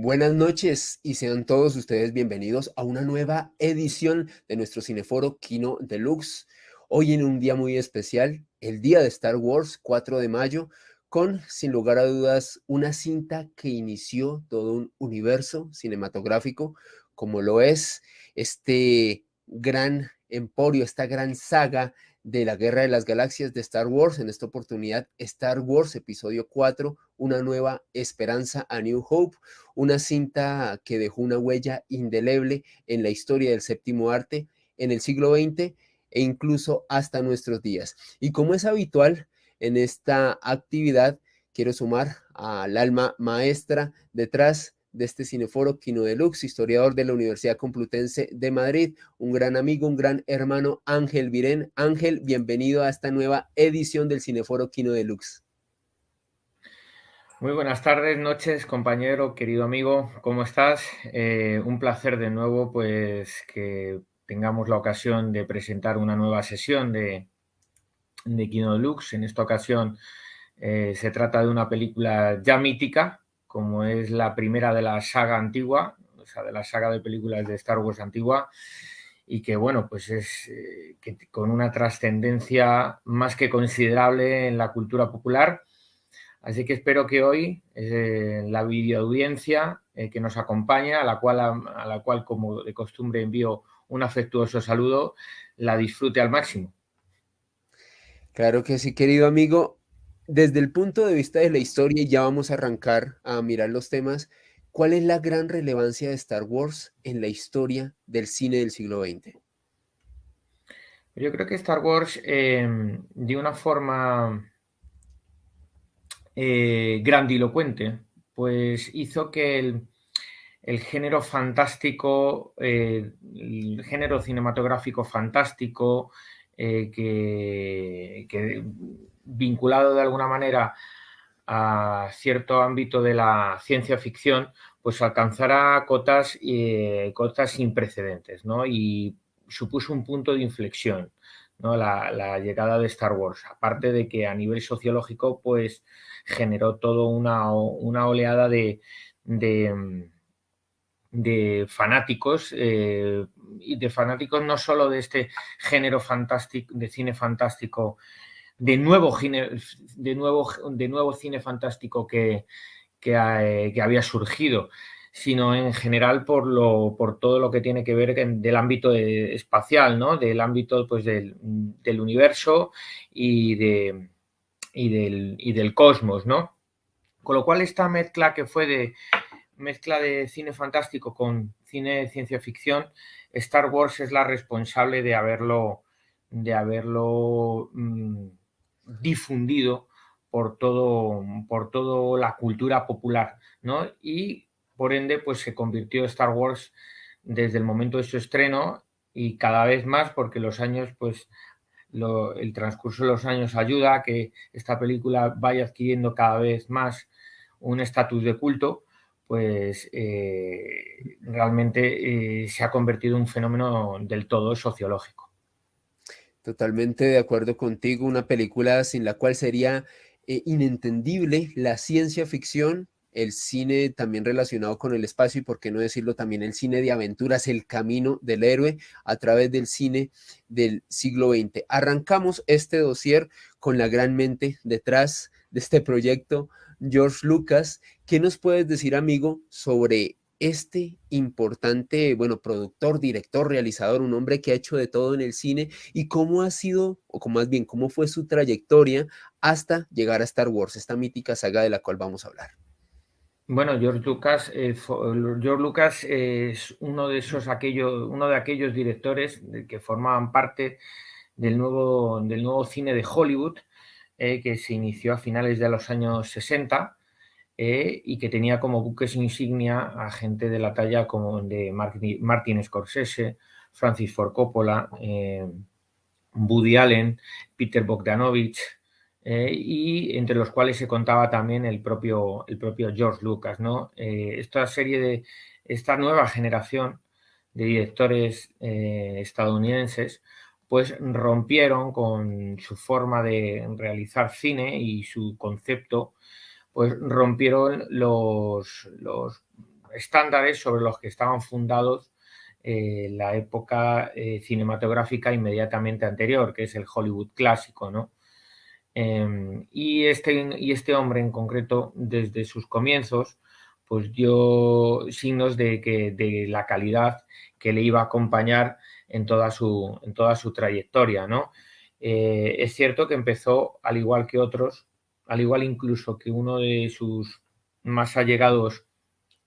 Buenas noches y sean todos ustedes bienvenidos a una nueva edición de nuestro Cineforo Kino Deluxe. Hoy en un día muy especial, el día de Star Wars, 4 de mayo, con, sin lugar a dudas, una cinta que inició todo un universo cinematográfico, como lo es este gran emporio, esta gran saga de la Guerra de las Galaxias de Star Wars. En esta oportunidad, Star Wars Episodio 4, Una Nueva Esperanza, A New Hope, una cinta que dejó una huella indeleble en la historia del séptimo arte en el siglo XX e incluso hasta nuestros días. Y como es habitual en esta actividad, quiero sumar al alma maestra detrás de este Cineforo Kino Deluxe, historiador de la Universidad Complutense de Madrid, un gran amigo, un gran hermano, Ángel Virén. Ángel, bienvenido a esta nueva edición del Cineforo Kino Deluxe. Muy buenas tardes, noches, compañero, querido amigo, ¿cómo estás? Un placer de nuevo, pues, que tengamos la ocasión de presentar una nueva sesión de Kino Deluxe. En esta ocasión se trata de una película ya mítica, como es la primera de la saga antigua, o sea, de la saga de películas de Star Wars antigua, y que, bueno, pues es que con una trascendencia más que considerable en la cultura popular. Así que espero que hoy la videoaudiencia que nos acompaña, a la cual, como de costumbre, envío un afectuoso saludo, la disfrute al máximo. Claro que sí, querido amigo. Desde el punto de vista de la historia, y ya vamos a arrancar a mirar los temas, ¿cuál es la gran relevancia de Star Wars en la historia del cine del siglo XX? Yo creo que Star Wars, de una forma grandilocuente, pues hizo que el género fantástico, el género cinematográfico fantástico, que vinculado de alguna manera a cierto ámbito de la ciencia ficción, pues alcanzara cotas sin precedentes, ¿no? Y supuso un punto de inflexión, ¿no? La llegada de Star Wars, aparte de que a nivel sociológico, pues generó toda una oleada de fanáticos, y de fanáticos no solo de este género fantástico, de cine fantástico, de nuevo cine fantástico que había surgido, sino en general por todo lo que tiene que ver del ámbito espacial, ¿no? Del ámbito, pues, del universo y del cosmos, ¿no? Con lo cual, esta mezcla que fue mezcla de cine fantástico con cine de ciencia ficción, Star Wars es la responsable de haberlo difundido por todo la cultura popular, ¿no? Y por ende, pues se convirtió Star Wars desde el momento de su estreno, y cada vez más, porque los años, pues el transcurso de los años ayuda a que esta película vaya adquiriendo cada vez más un estatus de culto, pues realmente se ha convertido en un fenómeno del todo sociológico. Totalmente de acuerdo contigo, una película sin la cual sería inentendible la ciencia ficción el cine también relacionado con el espacio y, por qué no decirlo, también el cine de aventuras, el camino del héroe a través del cine del siglo XX. Arrancamos este dossier con la gran mente detrás de este proyecto, George Lucas. ¿Qué nos puedes decir, amigo, sobre este importante, bueno, productor, director, realizador, un hombre que ha hecho de todo en el cine, y cómo ha sido, o como más bien, cómo fue su trayectoria hasta llegar a Star Wars, esta mítica saga de la cual vamos a hablar? Bueno, George Lucas es uno de aquellos directores que formaban parte del nuevo cine de Hollywood, que se inició a finales de los años 60, y que tenía como buques insignia a gente de la talla como de Martin Scorsese, Francis Ford Coppola, Woody Allen, Peter Bogdanovich, y entre los cuales se contaba también el propio George Lucas, ¿no? Esta nueva generación de directores estadounidenses, pues rompieron con su forma de realizar cine y su concepto, pues rompieron los estándares sobre los que estaban fundados la época cinematográfica inmediatamente anterior, que es el Hollywood clásico, ¿no? Y este hombre en concreto, desde sus comienzos, pues dio signos de la calidad que le iba a acompañar en toda su trayectoria, ¿no? Es cierto que empezó, al igual que otros, al igual incluso que uno de sus más allegados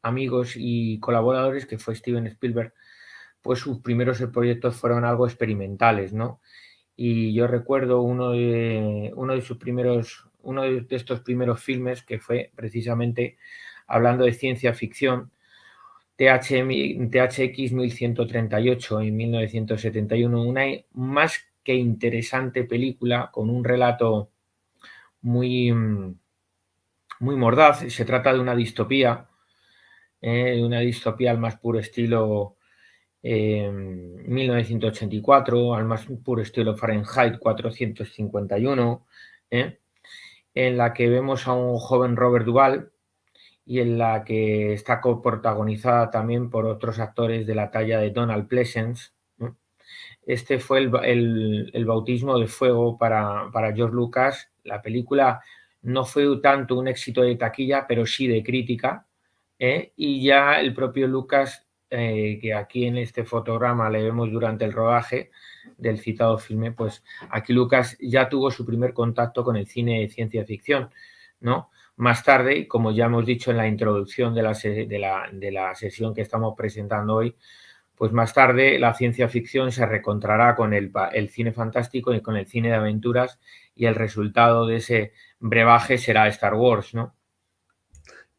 amigos y colaboradores, que fue Steven Spielberg, pues sus primeros proyectos fueron algo experimentales, ¿no? Y yo recuerdo uno de estos primeros filmes, que fue precisamente hablando de ciencia ficción, THX 1138 en 1971, una más que interesante película con un relato muy, muy mordaz. Se trata de una distopía al más puro estilo 1984, al más puro estilo Fahrenheit 451, ¿eh? En la que vemos a un joven Robert Duvall y en la que está coprotagonizada también por otros actores de la talla de Donald Pleasence, ¿no? Este fue el bautismo de fuego para George Lucas. La película no fue tanto un éxito de taquilla, pero sí de crítica, y ya el propio Lucas, que aquí en este fotograma le vemos durante el rodaje del citado filme, pues aquí Lucas ya tuvo su primer contacto con el cine de ciencia ficción, ¿no? Más tarde, como ya hemos dicho en la introducción de la sesión que estamos presentando hoy, pues más tarde la ciencia ficción se recontrará con el cine fantástico y con el cine de aventuras, y el resultado de ese brebaje será Star Wars, ¿no?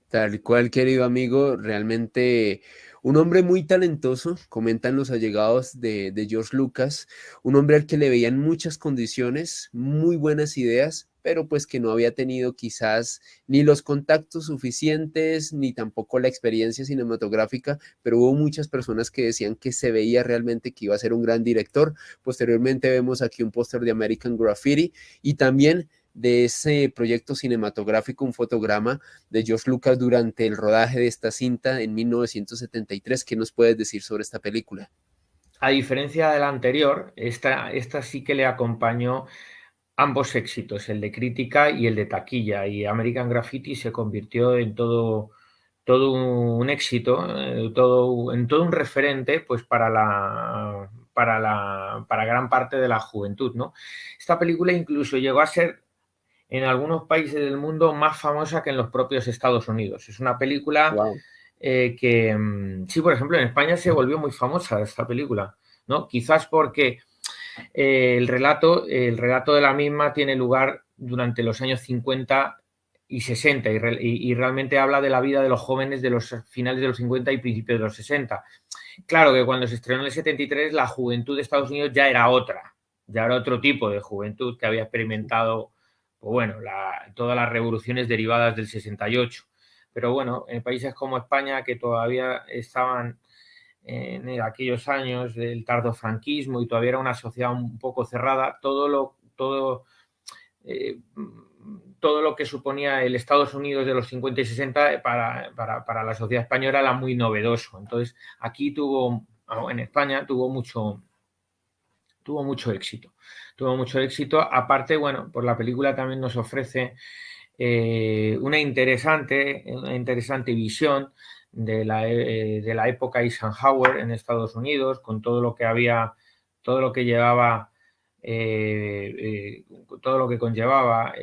Tal cual, querido amigo, realmente un hombre muy talentoso, comentan los allegados de George Lucas, un hombre al que le veían muchas condiciones, muy buenas ideas, pero pues que no había tenido quizás ni los contactos suficientes, ni tampoco la experiencia cinematográfica, pero hubo muchas personas que decían que se veía realmente que iba a ser un gran director. Posteriormente vemos aquí un póster de American Graffiti y también de ese proyecto cinematográfico, un fotograma de George Lucas durante el rodaje de esta cinta en 1973. ¿Qué nos puedes decir sobre esta película? A diferencia de la anterior, esta sí que le acompañó ambos éxitos, el de crítica y el de taquilla, y American Graffiti se convirtió en todo un éxito, en todo un referente, pues para gran parte de la juventud, ¿no? Esta película incluso llegó a ser en algunos países del mundo más famosa que en los propios Estados Unidos. Es una película Wow. que, sí, por ejemplo, en España se volvió muy famosa esta película, ¿no? Quizás porque el relato de la misma tiene lugar durante los años 50 y 60, y realmente habla de la vida de los jóvenes de los finales de los 50 y principios de los 60. Claro que cuando se estrenó en el 73, la juventud de Estados Unidos ya era otro tipo de juventud que había experimentado, pues bueno, todas las revoluciones derivadas del 68. Pero bueno, en países como España, que todavía estaban en aquellos años del tardofranquismo y todavía era una sociedad un poco cerrada, todo todo lo que suponía el Estados Unidos de los 50 y 60 para la sociedad española era muy novedoso. Entonces, aquí en España tuvo mucho éxito. Tuvo mucho éxito. Aparte, bueno, pues la película también nos ofrece una interesante visión de la época Eisenhower en Estados Unidos, con todo lo que había, todo lo que llevaba, todo lo que conllevaba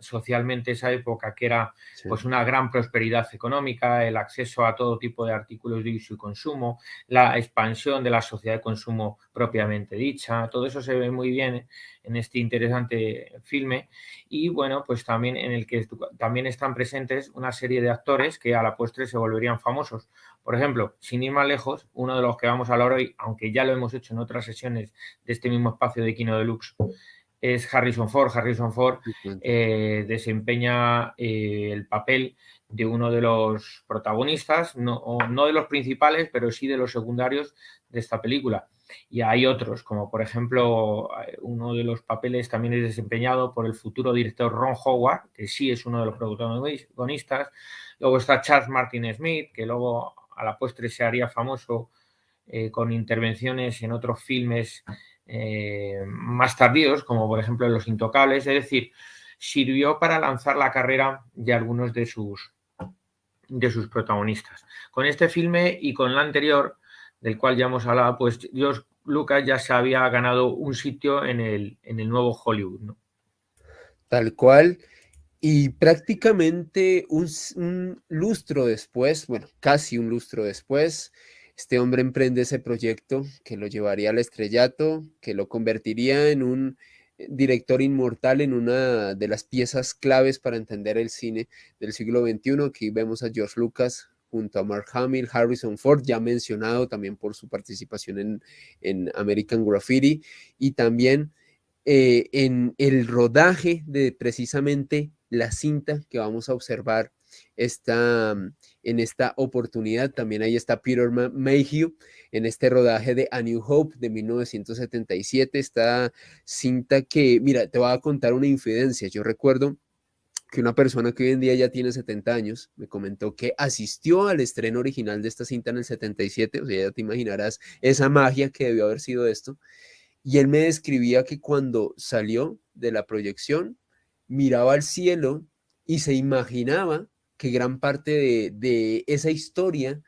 socialmente esa época, que era Sí. pues una gran prosperidad económica, el acceso a todo tipo de artículos de uso y consumo, la expansión de la sociedad de consumo propiamente dicha. Todo eso se ve muy bien en este interesante filme. Y bueno, pues también en el que también están presentes una serie de actores que a la postre se volverían famosos. Por ejemplo, sin ir más lejos, uno de los que vamos a hablar hoy, aunque ya lo hemos hecho en otras sesiones de este mismo espacio de Kino Deluxe, es Harrison Ford. Harrison Ford desempeña el papel de uno de los protagonistas, no de los principales, pero sí de los secundarios de esta película. Y hay otros, como por ejemplo, uno de los papeles también es desempeñado por el futuro director Ron Howard, que sí es uno de los protagonistas. Luego está Charles Martin Smith, que luego a la postre se haría famoso con intervenciones en otros filmes más tardíos, como por ejemplo Los Intocables. Es decir, sirvió para lanzar la carrera de algunos de sus protagonistas. Con este filme y con el anterior, del cual ya hemos hablado, pues George Lucas ya se había ganado un sitio en el nuevo Hollywood, ¿no? Tal cual. Y prácticamente un lustro después, bueno, casi un lustro después, este hombre emprende ese proyecto que lo llevaría al estrellato, que lo convertiría en un director inmortal, en una de las piezas claves para entender el cine del siglo XXI. Aquí vemos a George Lucas junto a Mark Hamill, Harrison Ford, ya mencionado también por su participación en American Graffiti, y también en el rodaje de precisamente la cinta que vamos a observar en esta oportunidad. También ahí está Peter Mayhew en este rodaje de A New Hope de 1977, esta cinta que, mira, te voy a contar una infidencia. Yo recuerdo que una persona que hoy en día ya tiene 70 años me comentó que asistió al estreno original de esta cinta en el 77, o sea, ya te imaginarás esa magia que debió haber sido esto. Y él me describía que cuando salió de la proyección, miraba al cielo y se imaginaba que gran parte de esa historia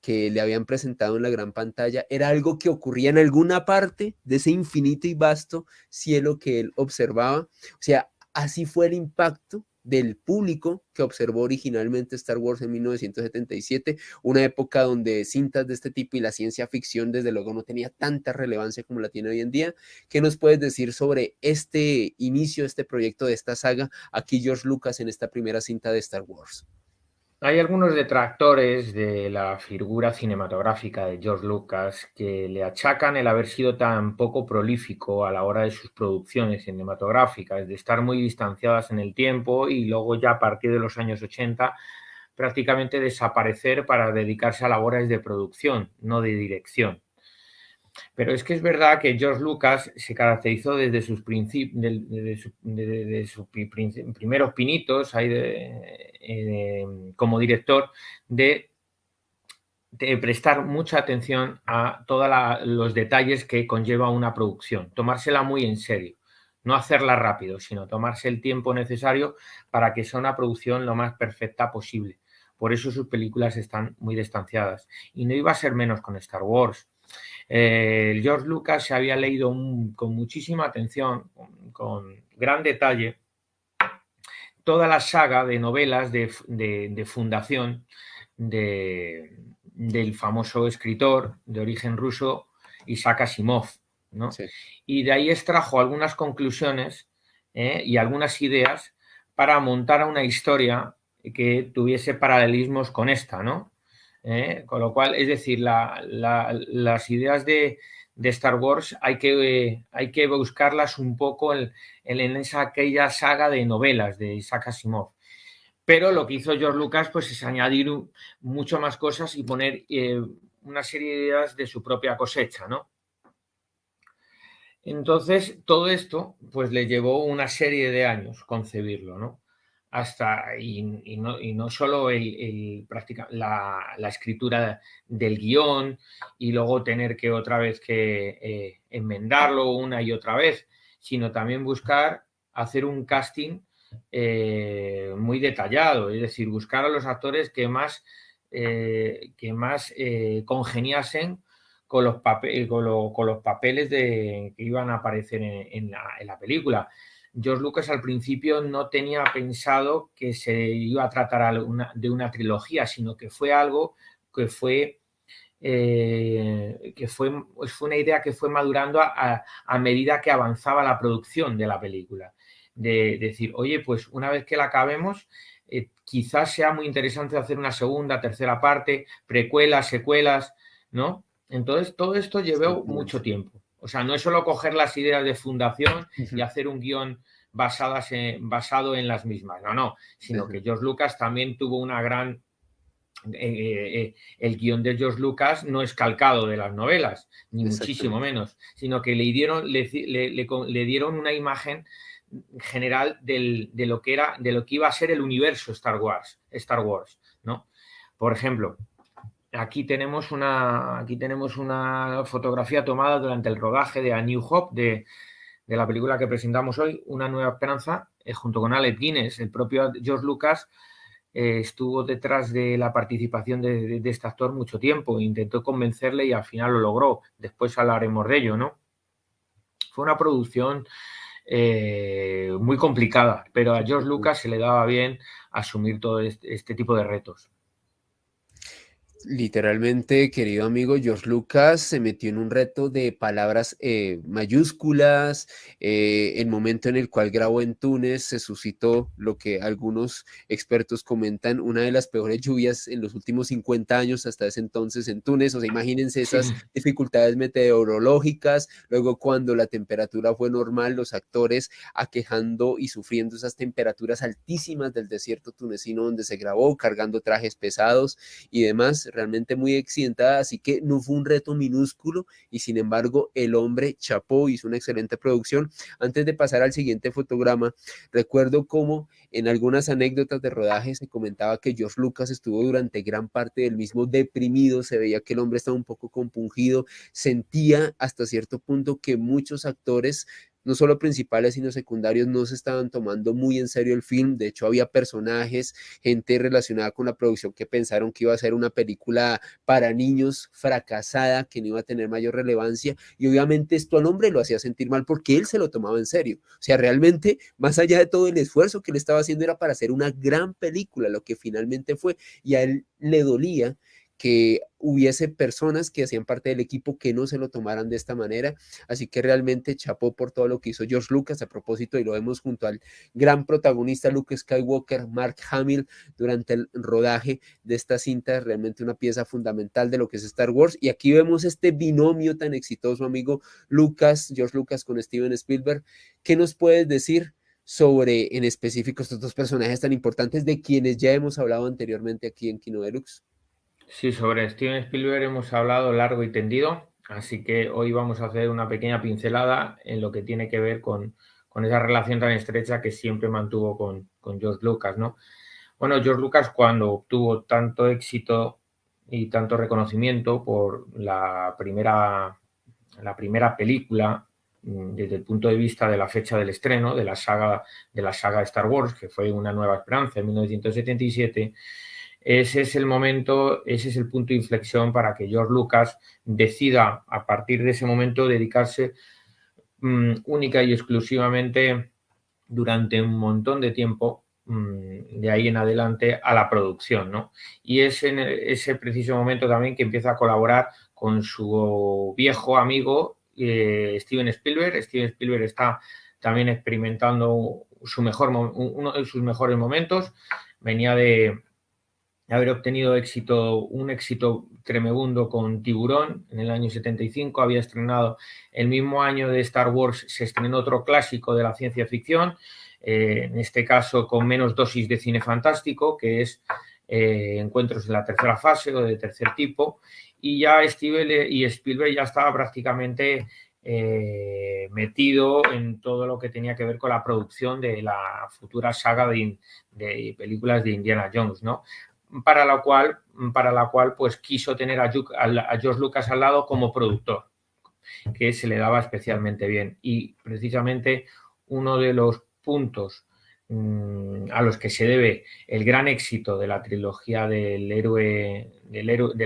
que le habían presentado en la gran pantalla era algo que ocurría en alguna parte de ese infinito y vasto cielo que él observaba. O sea, así fue el impacto del público que observó originalmente Star Wars en 1977, una época donde cintas de este tipo y la ciencia ficción desde luego no tenía tanta relevancia como la tiene hoy en día. ¿Qué nos puedes decir sobre este inicio, este proyecto de esta saga, aquí George Lucas en esta primera cinta de Star Wars? Hay algunos detractores de la figura cinematográfica de George Lucas que le achacan el haber sido tan poco prolífico a la hora de sus producciones cinematográficas, de estar muy distanciadas en el tiempo y luego ya a partir de los años 80 prácticamente desaparecer para dedicarse a labores de producción, no de dirección. Pero es que es verdad que George Lucas se caracterizó desde sus primeros pinitos como director de prestar mucha atención a todos los detalles que conlleva una producción, tomársela muy en serio, no hacerla rápido, sino tomarse el tiempo necesario para que sea una producción lo más perfecta posible. Por eso sus películas están muy distanciadas. Y no iba a ser menos con Star Wars. George Lucas se había leído con muchísima atención, con gran detalle, toda la saga de novelas de fundación del famoso escritor de origen ruso Isaac Asimov, ¿no? Sí. Y de ahí extrajo algunas conclusiones y algunas ideas para montar una historia que tuviese paralelismos con esta, ¿no? Con lo cual, es decir, las ideas de Star Wars hay que buscarlas un poco en aquella saga de novelas de Isaac Asimov. Pero lo que hizo George Lucas pues, es añadir mucho más cosas y poner una serie de ideas de su propia cosecha, ¿no? Entonces, todo esto pues le llevó una serie de años concebirlo, ¿no? Y no solo la escritura del guión y luego tener que otra vez que enmendarlo una y otra vez, sino también buscar hacer un casting muy detallado, es decir, buscar a los actores que más congeniasen con los papeles que iban a aparecer en la película. George Lucas al principio no tenía pensado que se iba a tratar de una trilogía, sino que fue algo fue una idea que fue madurando a medida que avanzaba la producción de la película. De decir, oye, pues una vez que la acabemos, quizás sea muy interesante hacer una segunda, tercera parte, precuelas, secuelas, ¿no? Entonces, todo esto llevó mucho Exactamente. tiempo. O sea, no es solo coger las ideas de fundación y Ujú, hacer un guión basado en las mismas, no, sino que ujú. George Lucas también tuvo una gran el guión de George Lucas no es calcado de las novelas, ni muchísimo Exactamente. menos, sino que le dieron una imagen general de lo que era, de lo que iba a ser el universo Star Wars, ¿no? Por ejemplo, aquí tenemos una fotografía tomada durante el rodaje de A New Hope, de la película que presentamos hoy, Una Nueva Esperanza, junto con Alec Guinness. El propio George Lucas estuvo detrás de la participación de este actor mucho tiempo, intentó convencerle y al final lo logró. Después hablaremos de ello, ¿no? Fue una producción muy complicada, pero a George Lucas se le daba bien asumir todo este tipo de retos. Literalmente, querido amigo, George Lucas se metió en un reto de palabras mayúsculas. El momento en el cual grabó en Túnez se suscitó lo que algunos expertos comentan, una de las peores lluvias en los últimos 50 años hasta ese entonces en Túnez. O sea, imagínense esas Sí, dificultades meteorológicas. Luego, cuando la temperatura fue normal, los actores aquejando y sufriendo esas temperaturas altísimas del desierto tunecino donde se grabó, cargando trajes pesados y demás, realmente muy accidentada, así que no fue un reto minúsculo y sin embargo el hombre chapó, hizo una excelente producción. Antes de pasar al siguiente fotograma, recuerdo cómo en algunas anécdotas de rodaje se comentaba que George Lucas estuvo durante gran parte del mismo deprimido, se veía que el hombre estaba un poco compungido, sentía hasta cierto punto que muchos actores no solo principales, sino secundarios, no se estaban tomando muy en serio el film. De hecho, había personajes, gente relacionada con la producción que pensaron que iba a ser una película para niños fracasada, que no iba a tener mayor relevancia. Y obviamente esto al hombre lo hacía sentir mal porque él se lo tomaba en serio. O sea, realmente, más allá de todo el esfuerzo que le estaba haciendo, era para hacer una gran película, lo que finalmente fue. Y a él le dolía que hubiese personas que hacían parte del equipo que no se lo tomaran de esta manera. Así que realmente chapó por todo lo que hizo George Lucas a propósito y lo vemos junto al gran protagonista Luke Skywalker, Mark Hamill, durante el rodaje de esta cinta, realmente una pieza fundamental de lo que es Star Wars. Y aquí vemos este binomio tan exitoso, amigo Lucas, George Lucas con Steven Spielberg. ¿Qué nos puedes decir sobre en específico estos dos personajes tan importantes de quienes ya hemos hablado anteriormente aquí en Kino Deluxe? sí, sobre Steven Spielberg hemos hablado largo y tendido, así que hoy vamos a hacer una pequeña pincelada en lo que tiene que ver con esa relación tan estrecha que siempre mantuvo con George Lucas, ¿no? Bueno, George Lucas cuando obtuvo tanto éxito y tanto reconocimiento por la primera película desde el punto de vista de la fecha del estreno de la saga Star Wars, que fue Una Nueva Esperanza en 1977, ese es el momento, ese es el punto de inflexión para que George Lucas decida a partir de ese momento dedicarse única y exclusivamente durante un montón de tiempo de ahí en adelante a la producción, ¿no? Y es en ese preciso momento también que empieza a colaborar con su viejo amigo Steven Spielberg. Steven Spielberg está también experimentando uno de sus mejores momentos. Venía de haber obtenido un éxito tremebundo con Tiburón en el año 75, había estrenado el mismo año de Star Wars, se estrenó otro clásico de la ciencia ficción, en este caso con menos dosis de cine fantástico, que es Encuentros de la tercera fase o de tercer tipo, y ya Spielberg ya estaba prácticamente metido en todo lo que tenía que ver con la producción de la futura saga de películas de Indiana Jones, ¿no? Para la cual pues quiso tener a George Lucas al lado como productor, que se le daba especialmente bien. Y precisamente uno de los puntos a los que se debe el gran éxito de la trilogía del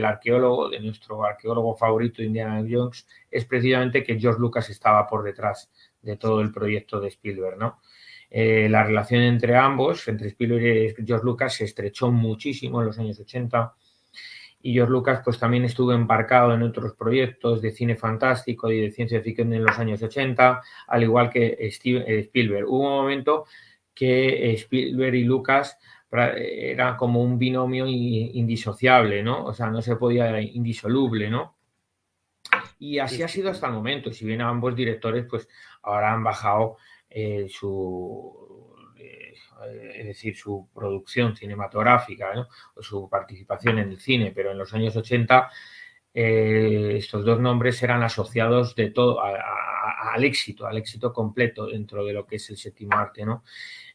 arqueólogo, de nuestro arqueólogo favorito, Indiana Jones, es precisamente que George Lucas estaba por detrás de todo el proyecto de Spielberg, ¿no? La relación entre ambos, entre Spielberg y George Lucas, se estrechó muchísimo en los años 80, y George Lucas pues también estuvo embarcado en otros proyectos de cine fantástico y de ciencia ficción en los años 80, al igual que Spielberg. Hubo un momento que Spielberg y Lucas era como un binomio indisociable, ¿no? O sea, no se podía, indisoluble, ¿no? Y así ha sido hasta el momento. Si bien ambos directores pues ahora han bajado es decir, su producción cinematográfica, ¿no? O su participación en el cine, pero en los años 80 estos dos nombres eran asociados de todo al éxito completo dentro de lo que es el séptimo arte, ¿no?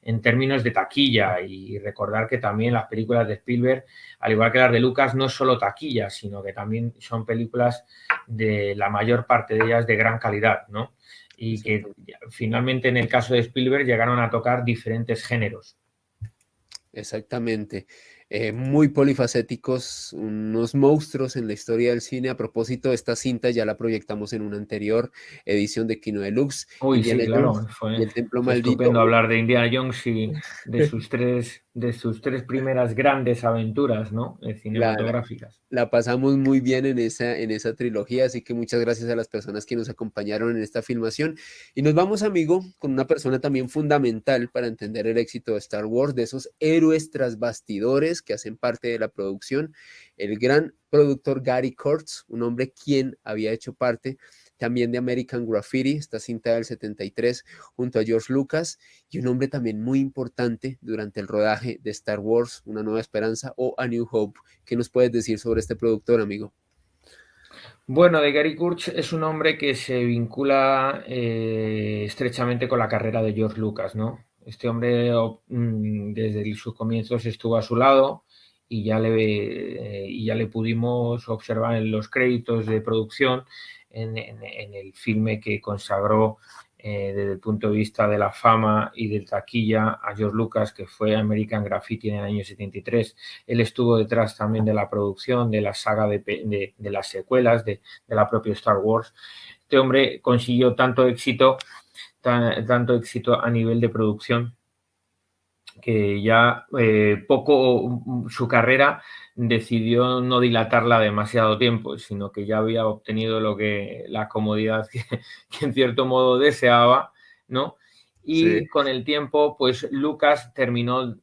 En términos de taquilla, y recordar que también las películas de Spielberg, al igual que las de Lucas, no es solo taquilla, sino que también son películas de la mayor parte de ellas de gran calidad, ¿no? Y que finalmente en el caso de Spielberg llegaron a tocar diferentes géneros. Exactamente. Muy polifacéticos, unos monstruos en la historia del cine. A propósito, esta cinta ya la proyectamos en una anterior edición de Kino Deluxe, Uy, sí, Indiana claro, Jones y el Templo fue Maldito. estupendo hablar de Indiana Jones y de sus tres primeras grandes aventuras, ¿no? La, la- Cinematográficas. la pasamos muy bien en esa trilogía, así que muchas gracias a las personas que nos acompañaron en esta filmación. Y nos vamos, amigo, con una persona también fundamental para entender el éxito de Star Wars, de esos héroes tras bastidores que hacen parte de la producción, el gran productor Gary Kurtz, un hombre quien había hecho parte también de American Graffiti, esta cinta del 73, junto a George Lucas, y un hombre también muy importante durante el rodaje de Star Wars, Una Nueva Esperanza o A New Hope. ¿Qué nos puedes decir sobre este productor, amigo? Bueno, de Gary Kurtz es un hombre que se vincula estrechamente con la carrera de George Lucas, ¿no? Este hombre desde sus comienzos estuvo a su lado y ya le pudimos observar en los créditos de producción en el filme que consagró desde el punto de vista de la fama y de taquilla a George Lucas, que fue American Graffiti en el año 73. Él estuvo detrás también de la producción de la saga de las secuelas de la propia Star Wars. Este hombre consiguió tanto éxito a nivel de producción que ya su carrera decidió no dilatarla demasiado tiempo, sino que ya había obtenido la comodidad que en cierto modo deseaba, ¿no? Y Sí. con el tiempo, pues Lucas terminó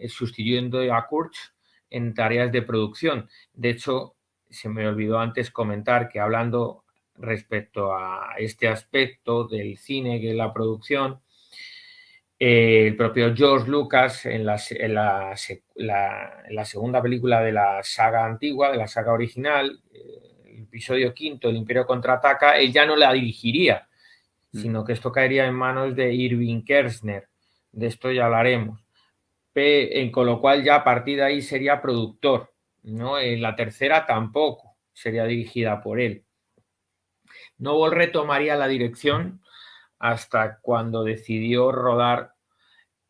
sustituyendo a Kurtz en tareas de producción. De hecho, se me olvidó antes comentar que hablando respecto a este aspecto del cine, que es la producción, el propio George Lucas en la segunda película de la saga antigua, de la saga original, el episodio quinto, El Imperio Contraataca, él ya no la dirigiría, sino que esto caería en manos de Irving Kershner. De esto ya hablaremos. Con lo cual ya a partir de ahí sería productor, ¿no? En la tercera tampoco sería dirigida por él. No retomaría la dirección hasta cuando decidió rodar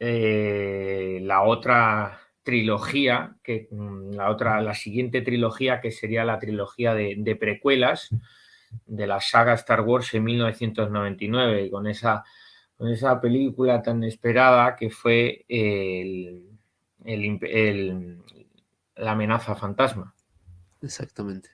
la otra trilogía, la siguiente trilogía, que sería la trilogía de precuelas de la saga Star Wars en 1999, con esa película tan esperada que fue La amenaza fantasma. Exactamente.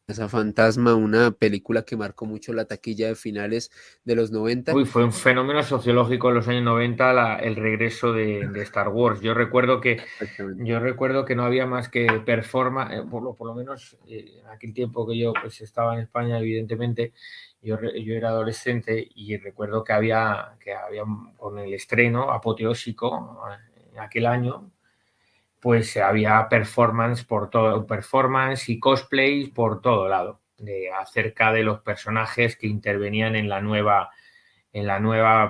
Esa Fantasma, una película que marcó mucho la taquilla de finales de los 90. Uy, fue un fenómeno sociológico en los años 90 el regreso de Star Wars. Exactamente. Yo recuerdo que no había más que performance, por lo menos en aquel tiempo que yo pues estaba en España, evidentemente, yo era adolescente y recuerdo que había con el estreno apoteósico en aquel año, pues había performance y cosplays por todo lado. acerca de los personajes que intervenían en la nueva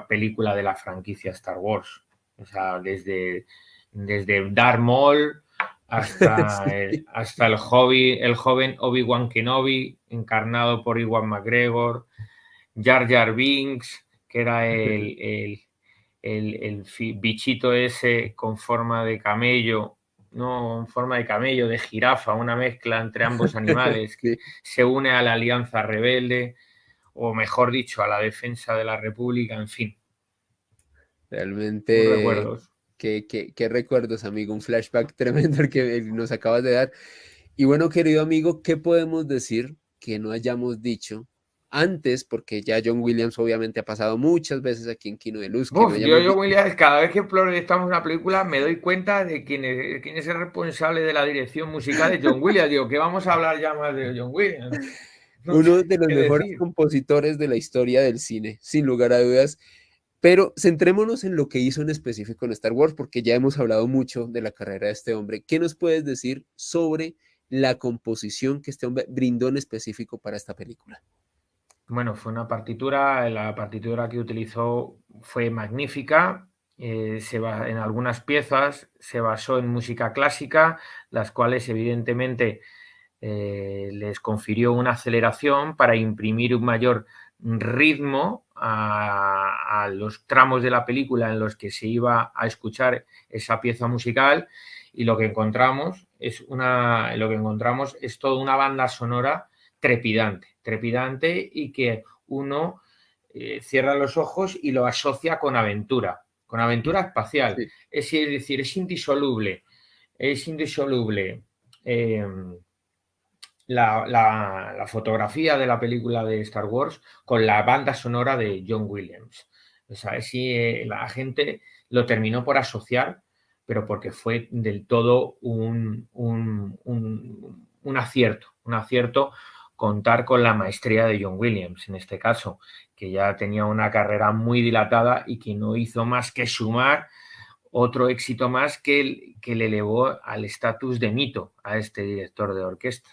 película de la franquicia Star Wars. O sea, desde Darth Maul hasta el joven Obi-Wan Kenobi, encarnado por Ewan McGregor, Jar Jar Binks, que era el bichito ese con forma de camello, no en forma de camello, de jirafa, una mezcla entre ambos animales, que Sí, se une a la Alianza Rebelde, o mejor dicho, a la defensa de la República, en fin, un realmente, recuerdo. qué recuerdos, amigo, un flashback tremendo el que nos acabas de dar. Y bueno, querido amigo, ¿qué podemos decir que no hayamos dicho antes? Porque ya John Williams obviamente ha pasado muchas veces aquí en Kino de Luz, que no Uf, yo, hayamos dicho. Williams, cada vez que proyectamos una película me doy cuenta de quién es el responsable de la dirección musical de John Williams. Digo, que vamos a hablar ya más de John Williams. No sé Uno de los qué mejores decir. compositores de la historia del cine, sin lugar a dudas. Pero centrémonos en lo que hizo en específico en Star Wars, porque ya hemos hablado mucho de la carrera de este hombre. ¿Qué nos puedes decir sobre la composición que este hombre brindó en específico para esta película? Bueno, fue una partitura, la partitura que utilizó fue magnífica. En algunas piezas se basó en música clásica, las cuales evidentemente les confirió una aceleración para imprimir un mayor ritmo a los tramos de la película en los que se iba a escuchar esa pieza musical, y lo que encontramos es toda una banda sonora trepidante, y que uno cierra los ojos y lo asocia con aventura espacial. Sí, Es decir, es indisoluble eh, la fotografía de la película de Star Wars con la banda sonora de John Williams. O sea, sí, la gente lo terminó por asociar, pero porque fue del todo un acierto contar con la maestría de John Williams, en este caso, que ya tenía una carrera muy dilatada y que no hizo más que sumar otro éxito más que le elevó al estatus de mito a este director de orquesta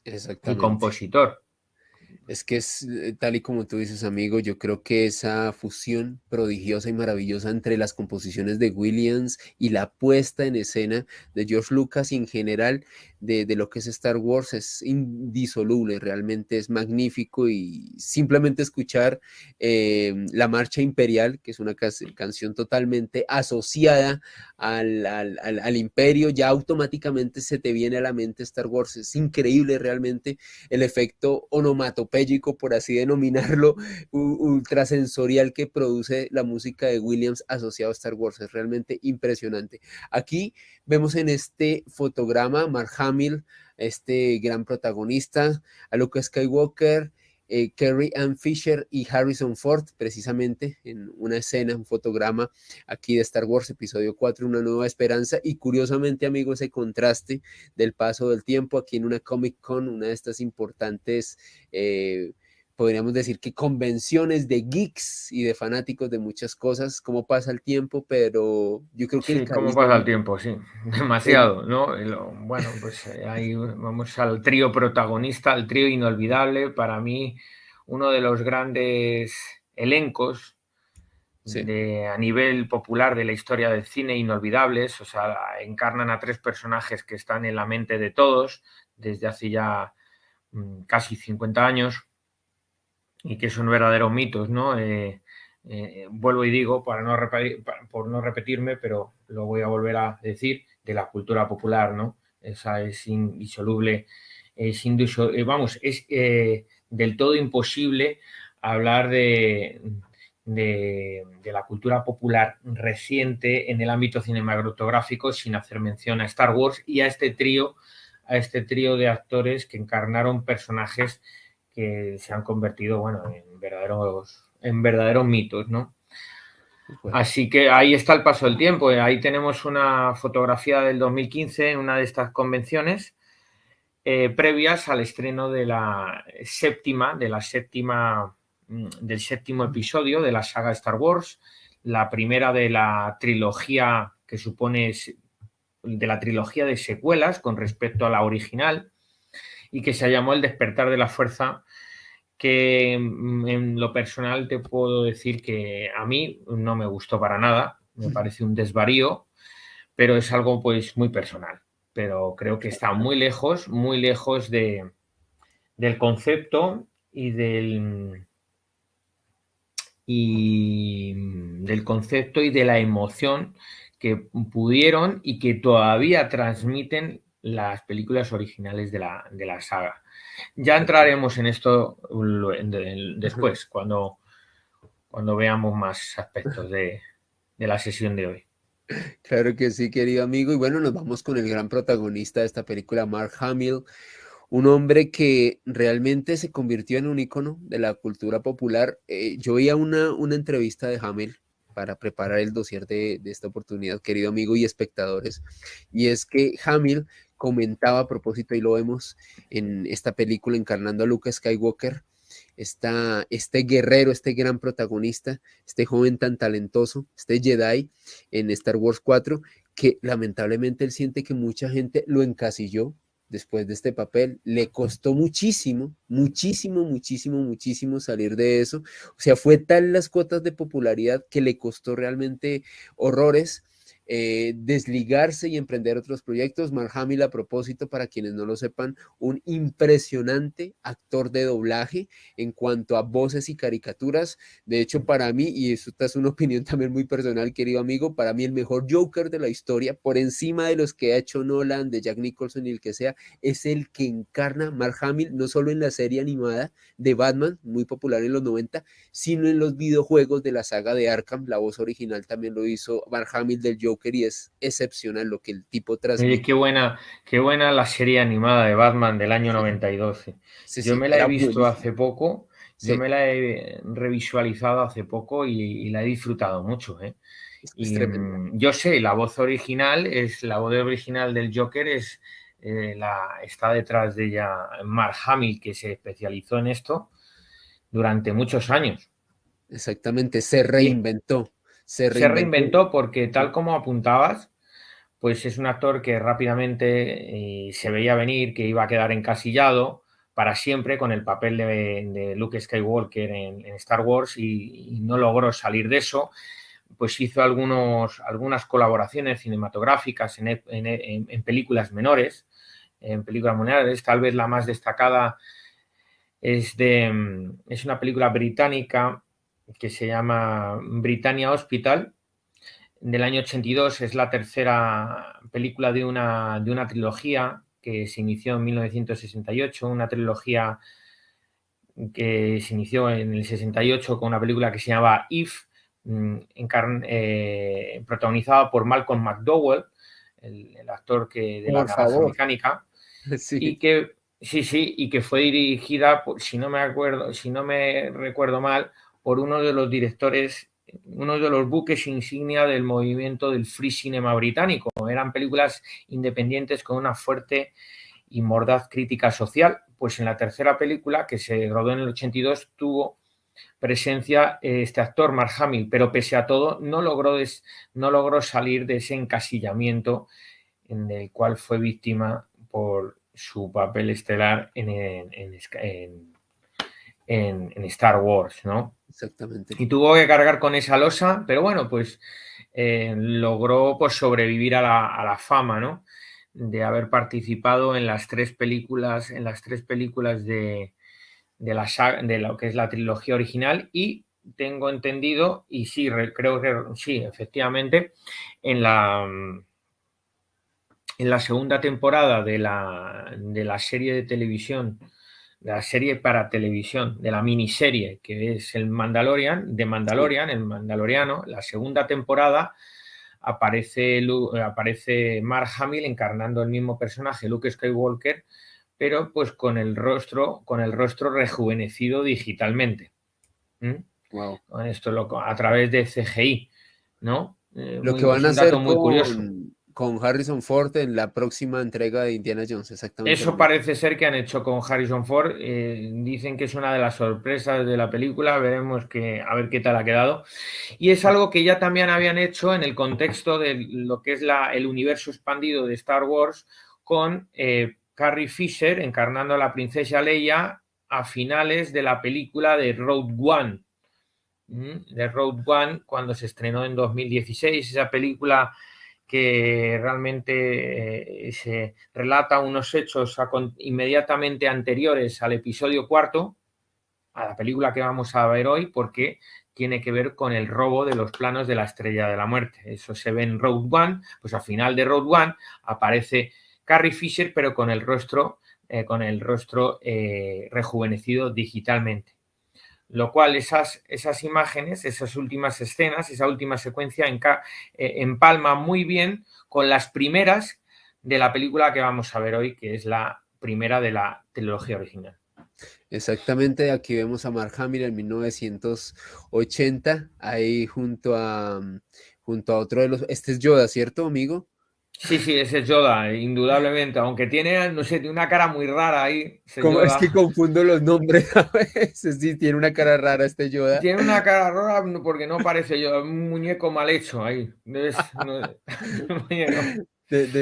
y exactamente. compositor. Es que es tal y como tú dices, amigo, yo creo que esa fusión prodigiosa y maravillosa entre las composiciones de Williams y la puesta en escena de George Lucas y en general de lo que es Star Wars es indisoluble, realmente es magnífico y simplemente escuchar la Marcha Imperial, que es una canción totalmente asociada al imperio, ya automáticamente se te viene a la mente Star Wars, es increíble realmente el efecto onomatopéyico, por así denominarlo, ultrasensorial que produce la música de Williams asociado a Star Wars. Es realmente impresionante. Aquí vemos en este fotograma Mark Hamill, este gran protagonista, a Luke Skywalker, Carrie Ann Fisher y Harrison Ford, precisamente en una escena, un fotograma aquí de Star Wars, episodio 4, Una Nueva Esperanza. Y curiosamente, amigo, ese contraste del paso del tiempo aquí en una Comic Con, una de estas importantes, podríamos decir que convenciones de geeks y de fanáticos de muchas cosas, cómo pasa el tiempo, pero yo creo que el Sí, cómo carisma, pasa el tiempo, sí, el, demasiado, ¿no? Bueno, pues ahí vamos al trío protagonista, al trío inolvidable, para mí uno de los grandes elencos sí, a nivel popular de la historia del cine, inolvidables. O sea, encarnan a tres personajes que están en la mente de todos desde hace ya casi 50 años, y que son verdaderos mitos, ¿no? Vuelvo y digo, por no repetirme, pero lo voy a volver a decir, de la cultura popular, ¿no? Esa es indisoluble, vamos, es del todo imposible hablar de la cultura popular reciente en el ámbito cinematográfico sin hacer mención a Star Wars y a este trío de actores que encarnaron personajes que se han convertido, bueno, en verdaderos mitos, ¿no? bueno, Así que ahí está el paso del tiempo. Ahí tenemos una fotografía del 2015 en una de estas convenciones, previas al estreno del séptimo episodio de la saga Star Wars, la primera de la trilogía que supone de la trilogía de secuelas con respecto a la original, y que se llamó El despertar de la fuerza, que en lo personal te puedo decir que a mí no me gustó para nada, me parece un desvarío, pero es algo pues muy personal. Pero creo que está muy lejos del concepto del concepto y de la emoción que pudieron y que todavía transmiten las películas originales de la saga. Ya entraremos en esto después, cuando veamos más aspectos de la sesión de hoy. Claro que sí, querido amigo. Y bueno, nos vamos con el gran protagonista de esta película, Mark Hamill, un hombre que realmente se convirtió en un ícono de la cultura popular. Yo veía una entrevista de Hamill para preparar el dossier de esta oportunidad, querido amigo y espectadores, y es que Hamill comentaba a propósito, y lo vemos en esta película encarnando a Luke Skywalker, este guerrero, este gran protagonista, este joven tan talentoso, este Jedi en Star Wars 4, que lamentablemente él siente que mucha gente lo encasilló después de este papel. Le costó muchísimo, muchísimo, muchísimo, muchísimo salir de eso. O sea, fue tal las cuotas de popularidad que le costó realmente horrores desligarse y emprender otros proyectos. Mark Hamill, a propósito, para quienes no lo sepan, un impresionante actor de doblaje en cuanto a voces y caricaturas. De hecho, para mí, y eso es una opinión también muy personal, querido amigo, para mí el mejor Joker de la historia, por encima de los que ha hecho Nolan, de Jack Nicholson y el que sea, es el que encarna Mark Hamill, no solo en la serie animada de Batman, muy popular en los 90, sino en los videojuegos de la saga de Arkham. La voz original también lo hizo Mark Hamill del Joker y es excepcional lo que el tipo Oye, transmite. qué buena la serie animada de Batman del año 92. Sí, Yo sí, me la he era visto buenísimo. hace poco, yo Sí, me la he revisualizado hace poco y la he disfrutado mucho, ¿eh? es Y tremenda. yo sé, la voz original del Joker está detrás de ella Mark Hamill, que se especializó en esto durante muchos años. Exactamente, se Y reinventó, se se reinventó. reinventó porque, tal Sí, como apuntabas, pues es un actor que rápidamente se veía venir que iba a quedar encasillado para siempre con el papel de Luke Skywalker en Star Wars y no logró salir de eso. Pues hizo algunas colaboraciones cinematográficas en películas menores, tal vez la más destacada es una película británica que se llama Britannia Hospital, del año 82. Es la tercera película de una trilogía que se inició en 1968, una trilogía que se inició en el 68 con una película que se llamaba If, protagonizada por Malcolm McDowell, el actor de La por Naranja favor. Mecánica, Sí, y que sí, y que fue dirigida, si no me acuerdo, si no me recuerdo mal, por uno de los directores, uno de los buques insignia del movimiento del free cinema británico. Eran películas independientes con una fuerte y mordaz crítica social. Pues en la tercera película, que se rodó en el 82, tuvo presencia este actor, Mark Hamill, pero pese a todo no logró salir de ese encasillamiento en el cual fue víctima por su papel estelar en Star Wars, ¿no? exactamente. Y tuvo que cargar con esa losa, pero bueno, pues logró pues, sobrevivir a la fama, ¿no? De haber participado en las tres películas de lo que es la trilogía original, y tengo entendido, y sí, creo que sí, efectivamente, en la, en la segunda temporada de la serie de televisión, de la serie para televisión, de la miniserie que es el Mandalorian, Sí. El Mandaloriano, la segunda temporada aparece Mark Hamill encarnando el mismo personaje, Luke Skywalker, pero pues con el rostro rejuvenecido digitalmente. ¿Mm? Wow. Esto a través de CGI, ¿no? Lo que van Es a un dato hacer muy curioso. con Harrison Ford en la próxima entrega de Indiana Jones, exactamente lo Eso mismo. parece ser que han hecho con Harrison Ford. Dicen que es una de las sorpresas de la película. Veremos a ver qué tal ha quedado. Y es algo que ya también habían hecho en el contexto de lo que es el universo expandido de Star Wars con Carrie Fisher encarnando a la princesa Leia a finales de la película de Rogue One. De Rogue One, cuando se estrenó en 2016, esa película que realmente se relata unos hechos inmediatamente anteriores al episodio cuarto, a la película que vamos a ver hoy, porque tiene que ver con el robo de los planos de la Estrella de la Muerte. Eso se ve en Rogue One, pues al final de Rogue One aparece Carrie Fisher, pero con el rostro rejuvenecido digitalmente. Lo cual esas imágenes, esas últimas escenas, esa última secuencia empalma muy bien con las primeras de la película que vamos a ver hoy, que es la primera de la trilogía original. Exactamente, aquí vemos a Mark Hamill en 1980, ahí junto a otro de los... Este es Yoda, ¿cierto, amigo? Sí, ese es Yoda, indudablemente, aunque tiene, no sé, tiene una cara muy rara ahí, ese ¿Cómo? Es que Yoda. confundo los nombres a veces, sí, tiene una cara rara este Yoda. Tiene una cara rara porque no parece Yoda, un muñeco mal hecho ahí. De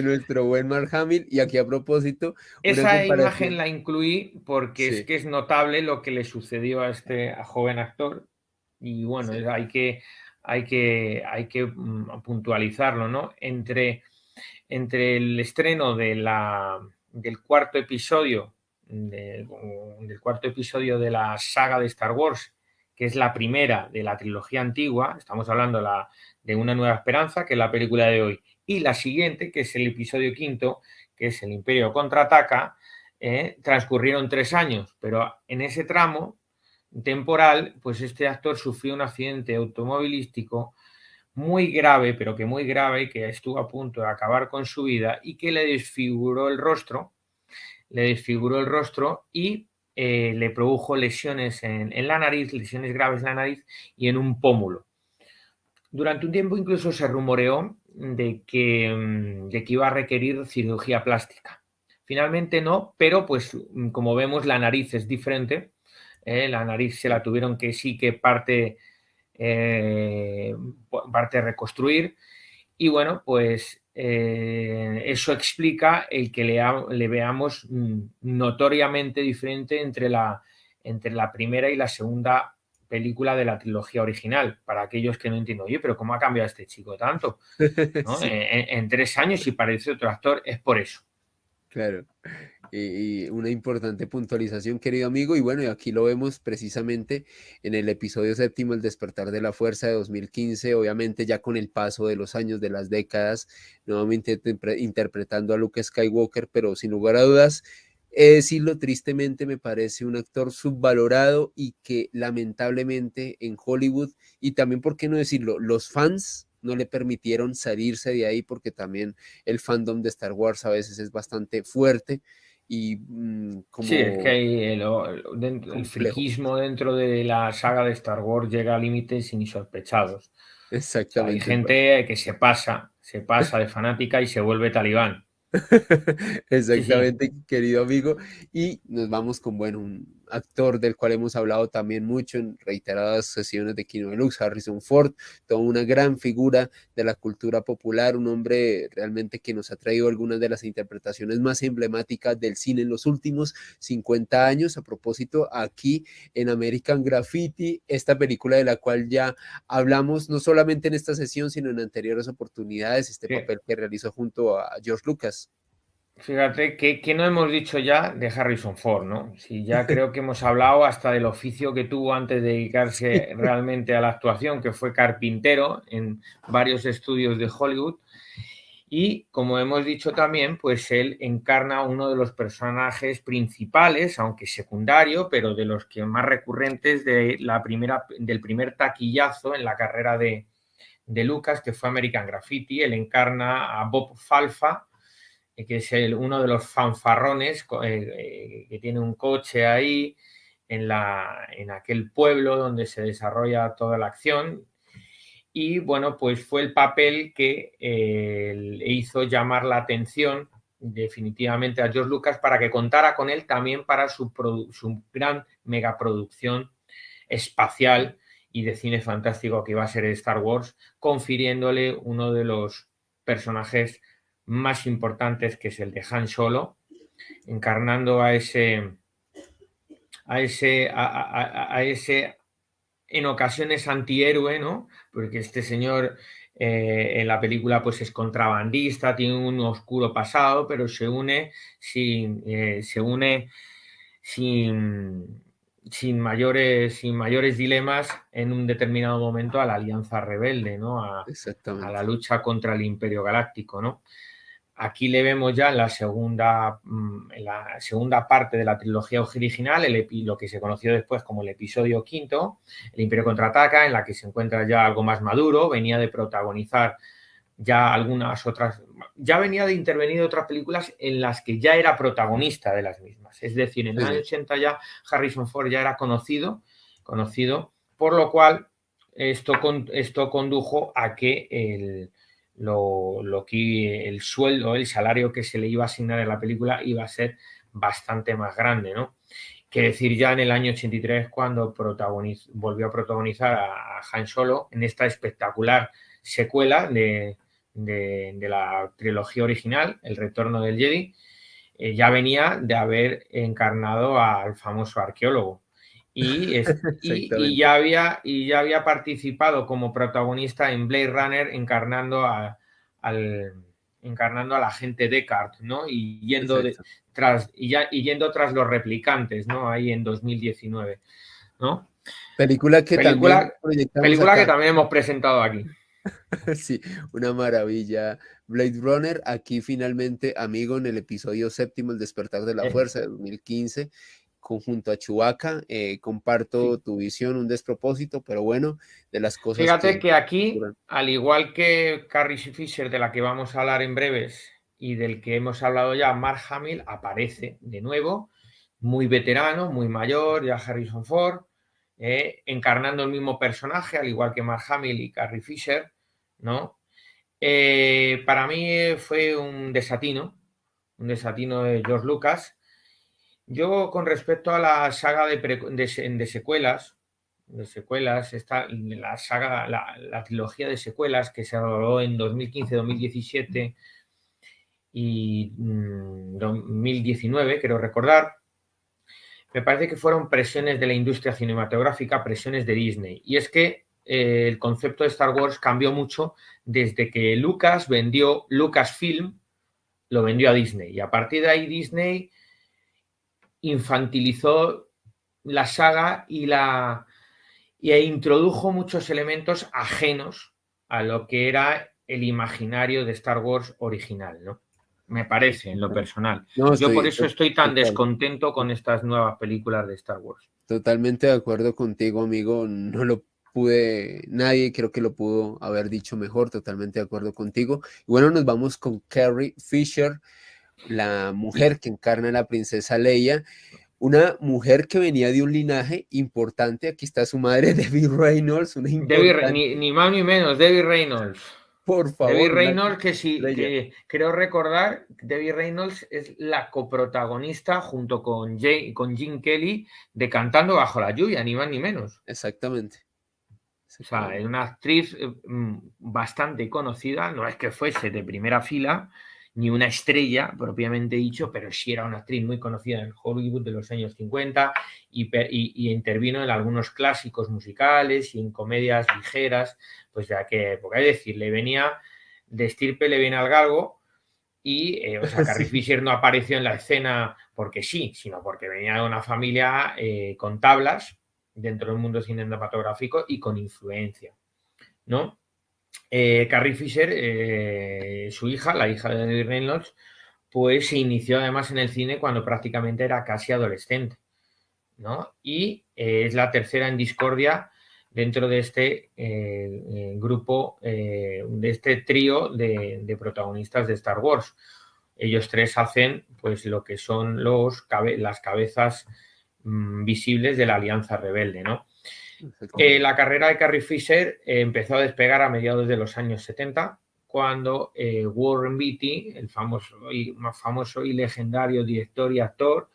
nuestro buen Mark Hamill. Y aquí a propósito, una Esa imagen comparación. la incluí porque es Sí, que es notable lo que le sucedió a este joven actor y bueno, sí. hay que puntualizarlo, ¿no? Entre el estreno del cuarto episodio, del cuarto episodio de la saga de Star Wars, que es la primera de la trilogía antigua, estamos hablando de Una Nueva Esperanza, que es la película de hoy, y la siguiente, que es el episodio quinto, que es El Imperio Contraataca, transcurrieron 3 años, pero en ese tramo temporal, pues este actor sufrió un accidente automovilístico muy grave, pero que muy grave, que estuvo a punto de acabar con su vida y que le desfiguró el rostro y le produjo lesiones en la nariz, lesiones graves en la nariz y en un pómulo. Durante un tiempo incluso se rumoreó de que iba a requerir cirugía plástica. Finalmente no, pero pues como vemos la nariz es diferente, la nariz se la tuvieron que sí que parte reconstruir y bueno, pues eso explica el que le veamos notoriamente diferente entre la primera y la segunda película de la trilogía original, para aquellos que no entienden, oye, pero ¿cómo ha cambiado este chico tanto? ¿No? Sí, En 3 años y parece otro actor, es por eso. claro. Y una importante puntualización, querido amigo. Y bueno, y aquí lo vemos precisamente en el episodio séptimo, El despertar de la fuerza de 2015, obviamente ya con el paso de los años, de las décadas, nuevamente interpretando a Luke Skywalker, pero sin lugar a dudas, decirlo tristemente, me parece un actor subvalorado y que lamentablemente en Hollywood, y también, ¿por qué no decirlo? Los fans no le permitieron salirse de ahí porque también el fandom de Star Wars a veces es bastante fuerte y Sí, es que como el complejo. friquismo dentro de la saga de Star Wars llega a límites insospechados. O sea, hay Exactamente. gente que se pasa de fanática y se vuelve talibán. Sí, sí. Exactamente, querido amigo. Y nos vamos con, bueno, un actor del cual hemos hablado también mucho en reiteradas sesiones de Kino Deluxe, Harrison Ford, toda una gran figura de la cultura popular, un hombre realmente que nos ha traído algunas de las interpretaciones más emblemáticas del cine en los últimos 50 años. A propósito, aquí en American Graffiti, esta película de la cual ya hablamos no solamente en esta sesión, sino en anteriores oportunidades, este Sí. papel que realizó junto a George Lucas. Fíjate que no hemos dicho ya de Harrison Ford, ¿no? Sí, ya creo que hemos hablado hasta del oficio que tuvo antes de dedicarse realmente a la actuación, que fue carpintero en varios estudios de Hollywood. Y como hemos dicho también, pues él encarna uno de los personajes principales, aunque secundario, pero de los que más recurrentes del primer taquillazo en la carrera de Lucas, que fue American Graffiti. Él encarna a Bob Falfa, que es uno de los fanfarrones que tiene un coche ahí en aquel pueblo donde se desarrolla toda la acción. Y bueno, pues fue el papel que le hizo llamar la atención definitivamente a George Lucas para que contara con él también para su gran megaproducción espacial y de cine fantástico que iba a ser Star Wars, confiriéndole uno de los personajes más importantes, que es el de Han Solo, encarnando a ese en ocasiones antihéroe, ¿no? Porque este señor en la película pues es contrabandista, tiene un oscuro pasado, pero se une sin, sin mayores dilemas en un determinado momento a la Alianza Rebelde, ¿no? A la Exactamente. lucha contra el Imperio Galáctico, ¿no? Aquí le vemos ya en la segunda parte de la trilogía original, lo que se conoció después como el episodio quinto, El Imperio Contraataca, en la que se encuentra ya algo más maduro, venía de protagonizar ya algunas otras, ya venía de intervenir en otras películas en las que ya era protagonista de las mismas. Es decir, en el Sí, año sí. 80 ya Harrison Ford ya era por lo cual esto condujo a que que el sueldo, el salario que se le iba a asignar en la película iba a ser bastante más grande, ¿no? Que decir ya en el año 83 cuando volvió a protagonizar a Han Solo en esta espectacular secuela de la trilogía original, El Retorno del Jedi, ya venía de haber encarnado al famoso arqueólogo Exactamente. y ya había participado como protagonista en Blade Runner al, encarnando al agente Deckard, ¿no? Exacto. Yendo tras los replicantes, ¿no? Ahí en 2019, ¿no? Película que también Película, proyectamos película que acá. también hemos presentado aquí. Sí, una maravilla. Blade Runner, aquí finalmente, amigo, en el episodio séptimo, El despertar de la fuerza de 2015, conjunto a Chewbacca, comparto Sí. tu visión, un despropósito, pero bueno, de las cosas Fíjate que que aquí, duran. al igual que Carrie Fisher, de la que vamos a hablar en breves, y del que hemos hablado ya, Mark Hamill aparece de nuevo, muy veterano, muy mayor, ya Harrison Ford, encarnando el mismo personaje, al igual que Mark Hamill y Carrie Fisher, ¿no? Para mí fue un desatino de George Lucas. Yo, con respecto a la saga de secuelas, está la saga, la trilogía de secuelas que se rodó en 2015, 2017 y 2019, quiero recordar, me parece que fueron presiones de la industria cinematográfica, presiones de Disney. Y es que el concepto de Star Wars cambió mucho desde que Lucasfilm lo vendió a Disney. Y a partir de ahí Disney infantilizó la saga e introdujo muchos elementos ajenos a lo que era el imaginario de Star Wars original, ¿no? Me parece, en lo personal. No, Yo por estoy eso estoy tan total. descontento con estas nuevas películas de Star Wars. Totalmente de acuerdo contigo, amigo. No lo pude, nadie creo que lo pudo haber dicho mejor. Totalmente de acuerdo contigo. Y bueno, nos vamos con Carrie Fisher, la Y mujer que encarna a la princesa Leia. Una mujer que venía de un linaje importante. Aquí está su madre, Debbie Reynolds, una importante, Ni más ni menos, Debbie Reynolds. por Debbie favor, una Reynolds, que sí, estrella. que creo recordar, Debbie Reynolds es la coprotagonista junto con Jim Kelly de Cantando bajo la lluvia, ni más ni menos. Exactamente, O sea, es exactamente. una actriz bastante conocida, no es que fuese de primera fila, ni una estrella propiamente dicho, pero sí era una actriz muy conocida en Hollywood de los años 50 y intervino en algunos clásicos musicales y en comedias ligeras, pues de aquella época. Es decir, le venía de estirpe, le viene al galgo o sea, Carrie Sí, Fisher no apareció en la escena porque sí, sino porque venía de una familia con tablas dentro del mundo cinematográfico y con influencia, ¿no? Carrie Fisher, su hija, la hija de David Reynolds, pues se inició además en el cine cuando prácticamente era casi adolescente, ¿no? Y es la tercera en discordia dentro de este grupo, de este trío de protagonistas de Star Wars. Ellos tres hacen pues lo que son las cabezas visibles de la Alianza Rebelde, ¿no? exactamente. La carrera de Carrie Fisher empezó a despegar a mediados de los años 70, cuando Warren Beatty, más famoso y legendario director y actor,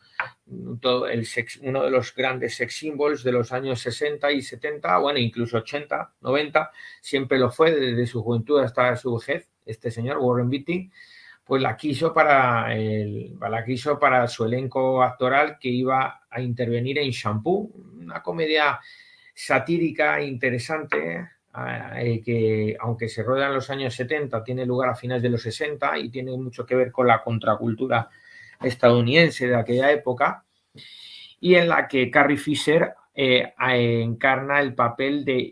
uno de los grandes sex symbols de los años 60 y 70, bueno, incluso 80, 90, siempre lo fue desde su juventud hasta su vejez, este señor Warren Beatty, pues la quiso para su elenco actoral, que iba a intervenir en Shampoo, una comedia satírica interesante, que aunque se rueda en los años 70, tiene lugar a finales de los 60 y tiene mucho que ver con la contracultura estadounidense de aquella época, y en la que Carrie Fisher encarna el papel de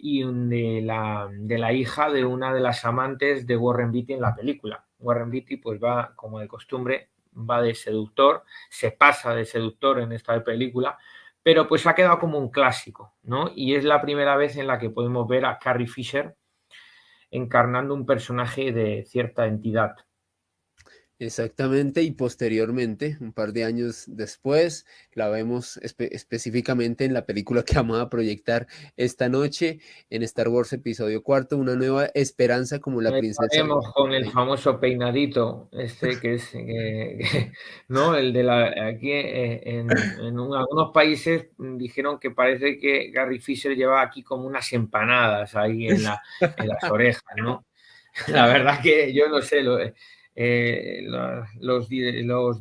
la hija de una de las amantes de Warren Beatty en la película. Warren Beatty pues va, como de costumbre, va de seductor, se pasa de seductor en esta película, pero pues ha quedado como un clásico, ¿no? Y es la primera vez en la que podemos ver a Carrie Fisher encarnando un personaje de cierta entidad. Exactamente, y posteriormente, un par de años después, la vemos específicamente en la película que vamos a proyectar esta noche, en Star Wars Episodio Cuarto, Una Nueva Esperanza como la princesa. Estaremos con el Leia. famoso peinadito, que es, ¿no? El de aquí algunos países dijeron que parece que Gary Fisher lleva aquí como unas empanadas ahí en las orejas, ¿no? La verdad que yo no sé, los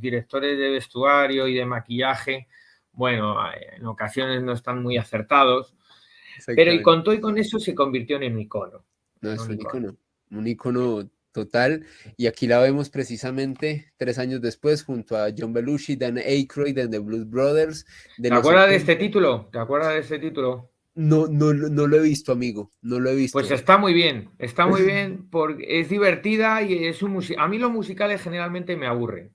directores de vestuario y de maquillaje, bueno, en ocasiones no están muy acertados, pero y Exactamente. con todo y con eso se convirtió en un icono. No, En es un icono. un icono total. Y aquí la vemos precisamente 3 años después junto a John Belushi, Dan Aykroyd en The Blues Brothers de ¿Te los acuerdas de 80. este título? ¿Te acuerdas de este título? No, no, no lo he visto, amigo, no lo he Pues visto. está muy bien porque es divertida y a mí los musicales generalmente me aburren,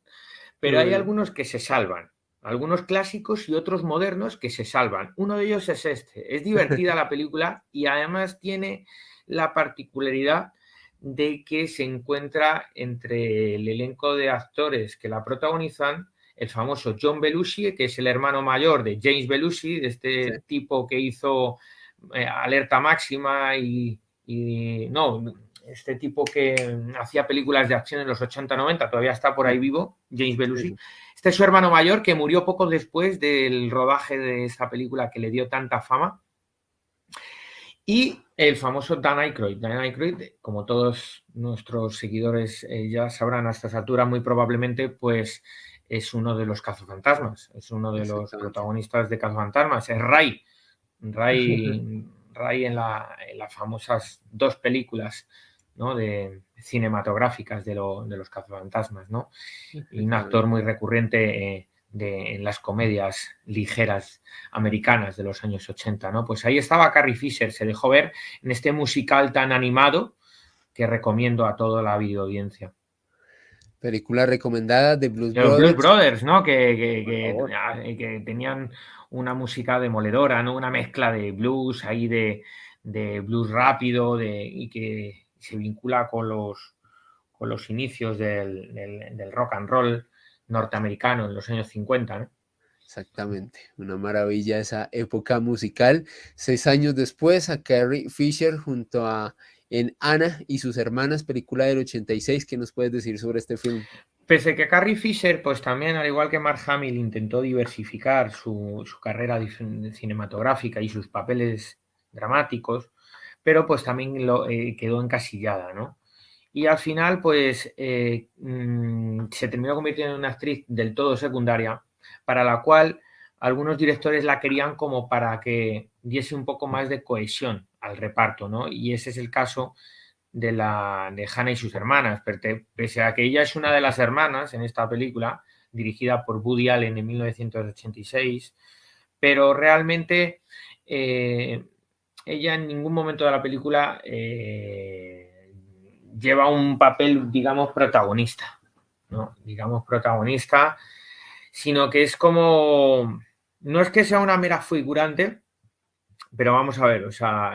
pero hay Eh, algunos que se salvan, algunos clásicos y otros modernos que se salvan. Uno de ellos es este. Es divertida la película y además tiene la particularidad de que se encuentra entre el elenco de actores que la protagonizan el famoso John Belushi, que es el hermano mayor de James Belushi, de sí, este tipo que hizo Alerta Máxima no, este tipo que hacía películas de acción en los 80-90, todavía está por ahí vivo, James Belushi. sí. Este es su hermano mayor, que murió poco después del rodaje de esta película que le dio tanta fama. Y el famoso Dan Aykroyd. Dan Aykroyd, como todos nuestros seguidores ya sabrán a estas alturas, muy probablemente, pues es uno de los cazafantasmas, es uno de los Exactamente. protagonistas de cazafantasmas, es Ray. Ray en las famosas dos películas, ¿no? Cinematográficas de los cazafantasmas, ¿no? Y un actor Exactamente. muy recurrente en las comedias ligeras americanas de los años 80, ¿no? Pues ahí estaba Carrie Fisher, se dejó ver en este musical tan animado que recomiendo a toda la videoaudiencia. Película recomendada de Blues De los Blues Brothers, Brothers, ¿no? por favor. Que tenían una música demoledora, ¿no? Una mezcla de blues ahí de blues rápido y que se vincula con los inicios del rock and roll norteamericano en los años 50, ¿no? Exactamente, una maravilla esa época musical. 6 años después, a Carrie Fisher junto a en Anna y sus hermanas, película del 86. ¿Qué nos puedes decir sobre este film? Pese que Carrie Fisher, pues también, al igual que Mark Hamill, intentó diversificar su carrera cinematográfica y sus papeles dramáticos, pero pues también quedó encasillada, ¿no? Y al final, pues, se terminó convirtiendo en una actriz del todo secundaria, para la cual algunos directores la querían como para que diese un poco más de cohesión al reparto, ¿no? Y ese es el caso de Hannah y sus hermanas, pese a que ella es una de las hermanas en esta película, dirigida por Woody Allen en 1986, pero realmente eh, ella en ningún momento de la película lleva un papel, digamos, protagonista, ¿no? Digamos, protagonista, sino que es como, no es que sea una mera figurante, pero vamos a ver, o sea,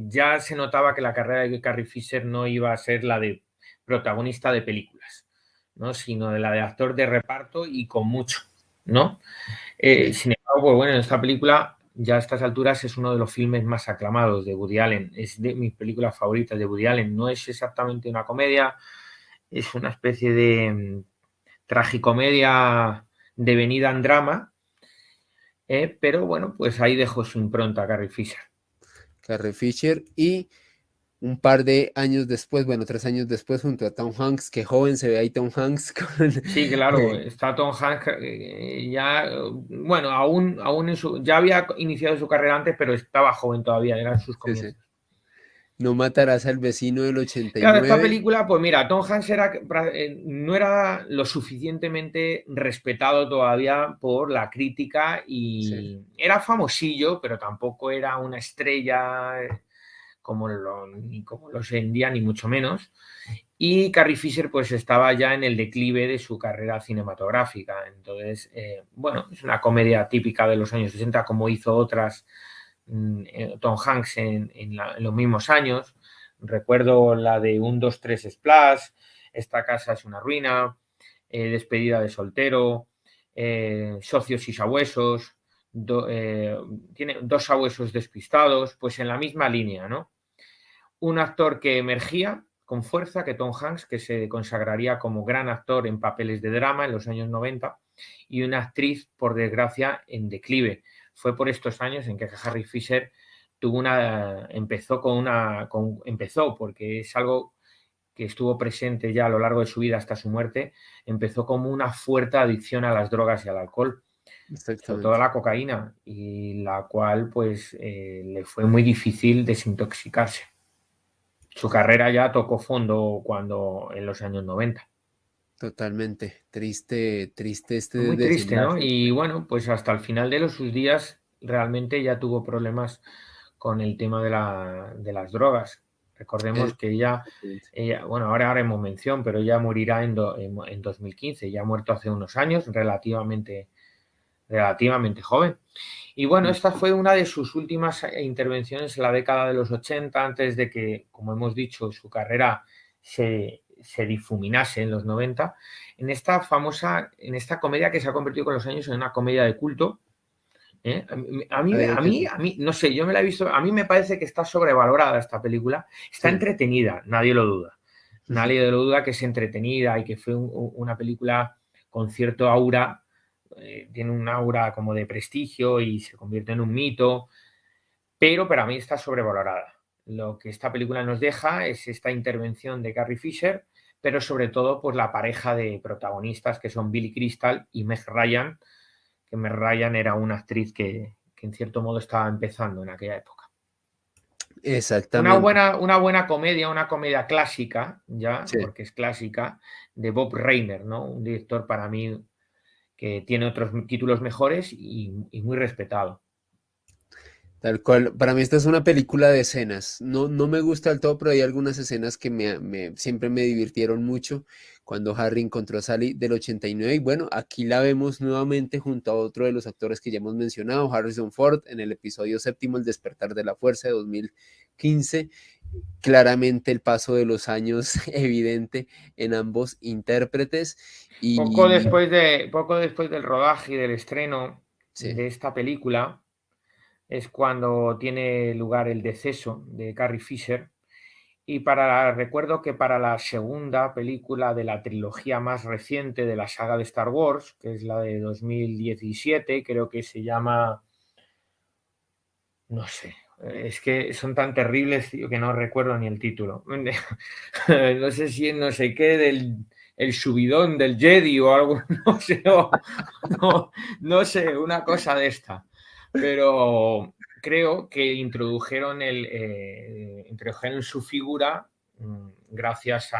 ya se notaba que la carrera de Carrie Fisher no iba a ser la de protagonista de películas, ¿no? Sino de la de actor de reparto y con mucho, ¿no? Sí, Sin embargo, pues bueno, en esta película, ya a estas alturas, es uno de los filmes más aclamados de Woody Allen. Es de mis películas favoritas de Woody Allen. No es exactamente una comedia, es una especie de tragicomedia devenida en drama, pero bueno, pues ahí dejó su impronta Carrie Fisher. Carrie Fisher. Y un par de años después, bueno, 3 años después, junto a Tom Hanks, qué joven se ve ahí Tom Hanks con... Sí, claro, está Tom Hanks ya, bueno, aún ya había iniciado su carrera antes, pero estaba joven todavía, eran sus sí, sí. comienzos. No matarás al vecino del ochenta y Claro, esta nueve película, pues mira, Tom Hanks no era lo suficientemente respetado todavía por la crítica Sí, y era famosillo, pero tampoco era una estrella ni como lo es hoy en día, ni mucho menos. Y Carrie Fisher pues estaba ya en el declive de su carrera cinematográfica. Entonces, bueno, es una comedia típica de los años 60, como hizo otras Tom Hanks en los mismos años. Recuerdo la de 1, 2, 3 Splash, Esta casa es una ruina, Despedida de soltero, Socios y sabuesos, tiene Dos sabuesos despistados, pues en la misma línea, ¿no? Un actor que emergía con fuerza, que Tom Hanks, que se consagraría como gran actor en papeles de drama en los años 90, y una actriz, por desgracia, en declive. Fue por estos años en que Harry Fisher empezó porque es algo que estuvo presente ya a lo largo de su vida hasta su muerte, empezó como una fuerte adicción a las drogas y al alcohol, sobre todo a exactamente. la cocaína, y la cual pues le fue muy difícil desintoxicarse. Su carrera ya tocó fondo cuando en los años 90. Totalmente. Triste, triste este Muy triste, ¿no? desenlace. Y bueno, pues hasta el final de sus días realmente ya tuvo problemas con el tema de las drogas. Recordemos que Exactamente. bueno, ahora haremos mención, pero ella morirá en 2015, ya ha muerto hace unos años, relativamente joven. Y bueno, Mm. esta fue una de sus últimas intervenciones en la década de los 80, antes de que, como hemos dicho, su carrera se difuminase en los 90, en esta comedia que se ha convertido con los años en una comedia de culto. ¿Eh? Vaya que sí. No sé, yo me la he visto, a mí me parece que está sobrevalorada esta película, está Sí. entretenida, nadie lo duda. Nadie lo duda que es entretenida y que fue una película con cierto aura, tiene un aura como de prestigio y se convierte en un mito, pero para mí está sobrevalorada. Lo que esta película nos deja es esta intervención de Carrie Fisher, pero sobre todo pues la pareja de protagonistas que son Billy Crystal y Meg Ryan, que Meg Ryan era una actriz que en cierto modo estaba empezando en aquella época. Exactamente. Una buena comedia, una comedia clásica, ya, Sí. porque es clásica, de Bob Reiner, ¿no? Un director para mí que tiene otros títulos mejores y muy respetado. Tal cual. Para mí esta es una película de escenas. No, no me gusta del todo, pero hay algunas escenas que siempre me divirtieron mucho. Cuando Harry encontró a Sally del 89. Y bueno, aquí la vemos nuevamente junto a otro de los actores que ya hemos mencionado, Harrison Ford, en el episodio séptimo, El despertar de la fuerza de 2015. Claramente el paso de los años evidente en ambos intérpretes. Y Poco después del rodaje y del estreno sí, de esta película es cuando tiene lugar el deceso de Carrie Fisher. Y recuerdo que para la segunda película de la trilogía más reciente de la saga de Star Wars, que es la de 2017, creo que se llama, no sé, es que son tan terribles, tío, que no recuerdo ni el título. No sé si es no sé qué el subidón del Jedi o algo, no sé, no sé, una cosa de esta. Pero creo que introdujeron su figura gracias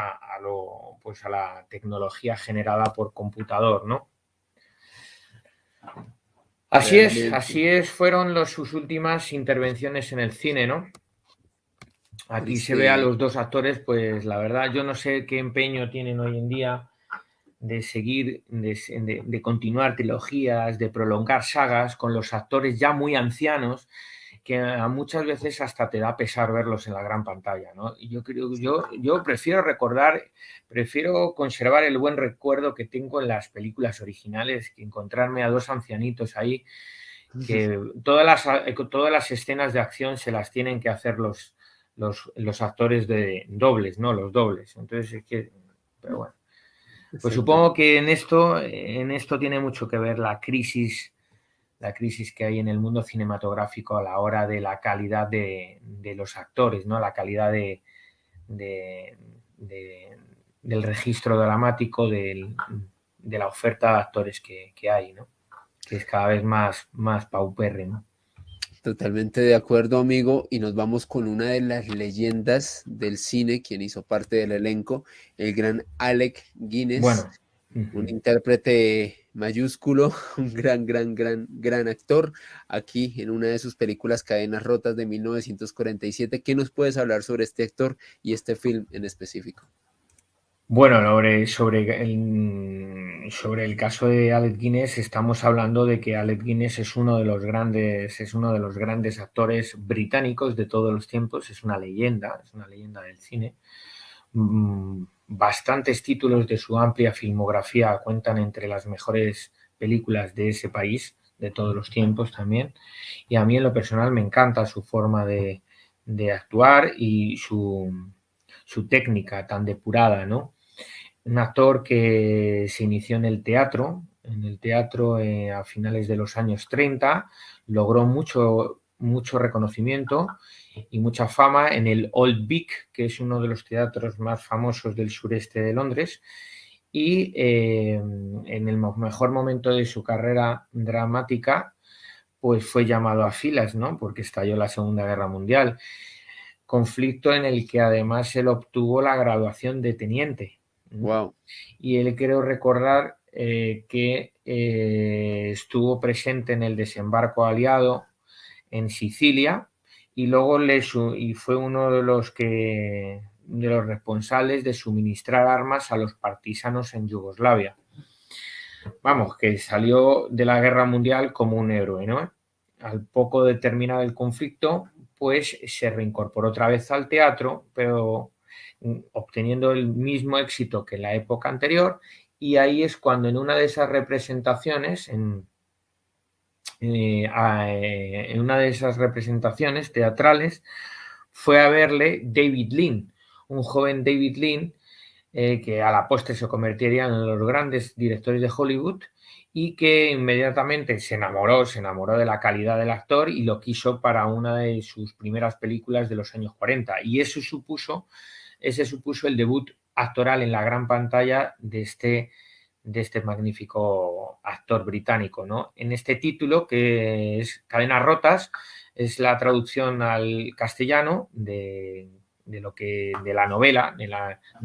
pues a la tecnología generada por computador, ¿no? realmente Fueron sus últimas intervenciones en el cine, ¿no? Aquí se ve a triste. los dos actores, pues la verdad, yo no sé qué empeño tienen hoy en día de seguir, de continuar trilogías, de prolongar sagas con los actores ya muy ancianos, que muchas veces hasta te da pesar verlos en la gran pantalla, ¿no? Y yo prefiero conservar el buen recuerdo que tengo en las películas originales, que encontrarme a dos ancianitos ahí, que todas las escenas de acción se las tienen que hacer los actores de dobles, ¿no? Los dobles. Entonces es que, pero bueno. Pues Exacto. supongo que en esto tiene mucho que ver la crisis la crisis que hay en el mundo cinematográfico a la hora de la calidad de los actores, ¿no? La calidad de, del registro dramático, de la oferta de actores que hay, ¿no? Que es cada vez más paupérrimo. Totalmente de acuerdo, amigo, y nos vamos con una de las leyendas del cine, quien hizo parte del elenco, el gran Alec Guinness, Bueno, un intérprete mayúsculo, un gran actor, aquí en una de sus películas Cadenas Rotas de 1947. ¿Qué nos puedes hablar sobre este actor y este film en específico? bueno, sobre el caso de Alec Guinness, estamos hablando de que Alec Guinness es uno de los grandes actores británicos de todos los tiempos, es una leyenda del cine. Bastantes títulos de su amplia filmografía cuentan entre las mejores películas de ese país, de todos los tiempos también. Y a mí en lo personal me encanta su forma de actuar y su técnica tan depurada, ¿no? Un actor que se inició en el teatro a finales de los años 30, logró mucho reconocimiento y mucha fama en el Old Vic, que es uno de los teatros más famosos del sureste de Londres, y en el mejor momento de su carrera dramática, pues fue llamado a filas, ¿no? Porque estalló la Segunda Guerra Mundial, conflicto en el que además él obtuvo la graduación de teniente. Wow, Y él creo recordar que estuvo presente en el desembarco aliado en Sicilia y luego y fue uno de los responsables de suministrar armas a los partisanos en Yugoslavia. Vamos, que salió de la guerra mundial como un héroe, ¿no? Al poco de terminar el conflicto, pues se reincorporó otra vez al teatro, pero obteniendo el mismo éxito que en la época anterior, y ahí es cuando en una de esas representaciones, en una de esas representaciones teatrales, fue a verle David Lean, un joven David Lean que a la postre se convertiría en uno de los grandes directores de Hollywood y que inmediatamente se enamoró de la calidad del actor y lo quiso para una de sus primeras películas de los años 40. Y ese supuso el debut actoral en la gran pantalla de este magnífico actor británico, ¿no? En este título, que es Cadenas Rotas, es la traducción al castellano de la novela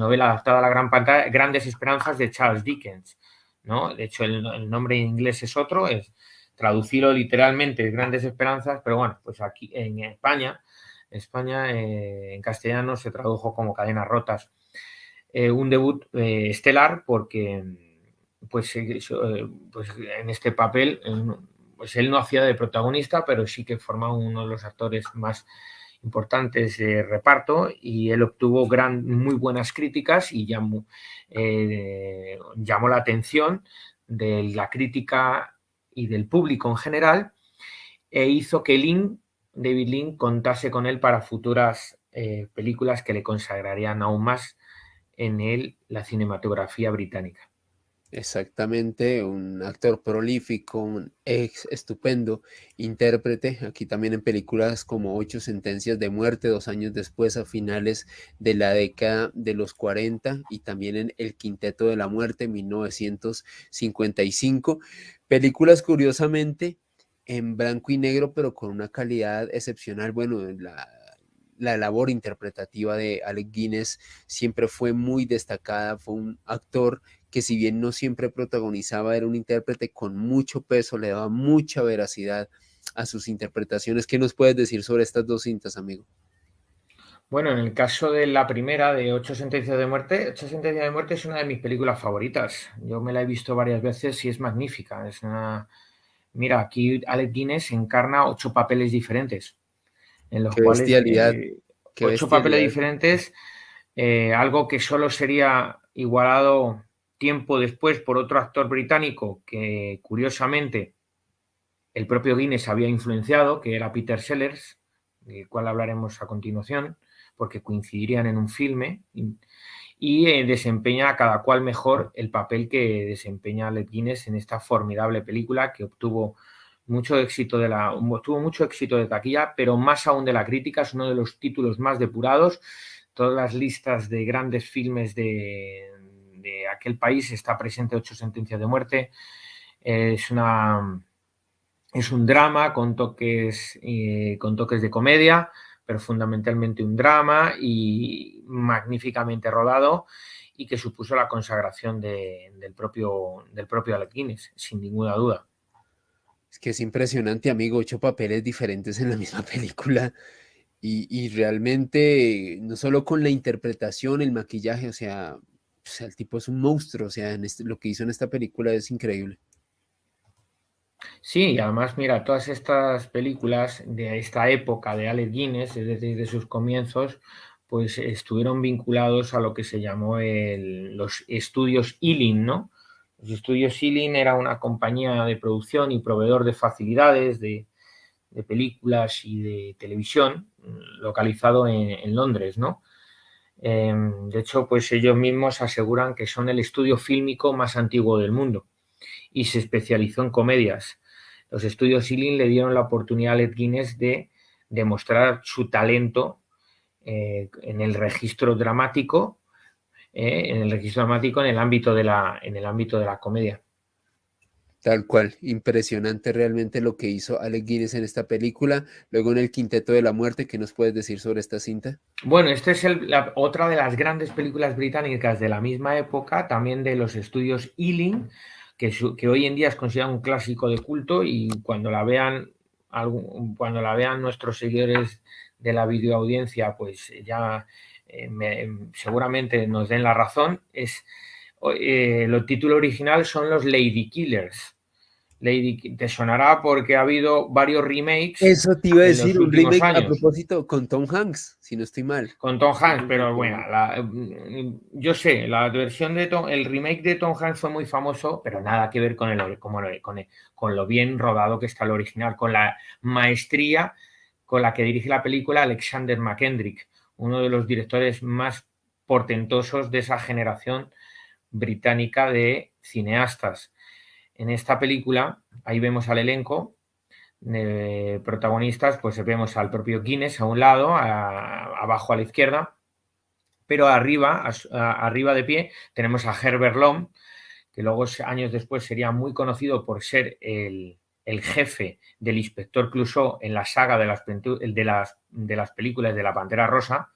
adaptada a la gran pantalla, Grandes Esperanzas de Charles Dickens, ¿no? De hecho, el nombre en inglés es otro, es traducirlo literalmente Grandes Esperanzas, pero bueno, pues aquí en España en castellano se tradujo como Cadenas Rotas. Un debut estelar porque pues en este papel pues él no hacía de protagonista, pero sí que formaba uno de los actores más importantes de reparto y él obtuvo muy buenas críticas y llamó la atención de la crítica y del público en general e hizo que David Lean contase con él para futuras películas que le consagrarían aún más en él la cinematografía británica. exactamente, un actor prolífico, un ex estupendo intérprete, aquí también en películas como Ocho Sentencias de Muerte, 2 años después, a finales de la década de los 40, y también en El Quinteto de la Muerte, 1955. Películas curiosamente en blanco y negro, pero con una calidad excepcional. Bueno, la labor interpretativa de Alec Guinness siempre fue muy destacada, fue un actor que si bien no siempre protagonizaba, era un intérprete con mucho peso, le daba mucha veracidad a sus interpretaciones. ¿Qué nos puedes decir sobre estas dos cintas, amigo? Bueno, en el caso de la primera, de Ocho Sentencias de Muerte es una de mis películas favoritas. Yo me la he visto varias veces y es magnífica. Mira, aquí Alec Guinness encarna 8 papeles diferentes, en los Qué cuales bestialidad, qué 8 papeles bestialidad. diferentes, algo que solo sería igualado tiempo después por otro actor británico que, curiosamente, el propio Guinness había influenciado, que era Peter Sellers, del cual hablaremos a continuación, porque coincidirían en un filme, y desempeña cada cual mejor el papel que desempeña Alec Guinness en esta formidable película que obtuvo mucho éxito tuvo mucho éxito de taquilla, pero más aún de la crítica. Es uno de los títulos más depurados. Todas las listas de grandes filmes de aquel país está presente 8 sentencias de muerte. Es un drama con toques de comedia, pero fundamentalmente un drama y magníficamente rodado, y que supuso la consagración del propio Alec Guinness, sin ninguna duda. Es que es impresionante, amigo, 8 papeles diferentes en la misma película y realmente no solo con la interpretación, el maquillaje, o sea, el tipo es un monstruo, o sea, lo que hizo en esta película es increíble. Sí, y además, mira, todas estas películas de esta época de Alec Guinness, es decir, de sus comienzos, pues estuvieron vinculados a lo que se llamó los estudios Ealing, ¿no? Los estudios Ealing era una compañía de producción y proveedor de facilidades de películas y de televisión, localizado en Londres, ¿no? De hecho, pues ellos mismos aseguran que son el estudio fílmico más antiguo del mundo y se especializó en comedias. Los estudios Ealing le dieron la oportunidad a Alec Guinness de demostrar su talento en el registro dramático, en el ámbito de la comedia. Tal cual, impresionante realmente lo que hizo Alec Guinness en esta película. Luego en El Quinteto de la Muerte, ¿qué nos puedes decir sobre esta cinta? Bueno, esta es otra de las grandes películas británicas de la misma época, también de los estudios Ealing, que hoy en día es considerada un clásico de culto, y cuando la vean nuestros seguidores de la videoaudiencia, pues ya seguramente nos den la razón. El título original son los Lady Killers. Te sonará porque ha habido varios remakes Eso te iba a en los decir, un últimos remake a años. propósito con Tom Hanks, si no estoy mal. Con Tom Hanks, Un pero remake bueno, con- yo sé, la versión el remake de Tom Hanks fue muy famoso, pero nada que ver con lo bien rodado que está el original, con la maestría con la que dirige la película Alexander McKendrick, uno de los directores más portentosos de esa generación británica de cineastas. En esta película, ahí vemos al elenco protagonistas, pues vemos al propio Guinness a un lado, abajo a la izquierda, pero arriba de pie tenemos a Herbert Lom, que luego años después sería muy conocido por ser el jefe del inspector Clouseau en la saga de las películas de la Pantera Rosa,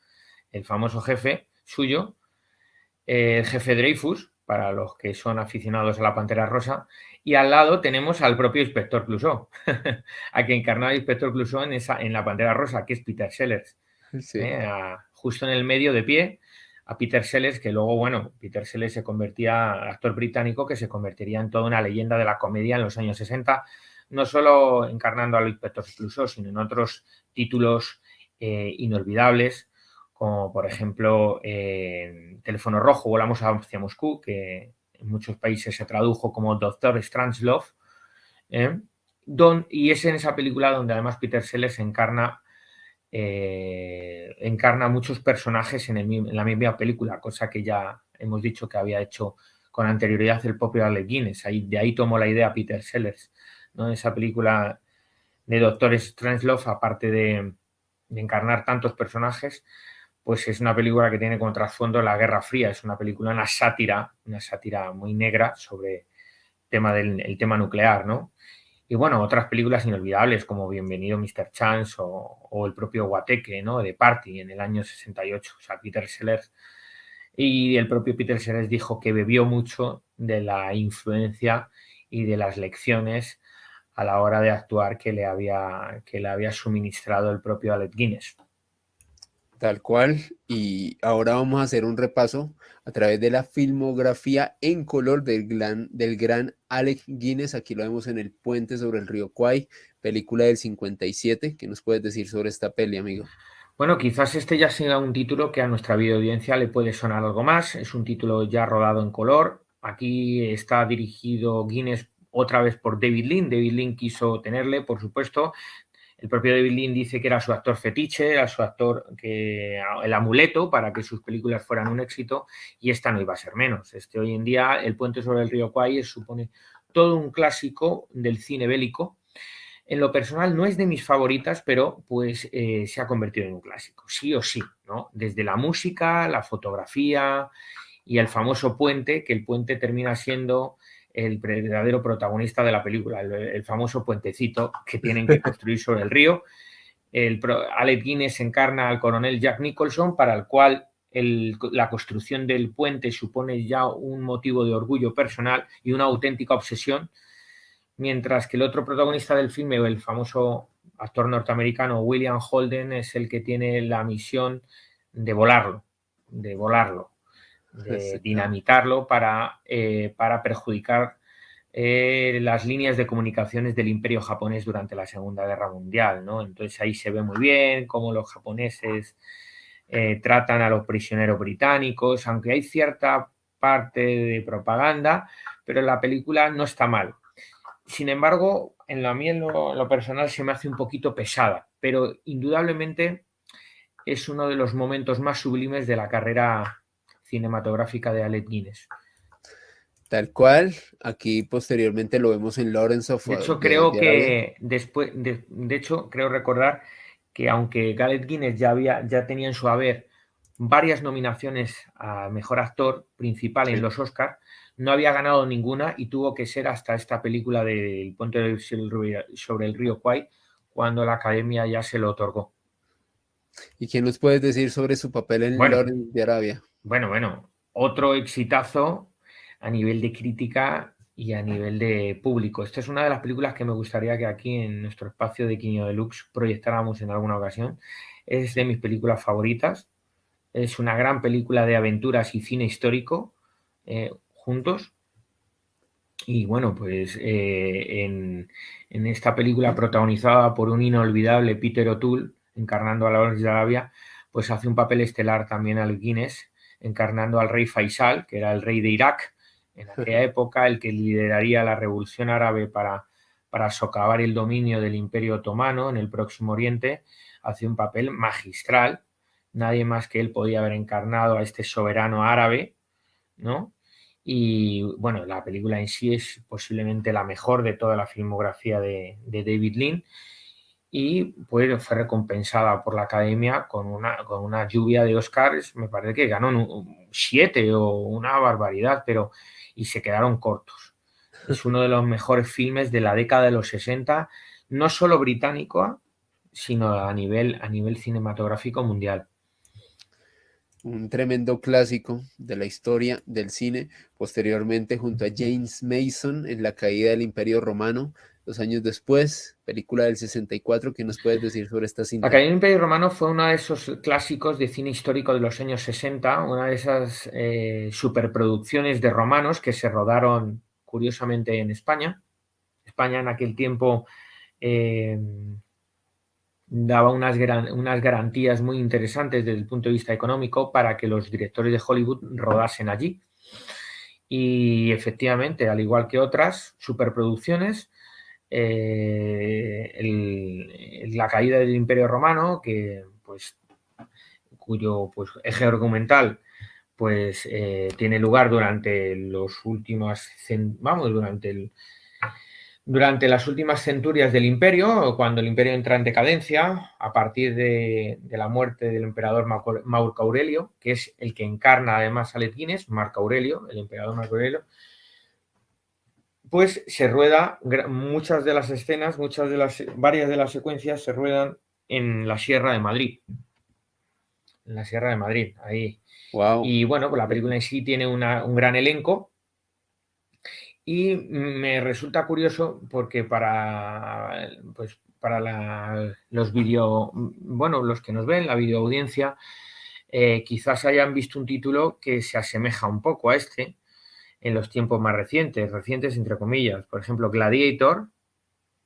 el famoso jefe suyo, el jefe Dreyfus, para los que son aficionados a la Pantera Rosa, y al lado tenemos al propio inspector Clouseau, a quien encarnaba el inspector Clouseau en la Pantera Rosa, que es Peter Sellers. Sí. Justo en el medio de pie a Peter Sellers, que luego, bueno, Peter Sellers actor británico que se convertiría en toda una leyenda de la comedia en los años 60, no solo encarnando al inspector Clouseau, sino en otros títulos inolvidables, como por ejemplo Teléfono Rojo, Volamos hacia Moscú, que en muchos países se tradujo como Doctor Strangelove, ¿eh? Y es en esa película donde además Peter Sellers encarna muchos personajes en la misma película, cosa que ya hemos dicho que había hecho con anterioridad el propio Alec Guinness. De ahí tomó la idea Peter Sellers, ¿no? Esa película de Doctor Strangelove, aparte de encarnar tantos personajes, pues es una película que tiene como trasfondo la Guerra Fría. Es una sátira muy negra sobre el tema nuclear, ¿no? Y bueno, otras películas inolvidables como Bienvenido Mr. Chance o el propio Guateque, ¿no? De Party en el año 68. O sea, Peter Sellers. Y el propio Peter Sellers dijo que bebió mucho de la influencia y de las lecciones a la hora de actuar que le había suministrado el propio Alec Guinness. Tal cual. Y ahora vamos a hacer un repaso a través de la filmografía en color del gran Alec Guinness. Aquí lo vemos en El Puente sobre el río Kwai, película del 57. ¿Qué nos puedes decir sobre esta peli, amigo? Bueno, quizás este ya sea un título que a nuestra videoaudiencia le puede sonar algo más. Es un título ya rodado en color. Aquí está dirigido Guinness otra vez por David Lean. David Lean quiso tenerle, por supuesto. El propio David Lean dice que era su actor fetiche, era su actor el amuleto para que sus películas fueran un éxito, y esta no iba a ser menos. Hoy en día, El puente sobre el río Kwai supone todo un clásico del cine bélico, En lo personal no es de mis favoritas, pero pues se ha convertido en un clásico, sí o sí, ¿no? Desde la música, la fotografía y el famoso puente, que el puente termina siendo el verdadero protagonista de la película, el famoso puentecito que tienen que construir sobre el río. Alec Guinness encarna al coronel Jack Nicholson, para el cual la construcción del puente supone ya un motivo de orgullo personal y una auténtica obsesión, mientras que el otro protagonista del filme, el famoso actor norteamericano William Holden, es el que tiene la misión de volarlo, de dinamitarlo para perjudicar las líneas de comunicaciones del Imperio japonés durante la Segunda Guerra Mundial, ¿no? Entonces ahí se ve muy bien cómo los japoneses tratan a los prisioneros británicos, aunque hay cierta parte de propaganda, pero la película no está mal. Sin embargo, en lo personal se me hace un poquito pesada, pero indudablemente es uno de los momentos más sublimes de la carrera cinematográfica de Alec Guinness. Tal cual, aquí posteriormente lo vemos en Lawrence of De hecho, de creo Arabia. que después, de hecho, creo recordar que aunque Alec Guinness ya tenía en su haber varias nominaciones a mejor actor principal en Sí. los Oscars, no había ganado ninguna y tuvo que ser hasta esta película del puente sobre el río Kwai cuando la Academia ya se lo otorgó. ¿Y qué nos puedes decir sobre su papel en Bueno, Lawrence de Arabia? bueno, otro exitazo a nivel de crítica y a nivel de público. Esta es una de las películas que me gustaría que aquí en nuestro espacio de Quinio Deluxe proyectáramos en alguna ocasión. Es de mis películas favoritas. Es una gran película de aventuras y cine histórico juntos. Y bueno, pues en esta película protagonizada por un inolvidable Peter O'Toole, encarnando a Lawrence de Arabia, pues hace un papel estelar también al Guinness, encarnando al rey Faisal, que era el rey de Irak en aquella época, el que lideraría la revolución árabe para socavar el dominio del Imperio Otomano en el Próximo Oriente. Hace un papel magistral. Nadie más que él podía haber encarnado a este soberano árabe, ¿no? Y bueno, la película en sí es posiblemente la mejor de toda la filmografía de David Lean y pues fue recompensada por la Academia con una lluvia de Oscars. Me parece que ganó 7 o una barbaridad, pero y se quedaron cortos. Es uno de los mejores filmes de la década de los 60, no solo británico, sino a nivel cinematográfico mundial. Un tremendo clásico de la historia del cine, posteriormente junto a James Mason en La caída del Imperio Romano, 2 años después, película del 64. ¿Qué nos puedes decir sobre esta La cinta? caída del Imperio Romano fue uno de esos clásicos de cine histórico de los años 60, una de esas superproducciones de romanos que se rodaron curiosamente en España. España en aquel tiempo eh, daba unas garantías muy interesantes desde el punto de vista económico para que los directores de Hollywood rodasen allí. Y efectivamente, al igual que otras superproducciones, la caída del Imperio Romano, que pues cuyo pues, eje argumental pues tiene lugar durante los últimos durante las últimas centurias del imperio, cuando el imperio entra en decadencia, a partir de la muerte del emperador Marco Aurelio, que es el que encarna además a Alec Guinness, Marco Aurelio, el emperador Marco Aurelio, pues se rueda muchas de las escenas, varias de las secuencias se ruedan en la Sierra de Madrid. En la Sierra de Madrid, ahí. Wow. Y bueno, pues la película en sí tiene un gran elenco y me resulta curioso porque los que nos ven, la videoaudiencia, quizás hayan visto un título que se asemeja un poco a este en los tiempos más recientes entre comillas. Por ejemplo, Gladiator,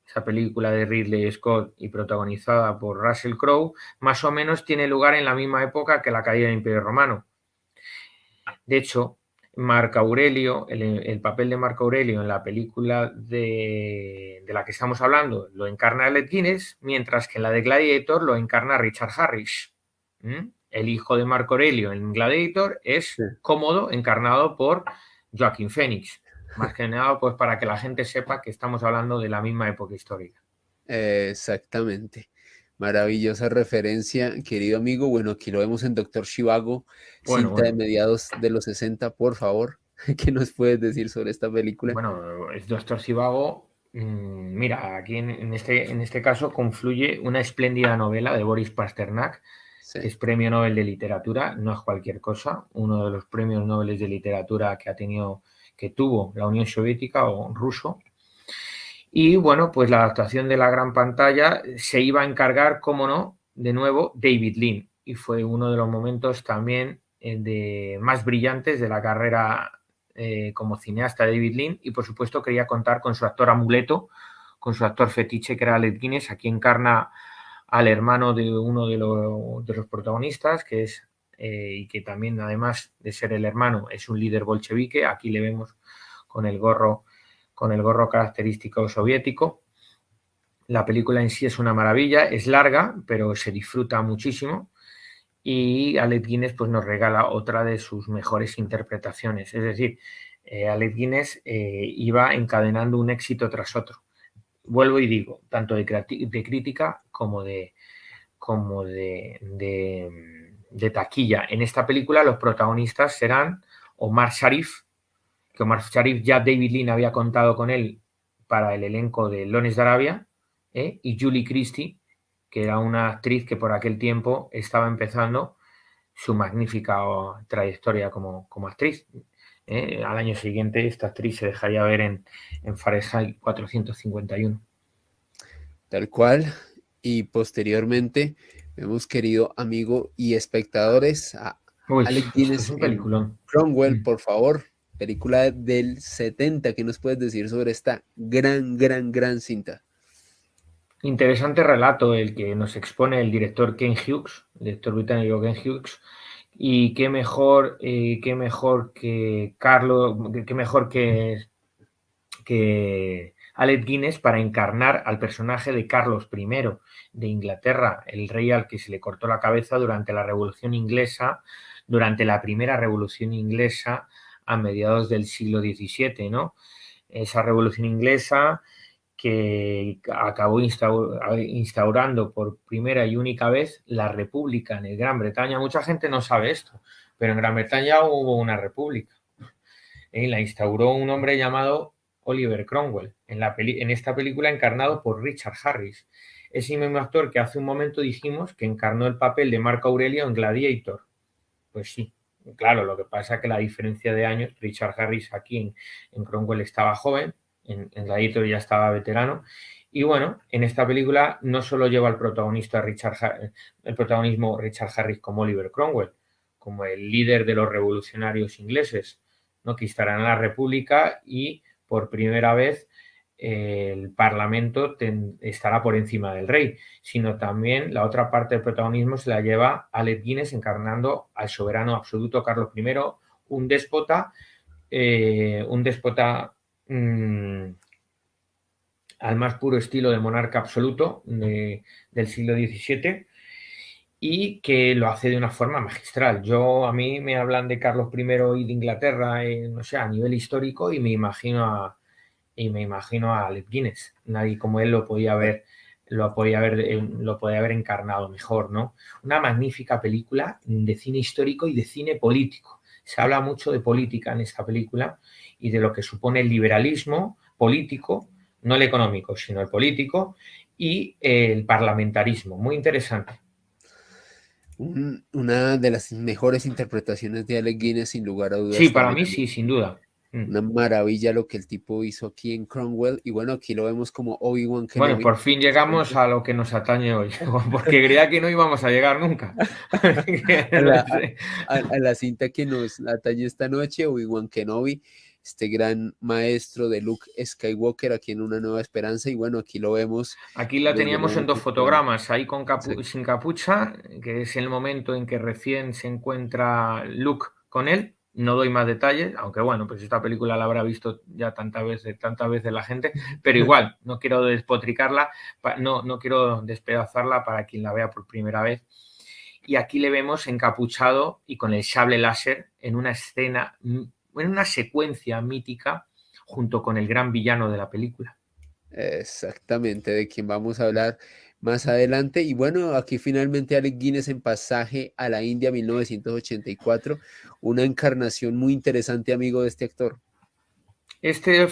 esa película de Ridley Scott y protagonizada por Russell Crowe, más o menos tiene lugar en la misma época que la caída del Imperio Romano. De hecho, Marco Aurelio, el papel de Marco Aurelio en la película de la que estamos hablando lo encarna Alec Guinness, mientras que en la de Gladiator lo encarna Richard Harris. El hijo de Marco Aurelio en Gladiator es Sí. Cómodo, encarnado por Joaquin Phoenix. Más que nada, pues para que la gente sepa que estamos hablando de la misma época histórica. Exactamente. Maravillosa referencia, querido amigo. Bueno, aquí lo vemos en Doctor Zhivago, Bueno, cinta de bueno. mediados de los 60, por favor. ¿Qué nos puedes decir sobre esta película? Bueno, es Doctor Zhivago. Mira, aquí en este caso confluye una espléndida novela de Boris Pasternak, que Sí. es Premio Nobel de Literatura, no es cualquier cosa, uno de los premios Nobel de Literatura que tuvo la Unión Soviética o ruso. Y bueno, pues la adaptación de la gran pantalla se iba a encargar, como no, de nuevo, David Lean. Y fue uno de los momentos también más brillantes de la carrera como cineasta de David Lean. Y por supuesto quería contar con su actor amuleto, con su actor fetiche, que era Alec Guinness. Aquí encarna al hermano de uno de los protagonistas, y que también, además de ser el hermano, es un líder bolchevique. Aquí le vemos con el gorro característico soviético. La película en sí es una maravilla, es larga, pero se disfruta muchísimo. Y Alec Guinness pues, nos regala otra de sus mejores interpretaciones. Es decir, Alec Guinness iba encadenando un éxito tras otro. Vuelvo y digo, tanto de crítica como de taquilla. En esta película los protagonistas serán Omar Sharif, que Omar Sharif ya David Lean había contado con él para el elenco de Lones de Arabia, y Julie Christie, que era una actriz que por aquel tiempo estaba empezando su magnífica trayectoria como actriz. Al año siguiente esta actriz se dejaría ver en Fahrenheit 451. Tal cual. Y posteriormente vemos, querido amigo y espectadores, a Uy, Alec esto es Guinness un en peliculón. Cromwell, Mm. por favor. Película del 70. ¿Qué nos puedes decir sobre esta gran, gran, gran cinta? Interesante relato el que nos expone el director Ken Hughes, el director británico Ken Hughes, y qué mejor que Carlos, qué mejor que Alec Guinness para encarnar al personaje de Carlos I de Inglaterra, el rey al que se le cortó la cabeza durante la Revolución Inglesa, durante la primera Revolución Inglesa a mediados del siglo XVII, ¿no? Esa Revolución Inglesa que acabó instaurando por primera y única vez la República en Gran Bretaña. Mucha gente no sabe esto, pero en Gran Bretaña hubo una república. La instauró un hombre llamado Oliver Cromwell, en esta película encarnado por Richard Harris. Ese mismo actor que hace un momento dijimos que encarnó el papel de Marco Aurelio en Gladiator. Pues sí, claro, lo que pasa es que la diferencia de años, Richard Harris aquí en Cromwell estaba joven, en Gladiator ya estaba veterano. Y bueno, en esta película no solo lleva el protagonismo Richard Harris como Oliver Cromwell, como el líder de los revolucionarios ingleses, ¿no? Que instalarán la República y por primera vez el Parlamento estará por encima del rey, sino también la otra parte del protagonismo se la lleva Alec Guinness encarnando al soberano absoluto Carlos I, un déspota, mmm, al más puro estilo de monarca absoluto del siglo XVII, y que lo hace de una forma magistral. A mí me hablan de Carlos I y de Inglaterra, no sé, a nivel histórico, y me imagino a Alec Guinness. Nadie como él lo podía haber encarnado mejor, ¿no? Una magnífica película de cine histórico y de cine político. Se habla mucho de política en esta película y de lo que supone el liberalismo político, no el económico, sino el político, y el parlamentarismo. Muy interesante. Una de las mejores interpretaciones de Alec Guinness, sin lugar a Sí, dudas, para también. mí sí, sin duda. Una maravilla lo que el tipo hizo aquí en Cromwell. Y bueno, aquí lo vemos como Obi-Wan Bueno, Kenobi, por fin llegamos precisamente. a lo que nos atañe hoy, porque creía que no íbamos a llegar nunca. a No la, sé. a la cinta que nos atañe esta noche, Obi-Wan Kenobi, este gran maestro de Luke Skywalker aquí en Una Nueva Esperanza. Y bueno, aquí lo vemos Aquí la desde teníamos en luego dos con fotogramas, ahí sin capucha, que es el momento en que recién se encuentra Luke con él. No doy más detalles, aunque bueno, pues esta película la habrá visto ya tantas veces la gente, pero igual, no quiero despotricarla, no quiero despedazarla para quien la vea por primera vez. Y aquí le vemos encapuchado y con el sable láser en una escena, en una secuencia mítica junto con el gran villano de la película. Exactamente, de quien vamos a hablar más adelante. Y bueno, aquí finalmente Alec Guinness en Pasaje a la India 1984, una encarnación muy interesante, amigo, de este actor. Esta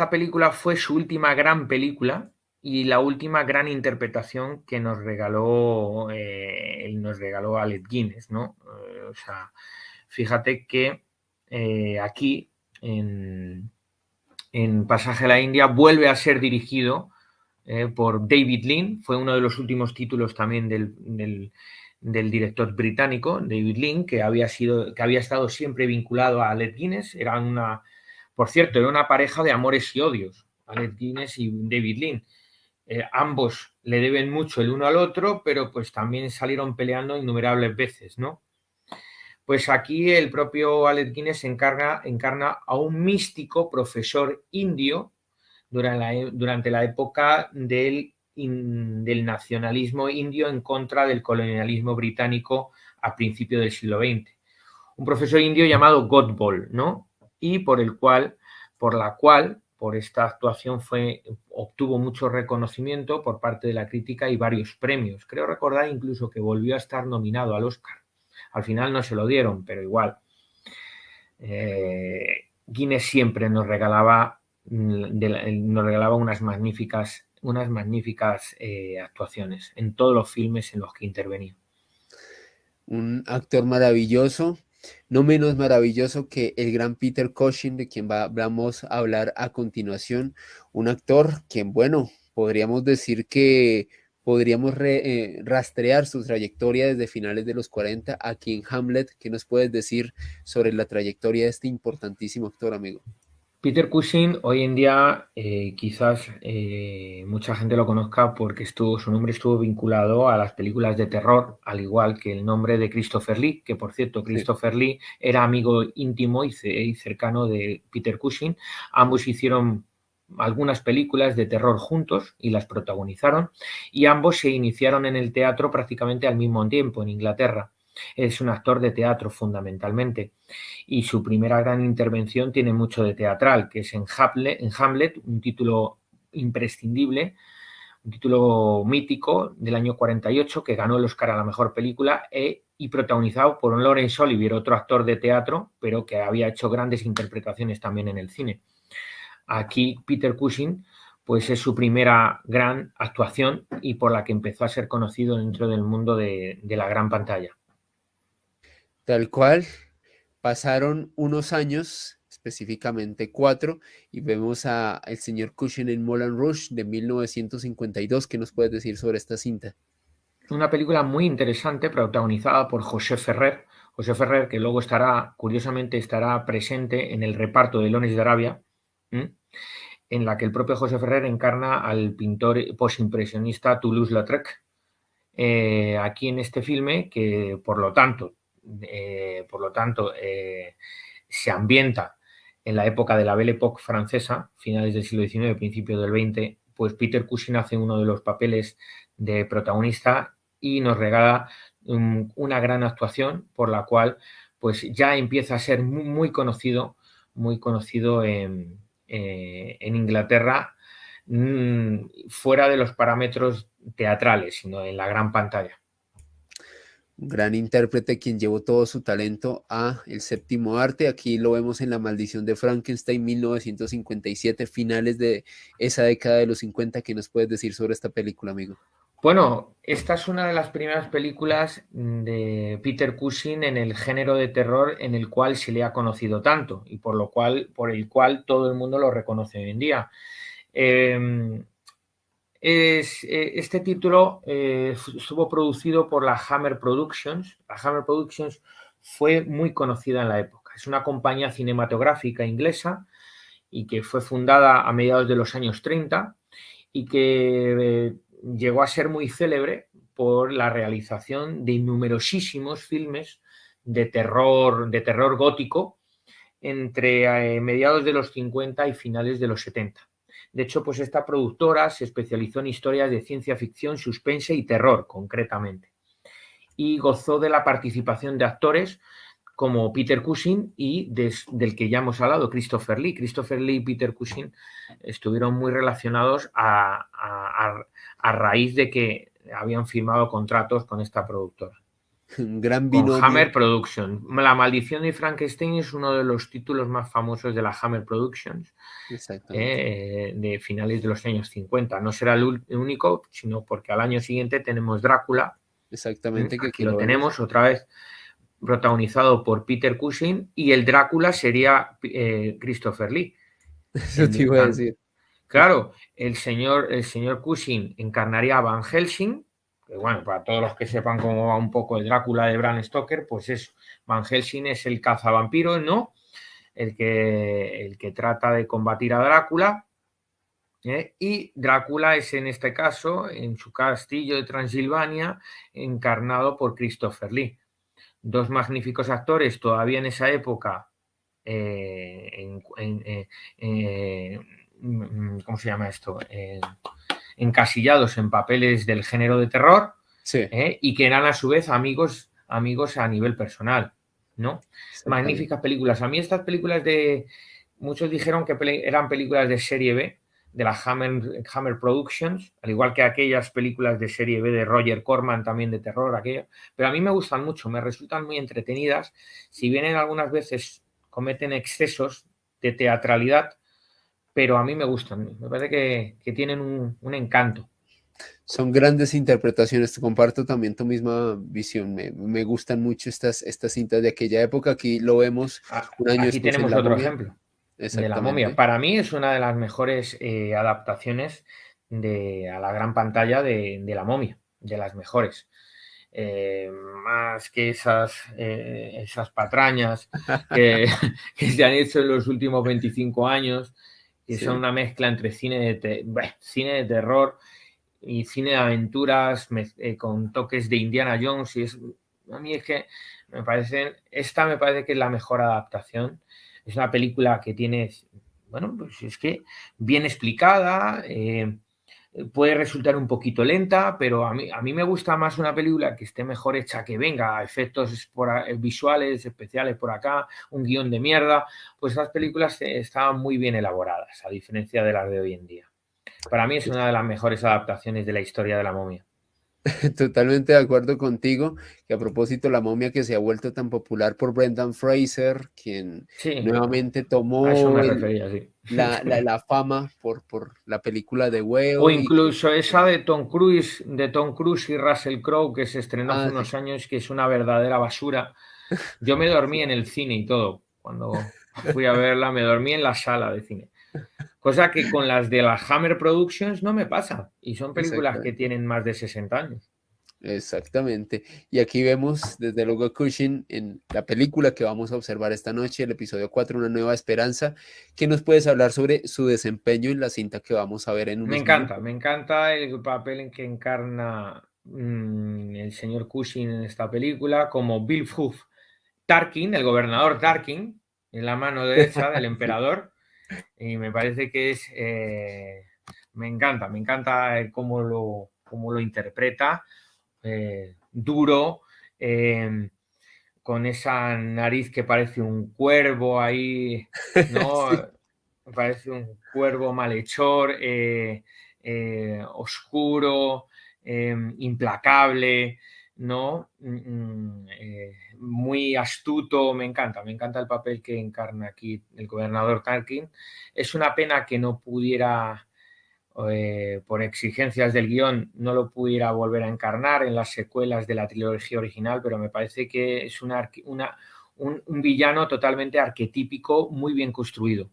película fue su última gran película y la última gran interpretación que nos regaló Alec Guinness, ¿no? O sea, fíjate que aquí en Pasaje a la India vuelve a ser dirigido por David Lean, fue uno de los últimos títulos también del director británico, David Lean, que había estado siempre vinculado a Alec Guinness, por cierto, era una pareja de amores y odios, Alec Guinness y David Lean. Ambos le deben mucho el uno al otro, pero pues también salieron peleando innumerables veces, ¿no? Pues aquí el propio Alec Guinness encarna a un místico profesor indio durante la época del nacionalismo indio en contra del colonialismo británico a principios del siglo XX. Un profesor indio llamado Godbol, ¿no? Y por esta actuación obtuvo mucho reconocimiento por parte de la crítica y varios premios. Creo recordar incluso que volvió a estar nominado al Oscar. Al final no se lo dieron, pero igual. Guinness siempre nos regalaba unas magníficas actuaciones en todos los filmes en los que intervenía. Un actor maravilloso, no menos maravilloso que el gran Peter Cushing, de quien vamos a hablar a continuación. Un actor que, bueno, podríamos decir que podríamos rastrear su trayectoria desde finales de los 40 aquí en Hamlet. ¿Qué nos puedes decir sobre la trayectoria de este importantísimo actor, amigo? Peter Cushing hoy en día quizás mucha gente lo conozca porque su nombre estuvo vinculado a las películas de terror, al igual que el nombre de Christopher Lee, que por cierto Sí. Christopher Lee era amigo íntimo y cercano de Peter Cushing. Ambos hicieron algunas películas de terror juntos y las protagonizaron y ambos se iniciaron en el teatro prácticamente al mismo tiempo en Inglaterra. Es un actor de teatro fundamentalmente y su primera gran intervención tiene mucho de teatral, que es en Hamlet, un título imprescindible, un título mítico del año 48 que ganó el Oscar a la mejor película y protagonizado por un Laurence Olivier, otro actor de teatro, pero que había hecho grandes interpretaciones también en el cine. Aquí Peter Cushing pues es su primera gran actuación y por la que empezó a ser conocido dentro del mundo de la gran pantalla. Tal cual, pasaron unos años, específicamente 4, y vemos a el señor Cushing en Moulin Rouge de 1952. ¿Qué nos puedes decir sobre esta cinta? Una película muy interesante protagonizada por José Ferrer. José Ferrer, que luego curiosamente, estará presente en el reparto de Lones de Arabia, en la que el propio José Ferrer encarna al pintor postimpresionista Toulouse-Lautrec. Aquí en este filme, que por lo tanto se ambienta en la época de la Belle Époque francesa, finales del siglo XIX, principios del XX, pues Peter Cushing hace uno de los papeles de protagonista y nos regala una gran actuación por la cual pues ya empieza a ser muy conocido en Inglaterra, fuera de los parámetros teatrales, sino en la gran pantalla. Un gran intérprete quien llevó todo su talento a el séptimo arte. Aquí lo vemos en La maldición de Frankenstein, 1957, finales de esa década de los 50. ¿Qué nos puedes decir sobre esta película, amigo? Bueno, esta es una de las primeras películas de Peter Cushing en el género de terror en el cual se le ha conocido tanto y por el cual todo el mundo lo reconoce hoy en día. Este título estuvo producido por la Hammer Productions. La Hammer Productions fue muy conocida en la época. Es una compañía cinematográfica inglesa y que fue fundada a mediados de los años 30 y que llegó a ser muy célebre por la realización de numerosísimos filmes de terror gótico entre mediados de los 50 y finales de los 70. De hecho, pues esta productora se especializó en historias de ciencia ficción, suspense y terror, concretamente. Y gozó de la participación de actores como Peter Cushing y del que ya hemos hablado, Christopher Lee. Christopher Lee y Peter Cushing estuvieron muy relacionados a raíz de que habían firmado contratos con esta productora. Un gran Con binomio. Hammer Productions. La maldición de Frankenstein es uno de los títulos más famosos de la Hammer Productions, de finales de los años 50. No será el único, sino porque al año siguiente tenemos Drácula. Exactamente, que Aquí aquí lo lo vemos. tenemos otra vez, protagonizado por Peter Cushing, y el Drácula sería Christopher Lee. Eso te iba a decir. Claro, el señor Cushing encarnaría a Van Helsing, que bueno, para todos los que sepan cómo va un poco el Drácula de Bram Stoker, pues eso, Van Helsing es el cazavampiros, ¿no? El que trata de combatir a Drácula, y Drácula es en este caso, en su castillo de Transilvania, encarnado por Christopher Lee. Dos magníficos actores todavía en esa época, ¿cómo se llama esto? Encasillados en papeles del género de terror, Sí. Y que eran a su vez amigos a nivel personal, ¿no? Magníficas películas. A mí estas películas muchos dijeron que eran películas de serie B, de la Hammer Productions, al igual que aquellas películas de serie B de Roger Corman, también de terror, aquello. Pero a mí me gustan mucho, me resultan muy entretenidas, si bien en algunas veces cometen excesos de teatralidad, pero a mí me gustan, me parece que tienen un encanto. Son grandes interpretaciones, te comparto también tu misma visión. Me gustan mucho estas cintas de aquella época. Aquí lo vemos un año Aquí después en tenemos La otro Momia. ejemplo de La Momia. Exactamente. Para mí es una de las mejores adaptaciones a la gran pantalla de La Momia, de las mejores. Más que esas patrañas que se han hecho en los últimos 25 años, que son una mezcla entre cine de terror y cine de aventuras con toques de Indiana Jones. A mí es que me parece que es la mejor adaptación. Es una película que tiene, bueno, pues es que bien explicada, puede resultar un poquito lenta, pero a mí me gusta más una película que esté mejor hecha, que venga efectos visuales especiales por acá, un guión de mierda. Pues esas películas estaban muy bien elaboradas, a diferencia de las de hoy en día. Para mí es una de las mejores adaptaciones de la historia de La Momia. Totalmente de acuerdo contigo, que a propósito La Momia, que se ha vuelto tan popular por Brendan Fraser, quien Sí, nuevamente a eso tomó me refería, sí. la fama por la película de O Whale y incluso esa de Tom Cruise y Russell Crowe, que se estrenó hace sí. unos años, que es una verdadera basura. Yo me dormí en el cine y todo. Cuando fui a verla, me dormí en la sala de cine. Cosa que con las de las Hammer Productions no me pasa. Y son películas que Exactamente. tienen más de 60 años. Exactamente. Y aquí vemos desde luego a Cushing en la película que vamos a observar esta noche, el episodio 4, Una Nueva Esperanza. ¿Qué nos puedes hablar sobre su desempeño en la cinta que vamos a ver en unos minutos? Me encanta el papel en que encarna el señor Cushing en esta película, como Bill Huff Tarkin, el gobernador Tarkin, en la mano derecha del Sí. emperador. Y me parece que me encanta cómo lo interpreta, duro, con esa nariz que parece un cuervo ahí, ¿no? Sí. Parece un cuervo malhechor, oscuro, implacable, ¿no? Muy astuto, me encanta el papel que encarna aquí el gobernador Tarkin. Es una pena que no pudiera, por exigencias del guión, no lo pudiera volver a encarnar en las secuelas de la trilogía original, pero me parece que es un villano totalmente arquetípico, muy bien construido.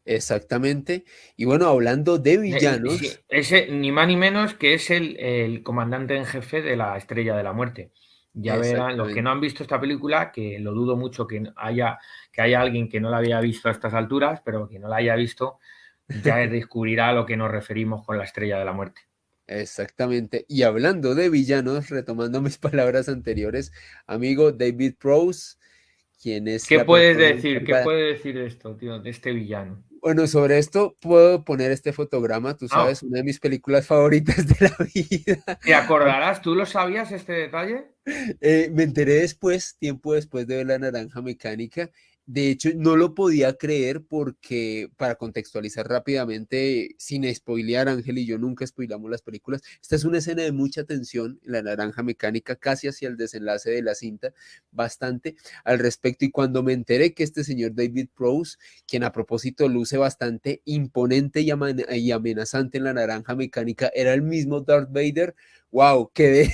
Exactamente. Y bueno, hablando de Sí, villanos, ese ni más ni menos que es el comandante en jefe de la Estrella de la Muerte. Ya verán, los que exactamente. no han visto esta película, que lo dudo mucho que haya alguien que no la había visto a estas alturas, pero que no la haya visto, ya descubrirá a lo que nos referimos con la Estrella de la Muerte. Exactamente. Y hablando de villanos, retomando mis palabras anteriores, amigo David Prowse, quien es la persona Qué encargada. puede decir esto, tío, de este villano? Bueno, sobre esto puedo poner este fotograma, tú Ah, sabes, una de mis películas favoritas de la vida. ¿te acordarás? ¿Tú lo sabías este detalle? Me enteré después, tiempo después de ver La Naranja Mecánica. De hecho, no lo podía creer porque, para contextualizar rápidamente, sin spoilear, Ángel y yo nunca spoilamos las películas, esta es una escena de mucha tensión en La Naranja Mecánica, casi hacia el desenlace de la cinta, bastante al respecto. Y cuando me enteré que este señor David Prowse, quien a propósito luce bastante imponente y amenazante en La Naranja Mecánica, era el mismo Darth Vader, wow, quedé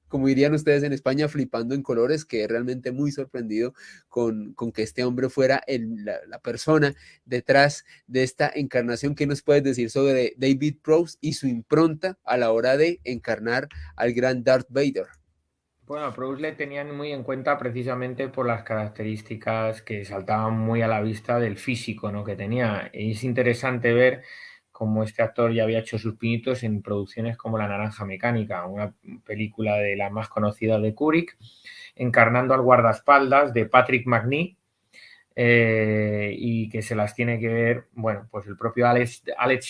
como dirían ustedes en España, flipando en colores, que realmente muy sorprendido con que este hombre fuera la persona detrás de esta encarnación. ¿Qué nos puedes decir sobre David Prowse y su impronta a la hora de encarnar al gran Darth Vader? Bueno, a Proust le tenían muy en cuenta precisamente por las características que saltaban muy a la vista del físico, ¿no?, que tenía. Y es interesante ver cómo este actor ya había hecho sus pinitos en producciones como La Naranja Mecánica, una película de las más conocidas de Kubrick, encarnando al guardaespaldas de Patrick Macnee, y que se las tiene que ver, bueno, pues el propio Alex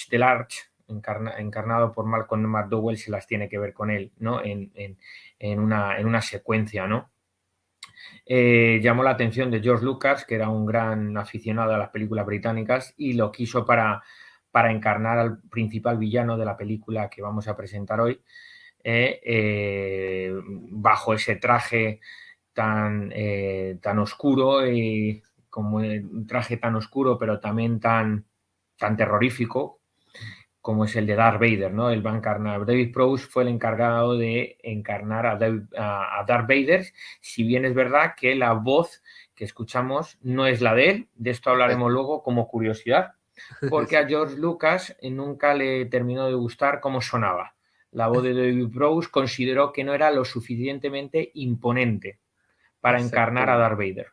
Delarge, encarnado por Malcolm McDowell, se las tiene que ver con él, ¿no? En una secuencia, ¿no? Llamó la atención de George Lucas, que era un gran aficionado a las películas británicas, y lo quiso para encarnar al principal villano de la película que vamos a presentar hoy, bajo ese traje tan oscuro, como un traje tan oscuro, pero también tan terrorífico, como es el de Darth Vader, ¿no? Él va a encarnar. David Prowse fue el encargado de encarnar a Darth Vader, si bien es verdad que la voz que escuchamos no es la de él, de esto hablaremos luego como curiosidad, porque a George Lucas nunca le terminó de gustar cómo sonaba. La voz de David Prowse consideró que no era lo suficientemente imponente para encarnar a Exactamente. Darth Vader.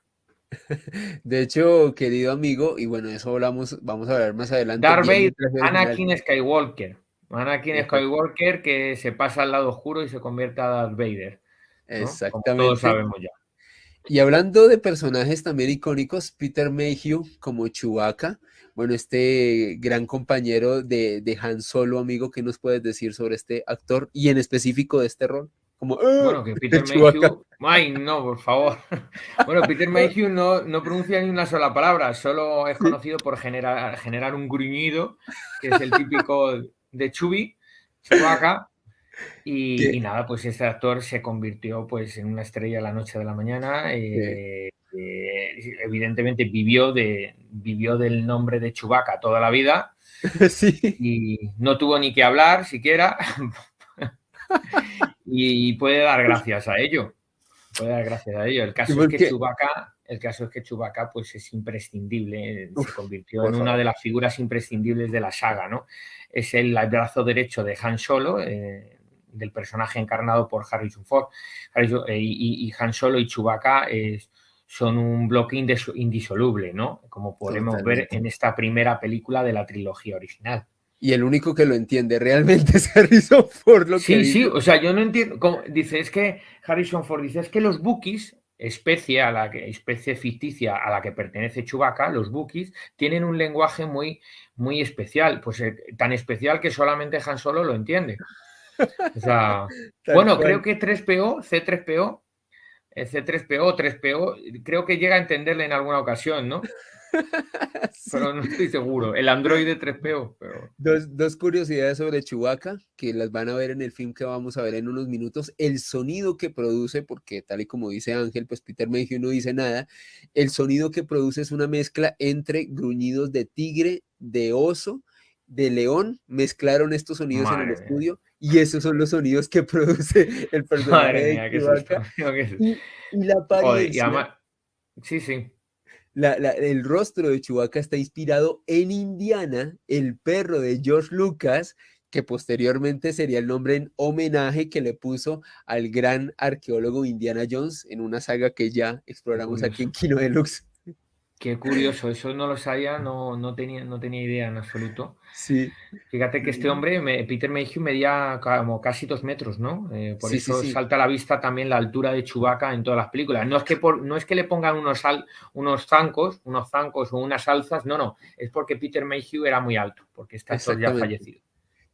De hecho, querido amigo, y bueno, eso hablamos, vamos a hablar más adelante, Darth viendo Vader, el traje original. Anakin Skywalker. Anakin Efect- Skywalker que se pasa al lado oscuro y se convierte a Darth Vader, ¿no? Como todos Exactamente. sabemos ya. Y hablando de personajes también icónicos, Peter Mayhew como Chewbacca, bueno, este gran compañero de Han Solo, amigo, ¿qué nos puedes decir sobre este actor y en específico de este rol? Como Bueno, que Peter Chewbacca. Mayhew. Ay, no, por favor. Bueno, Peter Mayhew no pronuncia ni una sola palabra, solo es Sí. conocido por generar un gruñido, que es el típico de Chewbacca. Que, Y nada, pues este actor se convirtió pues en una estrella a la noche de la mañana. Evidentemente vivió del nombre de Chewbacca toda la vida sí. y no tuvo ni que hablar siquiera y puede dar gracias a ello. Puede dar gracias a ello. Y porque, El caso es que Chewbacca pues es imprescindible, se uf, convirtió por en una favor. de las figuras imprescindibles de la saga, ¿no? Es el brazo derecho de Han Solo, del personaje encarnado por Harrison Ford. Y Han Solo y Chewbacca son un bloque indisoluble, ¿no? Como podemos ver Totalmente. en esta primera película de la trilogía original. Y el único que lo entiende realmente es Harrison Ford, lo que Sí, sí, dice. o sea, yo no entiendo. Dice, es que Harrison Ford dice, es que los Wookiees, especie ficticia a la que pertenece Chewbacca, los Wookiees, tienen un lenguaje muy especial, pues tan especial que solamente Han Solo lo entiende. O sea, Tal bueno, creo cual. que C3PO, C3PO, 3PO, creo que llega a entenderle en alguna ocasión, ¿no? Sí. Pero no estoy seguro. El androide 3PO, pero Dos curiosidades sobre Chewbacca, que las van a ver en el film que vamos a ver en unos minutos. El sonido que produce, porque tal y como dice Ángel, pues Peter Mayhew no dice nada. El sonido que produce es una mezcla entre gruñidos de tigre, de oso, de león. Mezclaron estos sonidos en el madre mía. estudio y esos son los sonidos que produce el personaje Madre de mía, qué susto. Chewbacca. Y la Joder, y apariencia, además, sí, sí. el rostro de Chewbacca está inspirado en Indiana, el perro de George Lucas, que posteriormente sería el nombre en homenaje que le puso al gran arqueólogo Indiana Jones en una saga que ya Qué exploramos aquí en curioso. Kino Deluxe. Qué curioso, eso no lo sabía, no tenía idea en absoluto. Sí, Fíjate que este hombre, Peter Mayhew, medía como casi 2 metros, ¿no? Por sí, sí, eso sí, salta a la vista también la altura de Chewbacca en todas las películas. No es que le pongan unos zancos o unas alzas, no, no, es porque Peter Mayhew era muy alto, porque este actor ya ha exactamente. fallecido.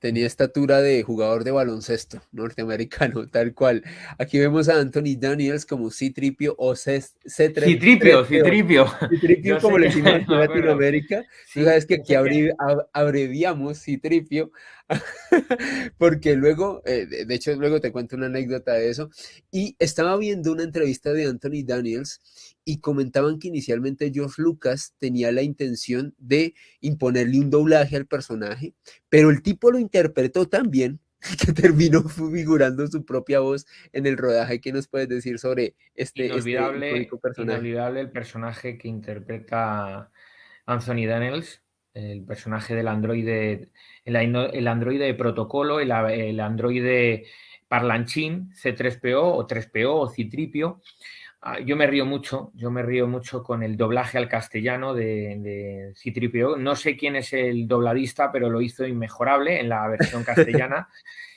Tenía estatura de jugador de baloncesto norteamericano, tal cual. Aquí vemos a Anthony Daniels como C-3PO o Citripio, C-3PO. Citripio, C-3PO, yo como sé le que decimos aquí en me acuerdo. Latinoamérica. Tú Sí, sabes que yo aquí sé que abreviamos C-3PO, porque luego, de hecho, luego te cuento una anécdota de eso. Y estaba viendo una entrevista de Anthony Daniels y comentaban que inicialmente George Lucas tenía la intención de imponerle un doblaje al personaje, pero el tipo lo interpretó tan bien que terminó figurando su propia voz en el rodaje. ¿Qué nos puedes decir sobre este icónico inolvidable, personaje? inolvidable el personaje que interpreta Anthony Daniels, el personaje del androide, el androide de protocolo, el androide parlanchín, C3PO o 3PO o Citripio. Yo me río mucho con el doblaje al castellano de Citripio. No sé quién es el dobladista, pero lo hizo inmejorable en la versión castellana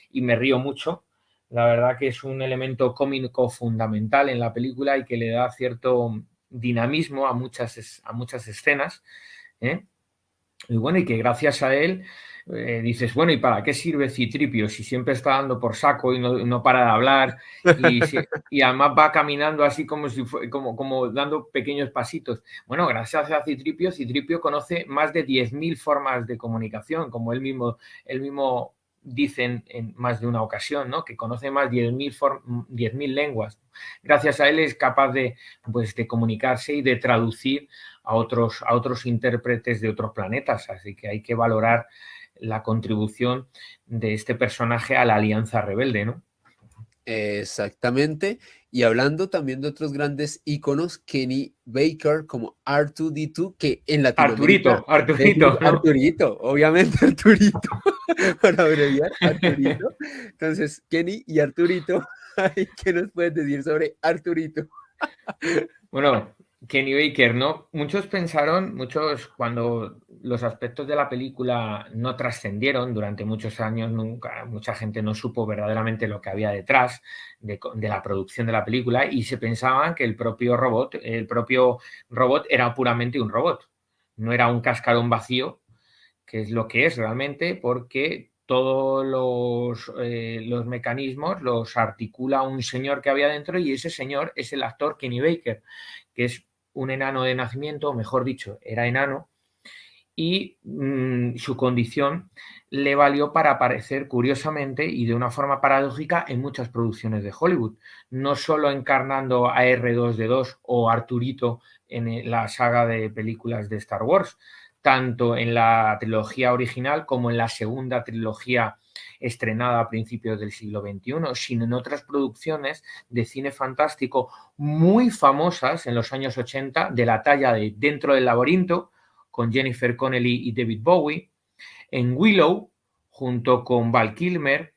y me río mucho. La verdad que es un elemento cómico fundamental en la película y que le da cierto dinamismo a muchas escenas, ¿eh? Y bueno, y que gracias a él dices, bueno, ¿y para qué sirve Citripio si siempre está dando por saco y no para de hablar y además va caminando así como si como dando pequeños pasitos? Bueno, gracias a Citripio, Citripio conoce más de 10.000 formas de comunicación, como él mismo dice en más de una ocasión, ¿no? Que conoce más de 10.000 lenguas. Gracias a él es capaz de comunicarse y de traducir a otros intérpretes de otros planetas. Así que hay que valorar la contribución de este personaje a la Alianza Rebelde, ¿no? Exactamente. Y hablando también de otros grandes íconos, Kenny Baker como R2D2, que en Latinoamérica Arturito, Arturito, ¿no? Arturito, obviamente Arturito, para abreviar, Arturito. Entonces, Kenny y Arturito, ¿qué nos puedes decir sobre Arturito? Bueno, Kenny Baker, ¿no? Muchos cuando los aspectos de la película no trascendieron durante muchos años, nunca, mucha gente no supo verdaderamente lo que había detrás de la producción de la película y se pensaban que el propio robot era puramente un robot, no era un cascarón vacío, que es lo que es realmente, porque todos los mecanismos los articula un señor que había dentro y ese señor es el actor Kenny Baker, que es un enano de nacimiento, o mejor dicho, era enano, y su condición le valió para aparecer curiosamente y de una forma paradójica en muchas producciones de Hollywood, no solo encarnando a R2D2 o Arturito en la saga de películas de Star Wars, tanto en la trilogía original como en la segunda trilogía estrenada a principios del siglo XXI, sino en otras producciones de cine fantástico muy famosas en los años 80, de la talla de Dentro del laberinto, con Jennifer Connelly y David Bowie, en Willow, junto con Val Kilmer,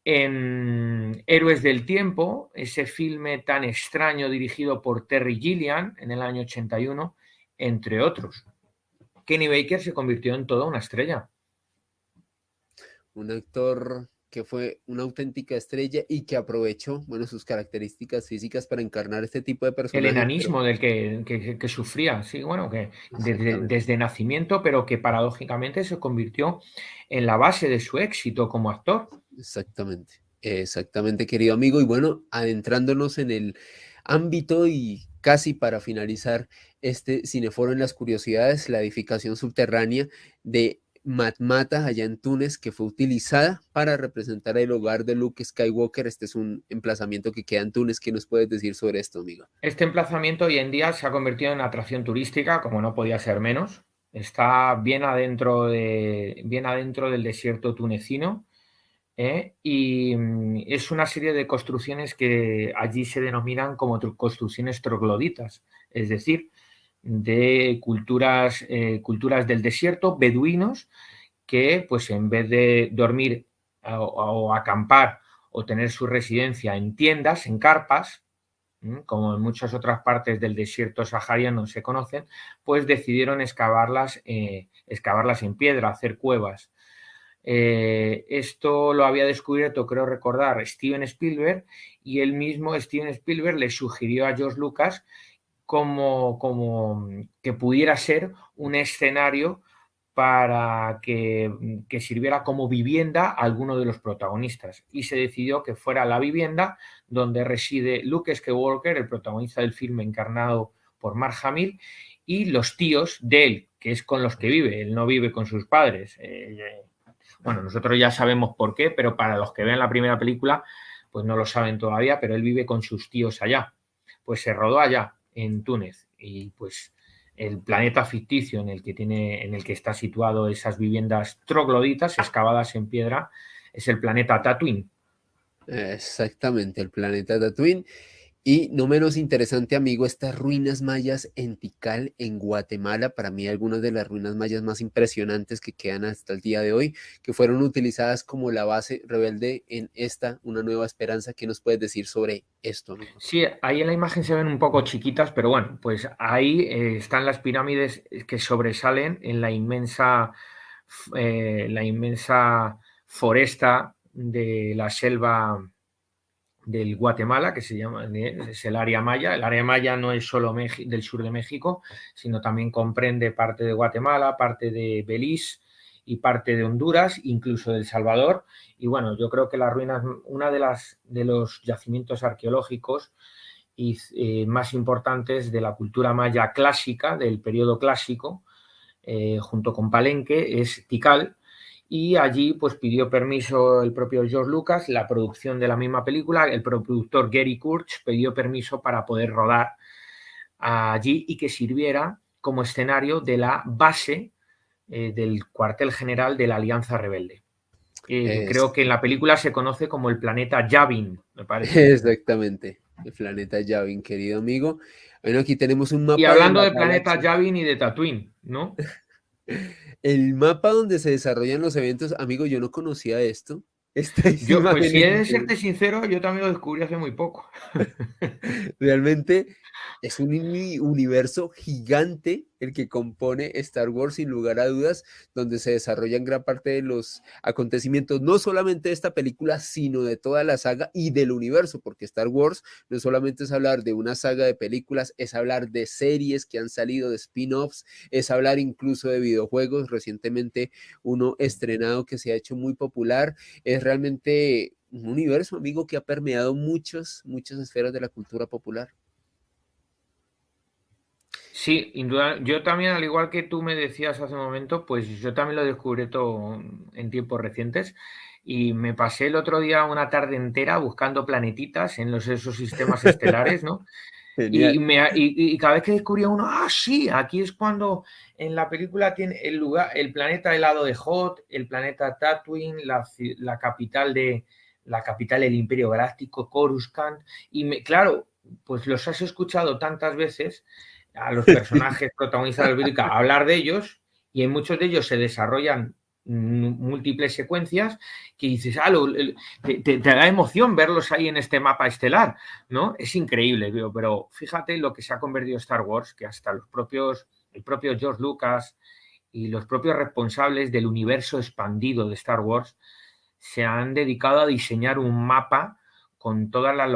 en Héroes del Tiempo, ese filme tan extraño dirigido por Terry Gilliam en el año 81, entre otros. Kenny Baker se convirtió en toda una estrella. Un actor que fue una auténtica estrella y que aprovechó, bueno, sus características físicas para encarnar este tipo de El personajes, pero enanismo del que sufría, sí, bueno, que exactamente. desde nacimiento, pero que paradójicamente se convirtió en la base de su éxito como actor. Exactamente, exactamente, querido amigo. Y bueno, adentrándonos en el ámbito y casi para finalizar este cineforo en las curiosidades, la edificación subterránea de Matmata allá en Túnez, que fue utilizada para representar el hogar de Luke Skywalker. Este es un emplazamiento que queda en Túnez. ¿Qué nos puedes decir sobre esto, amigo? Este emplazamiento hoy en día se ha convertido en atracción turística, como no podía ser menos. Está bien adentro del desierto tunecino, y es una serie de construcciones que allí se denominan como construcciones trogloditas, es decir, de culturas del desierto, beduinos, que pues en vez de dormir o acampar o tener su residencia en tiendas, en carpas, como en muchas otras partes del desierto sahariano se conocen, pues decidieron excavarlas en piedra, hacer cuevas. Esto lo había descubierto, creo recordar, Steven Spielberg, y el mismo Steven Spielberg le sugirió a George Lucas como que pudiera ser un escenario para que sirviera como vivienda a alguno de los protagonistas. Y se decidió que fuera la vivienda donde reside Luke Skywalker, el protagonista del filme encarnado por Mark Hamill, y los tíos de él, que es con los que vive. Él no vive con sus padres. Bueno, nosotros ya sabemos por qué, pero para los que vean la primera película, pues no lo saben todavía, pero él vive con sus tíos allá. Pues se rodó allá, en Túnez, y pues el planeta ficticio en el que está situado esas viviendas trogloditas excavadas en piedra es el planeta Tatooine. Exactamente, el planeta Tatooine. Y no menos interesante, amigo, estas ruinas mayas en Tikal, en Guatemala, para mí algunas de las ruinas mayas más impresionantes que quedan hasta el día de hoy, que fueron utilizadas como la base rebelde en esta, una nueva esperanza. ¿Qué nos puedes decir sobre esto, amigo? Sí, ahí en la imagen se ven un poco chiquitas, pero bueno, pues ahí están las pirámides que sobresalen en la inmensa foresta de la selva del Guatemala, que se llama, es el área maya. El área maya no es solo del sur de México, sino también comprende parte de Guatemala, parte de Belice y parte de Honduras, incluso de El Salvador. Y bueno, yo creo que las ruinas, una de los yacimientos arqueológicos más importantes de la cultura maya clásica, del periodo clásico, junto con Palenque, es Tikal, y allí pues pidió permiso el propio George Lucas, la producción de la misma película, el productor Gary Kurtz pidió permiso para poder rodar allí y que sirviera como escenario de la base del cuartel general de la Alianza Rebelde. Creo Es, que en la película se conoce como el planeta Yavin, me parece. exactamente, el planeta Yavin, querido amigo. Bueno, aquí tenemos un Y mapa de hablando la de planeta galaxia. Yavin y de Tatooine, ¿no? El mapa donde se desarrollan los eventos, amigo, yo no conocía esto. Estas Yo, pues si imágenes he de serte sincero, yo también lo descubrí hace muy poco. realmente es un universo gigante el que compone Star Wars, sin lugar a dudas, donde se desarrollan gran parte de los acontecimientos, no solamente de esta película, sino de toda la saga y del universo, porque Star Wars no solamente es hablar de una saga de películas, es hablar de series que han salido, de spin-offs, es hablar incluso de videojuegos, recientemente uno estrenado que se ha hecho muy popular, es realmente un universo, amigo, que ha permeado muchas esferas de la cultura popular. Sí, yo también, al igual que tú me decías hace un momento, pues yo también lo descubrí todo en tiempos recientes y me pasé el otro día una tarde entera buscando planetitas en esos sistemas estelares, ¿no? Genial. Y cada vez que descubría uno, sí, aquí es cuando en la película tiene el lugar, el planeta helado de Hoth, el planeta Tatooine, la capital del Imperio Galáctico, Coruscant, claro, pues los has escuchado tantas veces a los personajes protagonistas de la película hablar de ellos, y en muchos de ellos se desarrollan múltiples secuencias que dices, te da emoción verlos ahí en este mapa estelar, ¿no? Es increíble, pero fíjate lo que se ha convertido Star Wars, que hasta el propio George Lucas y los propios responsables del universo expandido de Star Wars se han dedicado a diseñar un mapa con todas las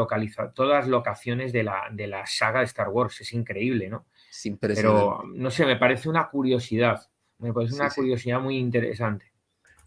locaciones de la saga de Star Wars. Es increíble, ¿no? Es Pero, impresionante. no sé, me parece una curiosidad. Me parece Sí, una sí. curiosidad muy interesante.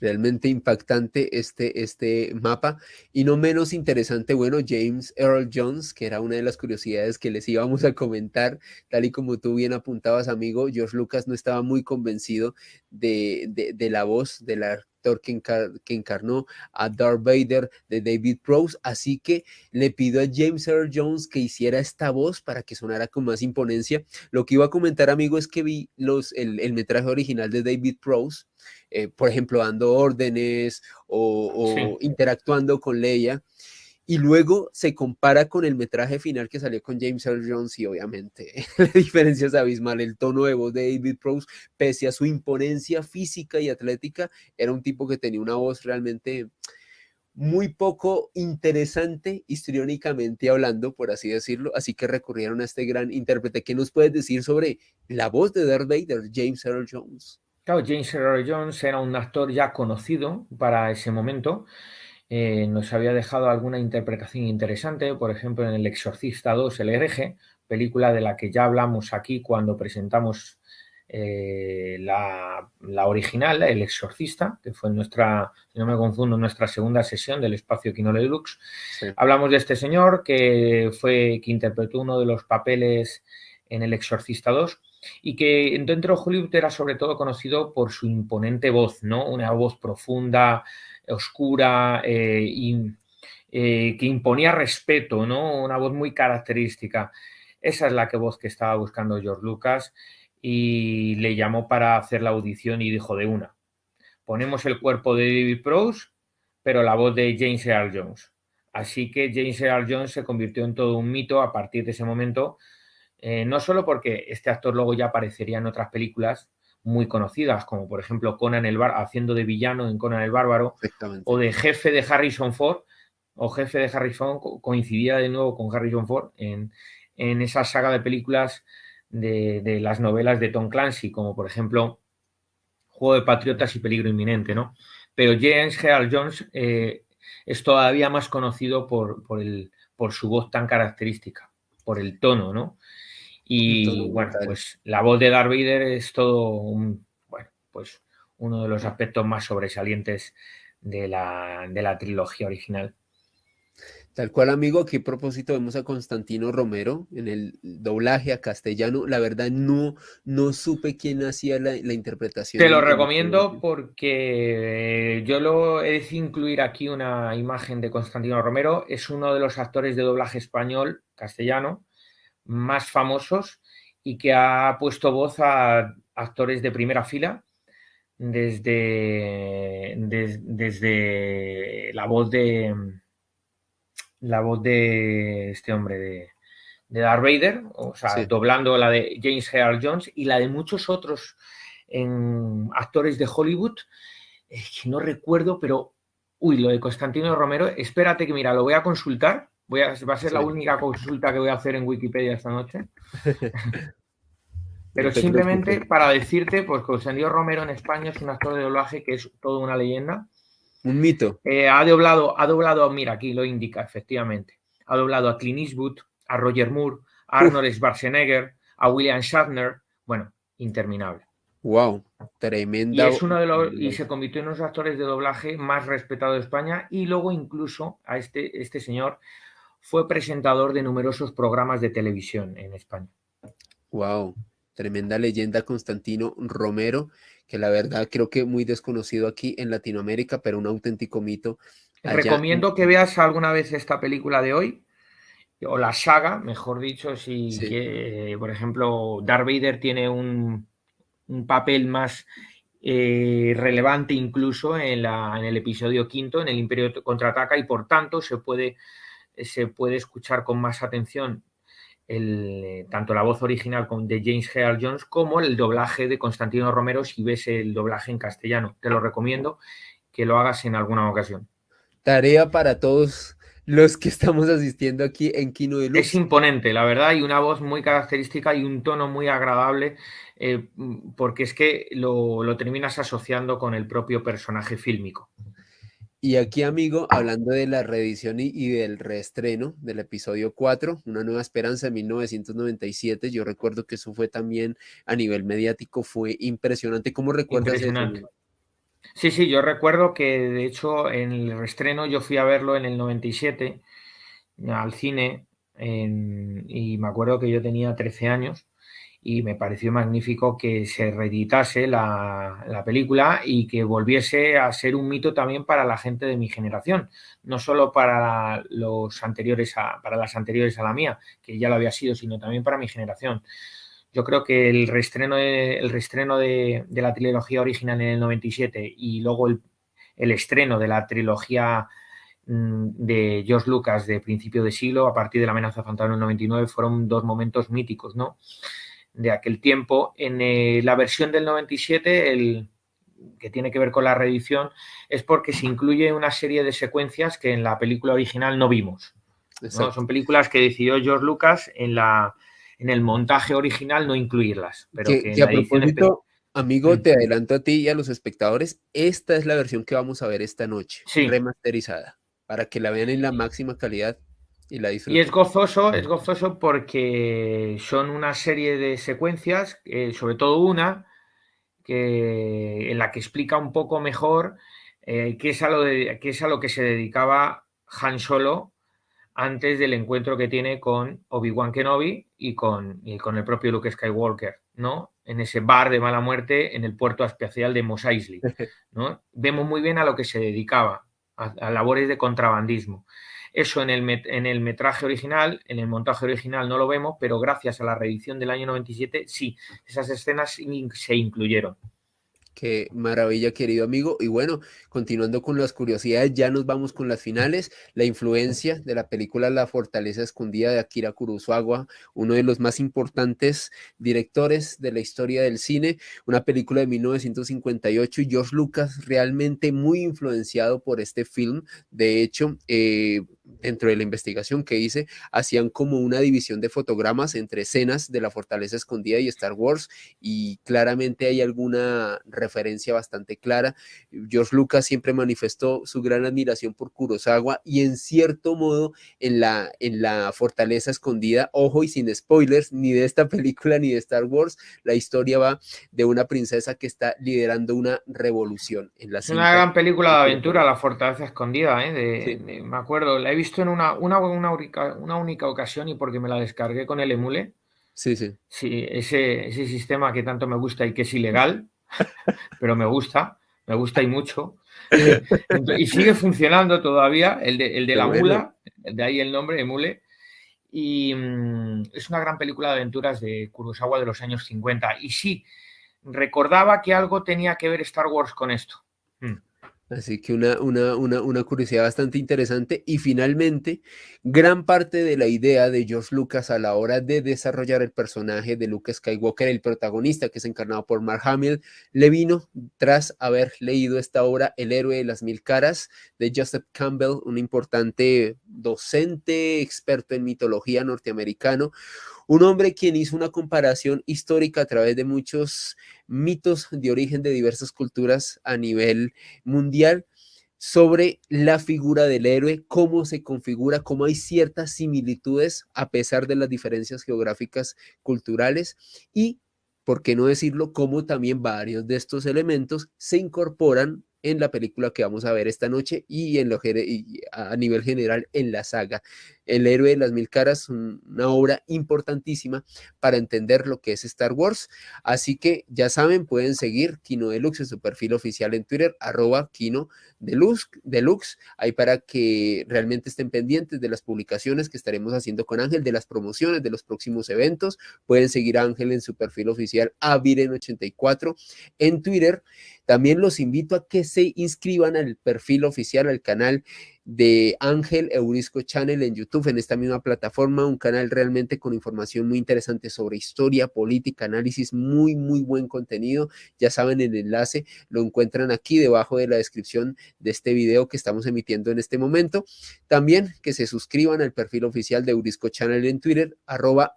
Realmente impactante este mapa. Y no menos interesante, bueno, James Earl Jones, que era una de las curiosidades que les íbamos a comentar, tal y como tú bien apuntabas, amigo, George Lucas no estaba muy convencido de la voz del actor que encarnó a Darth Vader de David Prowse, así que le pidió a James Earl Jones que hiciera esta voz para que sonara con más imponencia. Lo que iba a comentar, amigo, es que vi el metraje original de David Prowse, por ejemplo, dando órdenes o Sí. interactuando con Leia. Y luego se compara con el metraje final que salió con James Earl Jones y obviamente la diferencia es abismal. El tono de voz de David Prowse, pese a su imponencia física y atlética, era un tipo que tenía una voz realmente muy poco interesante histriónicamente hablando, por así decirlo, así que recurrieron a este gran intérprete. ¿Qué nos puedes decir sobre la voz de Darth Vader, James Earl Jones? Claro, James Earl Jones era un actor ya conocido para ese momento. Nos había dejado alguna interpretación interesante, por ejemplo, en El Exorcista 2, El hereje, película de la que ya hablamos aquí cuando presentamos la original, El Exorcista, que fue nuestra, si no me confundo, nuestra segunda sesión del Espacio Kino Deluxe. Sí. Hablamos de este señor que interpretó uno de los papeles en El Exorcista 2 y que dentro de Hollywood era sobre todo conocido por su imponente voz, ¿no? Una voz profunda, oscura, que imponía respeto, ¿no? Una voz muy característica. Esa es la voz que estaba buscando George Lucas y le llamó para hacer la audición y dijo de una, ponemos el cuerpo de David Prowse, pero la voz de James Earl Jones. Así que James Earl Jones se convirtió en todo un mito a partir de ese momento, no solo porque este actor luego ya aparecería en otras películas muy conocidas, como por ejemplo Conan el Bárbaro, haciendo de villano en Conan el Bárbaro, o de jefe de Harrison Ford, coincidía de nuevo con Harrison Ford en esa saga de películas de las novelas de Tom Clancy, como por ejemplo Juego de Patriotas y Peligro Inminente, ¿no? Pero James Earl Jones es todavía más conocido por su voz tan característica, por el tono, ¿no? Un tono Y bueno, brutal. pues la voz de Darth Vader es todo pues uno de los aspectos más sobresalientes de la trilogía original. Tal cual, amigo, aquí a propósito vemos a Constantino Romero en el doblaje a castellano. La verdad no supe quién hacía la interpretación Te lo en este recomiendo doblaje. porque yo lo he de incluir aquí una imagen de Constantino Romero. Es uno de los actores de doblaje español, castellano, más famosos y que ha puesto voz a actores de primera fila desde la voz de este hombre de Darth Vader, o sea, Sí. doblando la de James Earl Jones y la de muchos otros actores de Hollywood, que no recuerdo, pero uy, lo de Constantino Romero, espérate que mira, lo voy a consultar, va a ser la Sí. única consulta que voy a hacer en Wikipedia esta noche. No Pero te preocupes. simplemente para decirte, pues Constantino Romero en España es un actor de doblaje que es toda una leyenda. Un mito. Ha doblado, mira, aquí lo indica, efectivamente. Ha doblado a Clint Eastwood, a Roger Moore, a Uf, Arnold Schwarzenegger, a William Shatner. Bueno, interminable. wow. Y Tremenda. es y se convirtió en uno de los actores de doblaje más respetados de España. Y luego incluso a este señor fue presentador de numerosos programas de televisión en España. Wow. Tremenda leyenda Constantino Romero, que la verdad creo que muy desconocido aquí en Latinoamérica, pero un auténtico mito allá en... Recomiendo que veas alguna vez esta película de hoy, o la saga, mejor dicho, si Sí. por ejemplo, Darth Vader tiene un papel más relevante incluso en el episodio quinto, en el Imperio Contraataca, y por tanto se puede escuchar con más atención tanto la voz original de James Earl Jones como el doblaje de Constantino Romero si ves el doblaje en castellano. Te lo recomiendo que lo hagas en alguna ocasión. Tarea para todos los que estamos asistiendo aquí en Kino Es Deluxe. imponente, la verdad, y una voz muy característica y un tono muy agradable, porque es que lo terminas asociando con el propio personaje fílmico. Y aquí, amigo, hablando de la reedición y del reestreno del episodio 4, Una Nueva Esperanza de 1997, yo recuerdo que eso fue también a nivel mediático, fue impresionante. ¿Cómo recuerdas eso, Impresionante. amigo? Sí, sí, yo recuerdo que de hecho en el reestreno yo fui a verlo en el 97 al cine y me acuerdo que yo tenía 13 años y me pareció magnífico que se reeditase la película y que volviese a ser un mito también para la gente de mi generación, no solo para para las anteriores a la mía, que ya lo había sido, sino también para mi generación. Yo creo que el reestreno de la trilogía original en el 97 y luego el estreno de la trilogía de George Lucas de principio de siglo, a partir de La amenaza fantasma en el 99, fueron dos momentos míticos, ¿no?, de aquel tiempo. En la versión del 97, que tiene que ver con la reedición, es porque se incluye una serie de secuencias que en la película original no vimos, ¿no? Son películas que decidió George Lucas en el montaje original no incluirlas, pero que en Que a la edición propósito, amigo, Mm, te adelanto a ti y a los espectadores, esta es la versión que vamos a ver esta noche, sí, remasterizada, para que la vean en la máxima calidad y la y disfruten. es gozoso porque son una serie de secuencias, sobre todo una, en la que explica un poco mejor qué es a lo que se dedicaba Han Solo antes del encuentro que tiene con Obi-Wan Kenobi y con el propio Luke Skywalker, ¿no? En ese bar de mala muerte en el puerto espacial de Mos Eisley, ¿no? Vemos muy bien a lo que se dedicaba, a labores de contrabandismo. Eso en el metraje original, en el montaje original no lo vemos, pero gracias a la reedición del año 97, sí, esas escenas se incluyeron. Qué maravilla, querido amigo. Y bueno, continuando con las curiosidades, ya nos vamos con las finales. La influencia de la película La Fortaleza Escondida de Akira Kurosawa, uno de los más importantes directores de la historia del cine, una película de 1958 y George Lucas realmente muy influenciado por este film. De hecho, dentro de la investigación que hice, hacían como una división de fotogramas entre escenas de La Fortaleza Escondida y Star Wars y claramente hay alguna referencia bastante clara. George Lucas siempre manifestó su gran admiración por Kurosawa y en cierto modo en la Fortaleza Escondida, ojo y sin spoilers, ni de esta película ni de Star Wars, la historia va de una princesa que está liderando una revolución en la Es una cinta. gran película de aventura, La Fortaleza Escondida, ¿eh? Sí, Me acuerdo, la he visto en una única ocasión y porque me la descargué con el Emule. sí, sí. Sí, ese sistema que tanto me gusta y que es ilegal, pero me gusta y mucho. Y sigue funcionando todavía, el de Qué la bueno. mula, de ahí el nombre, Emule. Y es una gran película de aventuras de Kurosawa de los años 50. Y sí, recordaba que algo tenía que ver Star Wars con esto. Mm. Así que una curiosidad bastante interesante. Y finalmente, gran parte de la idea de George Lucas a la hora de desarrollar el personaje de Luke Skywalker, el protagonista que es encarnado por Mark Hamill, le vino tras haber leído esta obra, El héroe de las mil caras, de Joseph Campbell, un importante docente, experto en mitología norteamericano, un hombre quien hizo una comparación histórica a través de muchos mitos de origen de diversas culturas a nivel mundial sobre la figura del héroe, cómo se configura, cómo hay ciertas similitudes a pesar de las diferencias geográficas culturales y, por qué no decirlo, cómo también varios de estos elementos se incorporan en la película que vamos a ver esta noche y, y a nivel general en la saga. El héroe de las mil caras, una obra importantísima para entender lo que es Star Wars. Así que ya saben, pueden seguir Kino Deluxe en su perfil oficial en Twitter, @Kino Deluxe, ahí para que realmente estén pendientes de las publicaciones que estaremos haciendo con Ángel, de las promociones, de los próximos eventos. Pueden seguir a Ángel en su perfil oficial Aviren84 en Twitter. También los invito a que se inscriban al perfil oficial, al canal de Ángel Eurisco Channel en YouTube, en esta misma plataforma, un canal realmente con información muy interesante sobre historia, política, análisis, muy buen contenido. Ya saben, el enlace lo encuentran aquí debajo de la descripción de este video que estamos emitiendo en este momento. También que se suscriban al perfil oficial de Eurisco Channel en Twitter,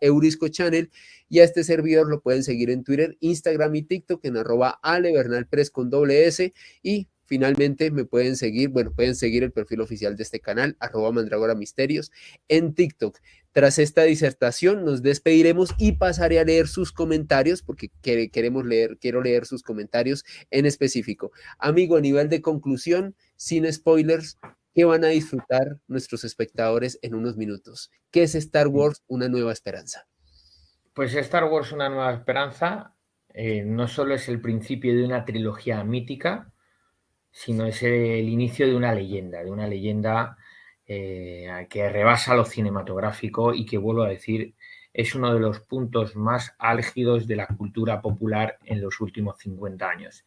@Eurisco Channel, y a este servidor lo pueden seguir en Twitter, Instagram y TikTok en @alebernalpres con doble S. Y finalmente me pueden seguir, bueno, pueden seguir el perfil oficial de este canal, @Mandragora Misterios en TikTok. Tras esta disertación nos despediremos y pasaré a leer sus comentarios porque quiero leer sus comentarios en específico. Amigo, a nivel de conclusión, sin spoilers, ¿qué van a disfrutar nuestros espectadores en unos minutos? ¿Qué es Star Wars? Una nueva esperanza. Pues Star Wars, una nueva esperanza, no solo es el principio de una trilogía mítica, sino es el inicio de una leyenda que rebasa lo cinematográfico y que, vuelvo a decir, es uno de los puntos más álgidos de la cultura popular en los últimos 50 años,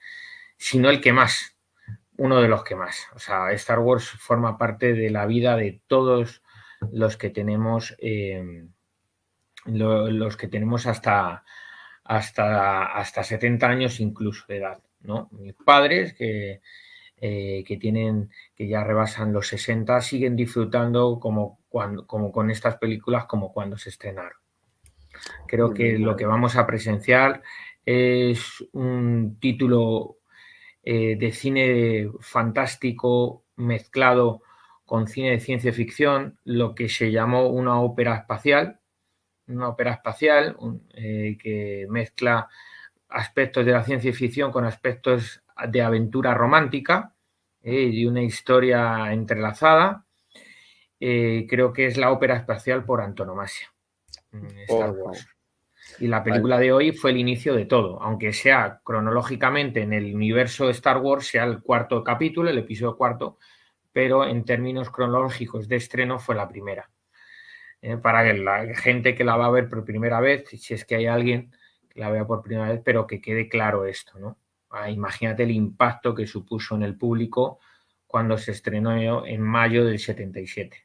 sino el que más, uno de los que más. O sea, Star Wars forma parte de la vida de todos los que tenemos, los que tenemos hasta 70 años incluso de edad. ¿no? Mis padres, que ya rebasan los 60, siguen disfrutando como con estas películas como cuando se estrenaron. Creo que lo que vamos a presenciar es un título de cine fantástico mezclado con cine de ciencia ficción, lo que se llamó una ópera espacial que mezcla aspectos de la ciencia ficción con aspectos de aventura romántica y una historia entrelazada. Creo que es la ópera espacial por antonomasia, Star Wars. Y la película de hoy fue el inicio de todo, aunque sea cronológicamente en el universo de Star Wars, sea el cuarto capítulo, el episodio cuarto, pero en términos cronológicos de estreno fue la primera. Para que la gente que la va a ver por primera vez, si es que hay alguien que la vea por primera vez, pero que quede claro esto, ¿no? Imagínate el impacto que supuso en el público cuando se estrenó en mayo del 77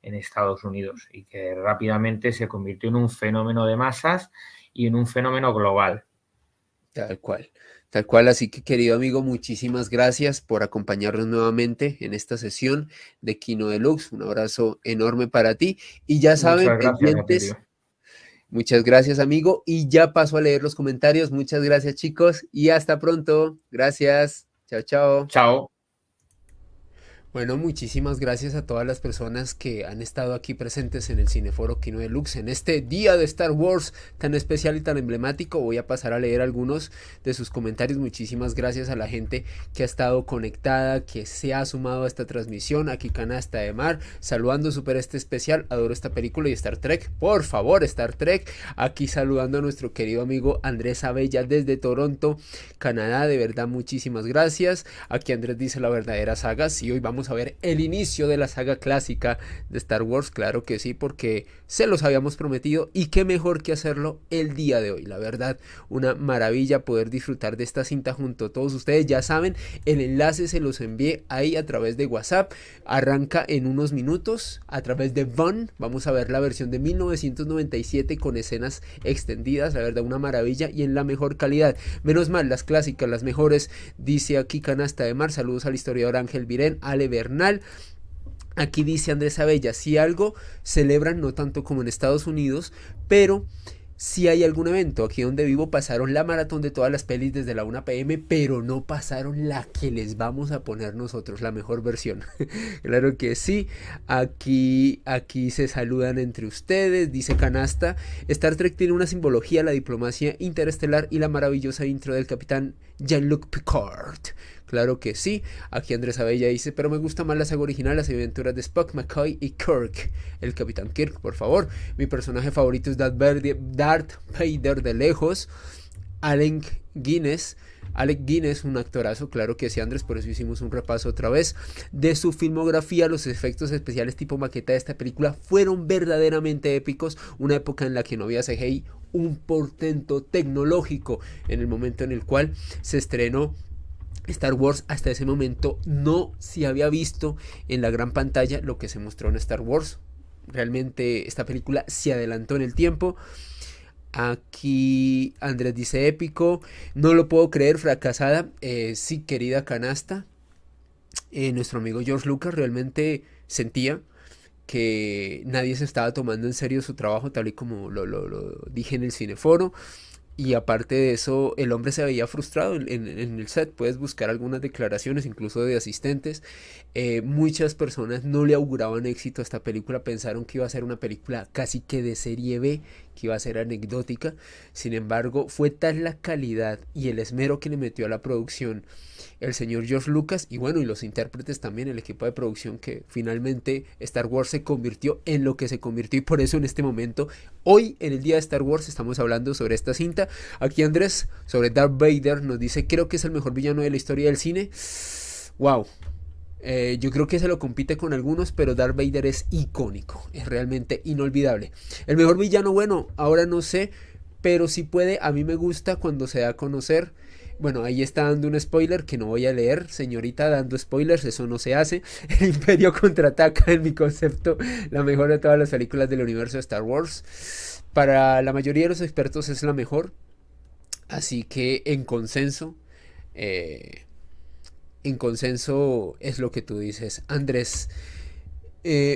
en Estados Unidos y que rápidamente se convirtió en un fenómeno de masas y en un fenómeno global. Tal cual, tal cual. Así que, querido amigo, muchísimas gracias por acompañarnos nuevamente en esta sesión de Kino Deluxe. Un abrazo enorme para ti. Y ya saben, Muchas gracias a ti, tío. pendientes. Muchas gracias, amigo. Y ya paso a leer los comentarios. Muchas gracias, chicos. Y hasta pronto. Gracias. Chao, chao. Chao. Bueno, muchísimas gracias a todas las personas que han estado aquí presentes en el Cineforo Kino Deluxe en este día de Star Wars tan especial y tan emblemático. Voy a pasar a leer algunos de sus comentarios. Muchísimas gracias a la gente que ha estado conectada, que se ha sumado a esta transmisión. Aquí Canasta de Mar, saludando súper este especial. Adoro esta película y Star Trek. Por favor, Star Trek. Aquí saludando a nuestro querido amigo Andrés Abella desde Toronto, Canadá. De verdad, muchísimas gracias. Aquí Andrés dice la verdadera saga. Sí, hoy vamos a ver el inicio de la saga clásica de Star Wars, claro que sí, porque se los habíamos prometido y qué mejor que hacerlo el día de hoy. La verdad, una maravilla poder disfrutar de esta cinta junto a todos ustedes. Ya saben, el enlace se los envié ahí a través de WhatsApp. Arranca en unos minutos a través de Vun. Vamos a ver la versión de 1997 con escenas extendidas. La verdad, una maravilla y en la mejor calidad. Menos mal, las clásicas, las mejores, dice aquí Canasta de Mar. Saludos al historiador Ángel Virén, Ale Bernal. Aquí dice Andrés Abella, si algo celebran, no tanto como en Estados Unidos, pero si hay algún evento. Aquí donde vivo pasaron la maratón de todas las pelis desde la 1 p.m, pero no pasaron la que les vamos a poner nosotros, la mejor versión. Claro que sí. Aquí se saludan entre ustedes, dice Canasta. Star Trek tiene una simbología, la diplomacia interestelar y la maravillosa intro del capitán Jean-Luc Picard. Claro que sí. Aquí Andrés Abella dice, pero me gusta más la saga original, las aventuras de Spock, McCoy y Kirk. El Capitán Kirk, por favor. Mi personaje favorito es Darth Vader de lejos. Alec Guinness, un actorazo, claro que sí, Andrés, por eso hicimos un repaso otra vez de su filmografía. Los efectos especiales tipo maqueta de esta película fueron verdaderamente épicos, una época en la que no había CGI, un portento tecnológico en el momento en el cual se estrenó Star Wars. Hasta ese momento no se había visto en la gran pantalla lo que se mostró en Star Wars. Realmente esta película se adelantó en el tiempo. Aquí Andrés dice épico, no lo puedo creer, fracasada. Sí, querida Canasta, nuestro amigo George Lucas realmente sentía que nadie se estaba tomando en serio su trabajo, tal y como lo dije en el Cineforo. Y aparte de eso, el hombre se veía frustrado en el set. Puedes buscar algunas declaraciones, incluso de asistentes. Muchas personas no le auguraban éxito a esta película. Pensaron que iba a ser una película casi que de serie B, que iba a ser anecdótica. Sin embargo, fue tal la calidad y el esmero que le metió a la producción el señor George Lucas y bueno, y los intérpretes también, el equipo de producción, que finalmente Star Wars se convirtió en lo que se convirtió. Y por eso en este momento, hoy en el día de Star Wars, estamos hablando sobre esta cinta. Aquí Andrés, sobre Darth Vader, nos dice, creo que es el mejor villano de la historia del cine. Wow. Yo creo que se lo compite con algunos, pero Darth Vader es icónico, es realmente inolvidable. El mejor villano, bueno, ahora no sé, pero si puede, a mí me gusta cuando se da a conocer. Bueno, ahí está dando un spoiler que no voy a leer, señorita, dando spoilers, eso no se hace. El Imperio contraataca, en mi concepto, la mejor de todas las películas del universo de Star Wars. Para la mayoría de los expertos es la mejor, así que en consenso, eh, en consenso es lo que tú dices, Andrés.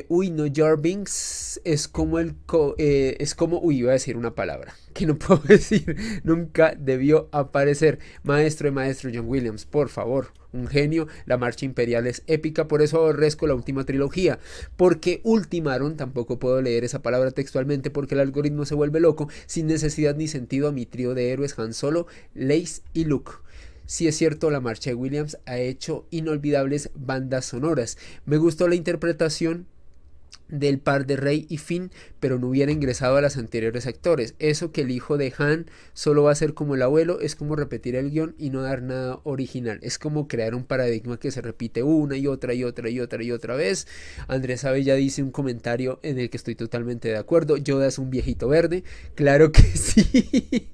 Uy, no, Jar Binks es como es como, uy, iba a decir una palabra que no puedo decir, nunca debió aparecer. Maestro de maestro John Williams, por favor, un genio. La marcha imperial es épica, por eso aborrezco la última trilogía, porque ultimaron, tampoco puedo leer esa palabra textualmente porque el algoritmo se vuelve loco, sin necesidad ni sentido a mi trío de héroes Han Solo, Leia y Luke. Sí es cierto, la marcha de Williams ha hecho inolvidables bandas sonoras. Me gustó la interpretación del par de Rey y Finn, pero no hubiera ingresado a las anteriores actores. Eso que el hijo de Han solo va a ser como el abuelo es como repetir el guión y no dar nada original. Es como crear un paradigma que se repite una y otra y otra y otra y otra vez. Andrés Abella dice un comentario en el que estoy totalmente de acuerdo. Yoda es un viejito verde. Claro que sí.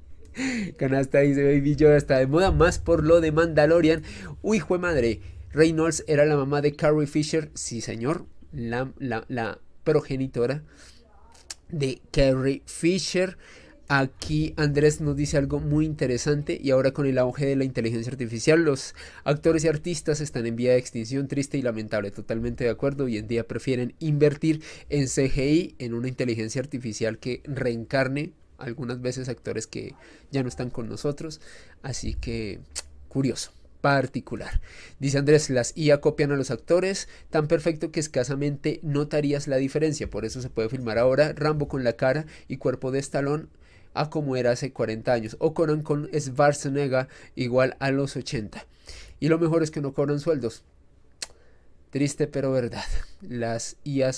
Canasta dice Baby Yoda está de moda, más por lo de Mandalorian. Uy, jue madre. Reynolds era la mamá de Carrie Fisher. Sí, señor. La progenitora de Carrie Fisher. Aquí Andrés nos dice algo muy interesante y ahora con el auge de la inteligencia artificial los actores y artistas están en vía de extinción, triste y lamentable, totalmente de acuerdo. Hoy en día prefieren invertir en CGI, en una inteligencia artificial que reencarne algunas veces actores que ya no están con nosotros, así que curioso, particular. Dice Andrés, las IA copian a los actores tan perfecto que escasamente notarías la diferencia, por eso se puede filmar ahora Rambo con la cara y cuerpo de Stallone a como era hace 40 años, o Conan con Schwarzenegger igual a los 80. Y lo mejor es que no cobran sueldos. Triste pero verdad. Las IA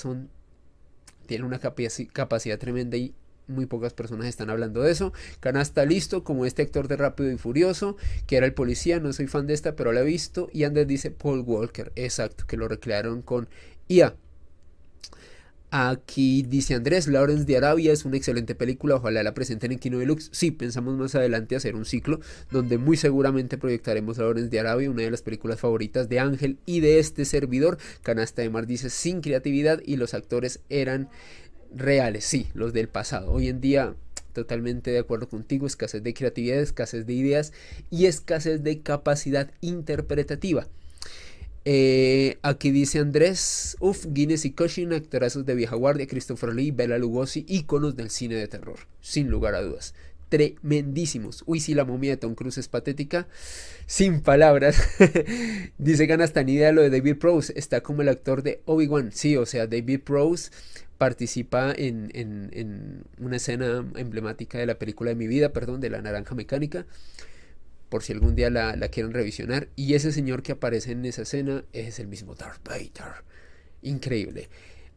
tienen una capacidad tremenda y muy pocas personas están hablando de eso. Canasta listo, como este actor de Rápido y Furioso, que era el policía, no soy fan de esta, pero la he visto. Y Andrés dice Paul Walker, exacto, que lo recrearon con IA. Aquí dice Andrés, Lawrence de Arabia es una excelente película, ojalá la presenten en Kino Deluxe. Sí, pensamos más adelante hacer un ciclo donde muy seguramente proyectaremos Lawrence de Arabia, una de las películas favoritas de Ángel y de este servidor. Canasta de Mar dice, sin creatividad y los actores eran reales, sí, los del pasado. Hoy en día, totalmente de acuerdo contigo, escasez de creatividad, escasez de ideas y escasez de capacidad interpretativa. Aquí dice Andrés, Guinness y Cushing, actorazos de vieja guardia, Christopher Lee, Bela Lugosi, íconos del cine de terror, sin lugar a dudas. Tremendísimos. Uy, sí, la momia de Tom Cruise es patética. Sin palabras. Dice Ganastanida lo de David Prowse. Está como el actor de Obi-Wan. Sí, o sea, David Prowse participa en una escena emblemática de la película de mi vida, perdón, de La Naranja Mecánica, por si algún día la quieren revisionar. Y ese señor que aparece en esa escena es el mismo Darth Vader. Increíble.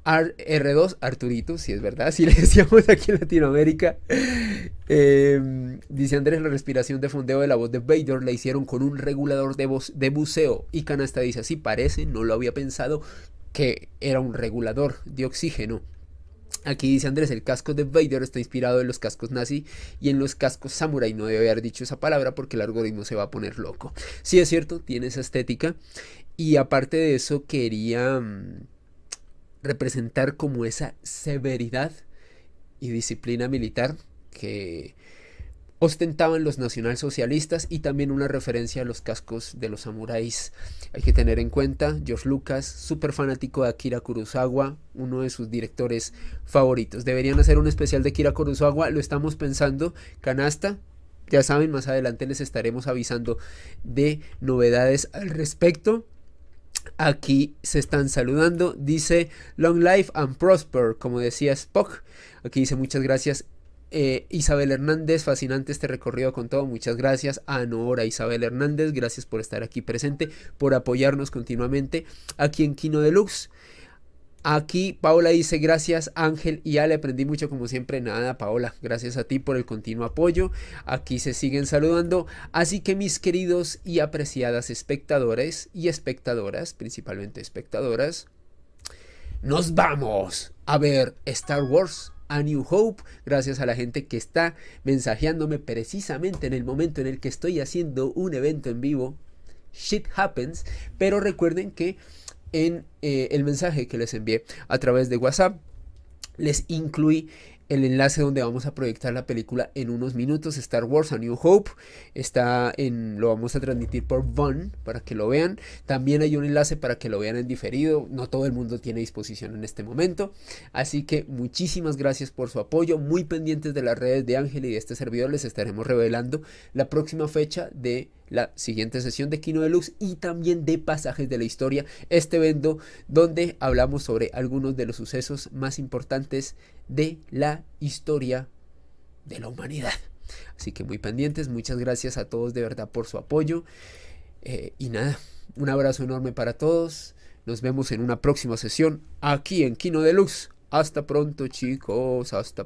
R2, Arturito, si es verdad, si le decíamos aquí en Latinoamérica. Dice Andrés, la respiración de fondeo de la voz de Vader la hicieron con un regulador de voz de buceo. Y Canasta dice, así parece, no lo había pensado, que era un regulador de oxígeno. Aquí dice Andrés, el casco de Vader está inspirado en los cascos nazi y en los cascos samurai. No debe haber dicho esa palabra porque el algoritmo se va a poner loco. Sí, es cierto, tiene esa estética. Y aparte de eso, quería representar como esa severidad y disciplina militar que ostentaban los nacionalsocialistas y también una referencia a los cascos de los samuráis. Hay que tener en cuenta, George Lucas, súper fanático de Akira Kurosawa, uno de sus directores favoritos. Deberían hacer un especial de Akira Kurosawa, lo estamos pensando. Canasta, ya saben, más adelante les estaremos avisando de novedades al respecto. Aquí se están saludando, dice Long Life and Prosper, como decía Spock. Aquí dice muchas gracias Isabel Hernández, fascinante este recorrido con todo, muchas gracias a Nora Isabel Hernández, gracias por estar aquí presente, por apoyarnos continuamente aquí en Kino Deluxe. Aquí Paola dice gracias Ángel y Ale, aprendí mucho como siempre. Nada Paola, gracias a ti por el continuo apoyo. Aquí se siguen saludando, así que mis queridos y apreciadas espectadores y espectadoras, principalmente espectadoras, nos vamos a ver Star Wars A New Hope, gracias a la gente que está mensajeándome precisamente en el momento en el que estoy haciendo un evento en vivo. Shit happens, pero recuerden que en el mensaje que les envié a través de WhatsApp les incluí el enlace donde vamos a proyectar la película en unos minutos. Star Wars A New Hope lo vamos a transmitir por VON para que lo vean. También hay un enlace para que lo vean en diferido. No todo el mundo tiene disposición en este momento. Así que muchísimas gracias por su apoyo. Muy pendientes de las redes de Ángel y de este servidor. Les estaremos revelando la próxima fecha de la siguiente sesión de Kino Deluxe y también de Pasajes de la Historia, este evento donde hablamos sobre algunos de los sucesos más importantes de la historia de la humanidad. Así que muy pendientes, muchas gracias a todos de verdad por su apoyo. Y nada, un abrazo enorme para todos. Nos vemos en una próxima sesión aquí en Kino Deluxe. Hasta pronto, chicos. Hasta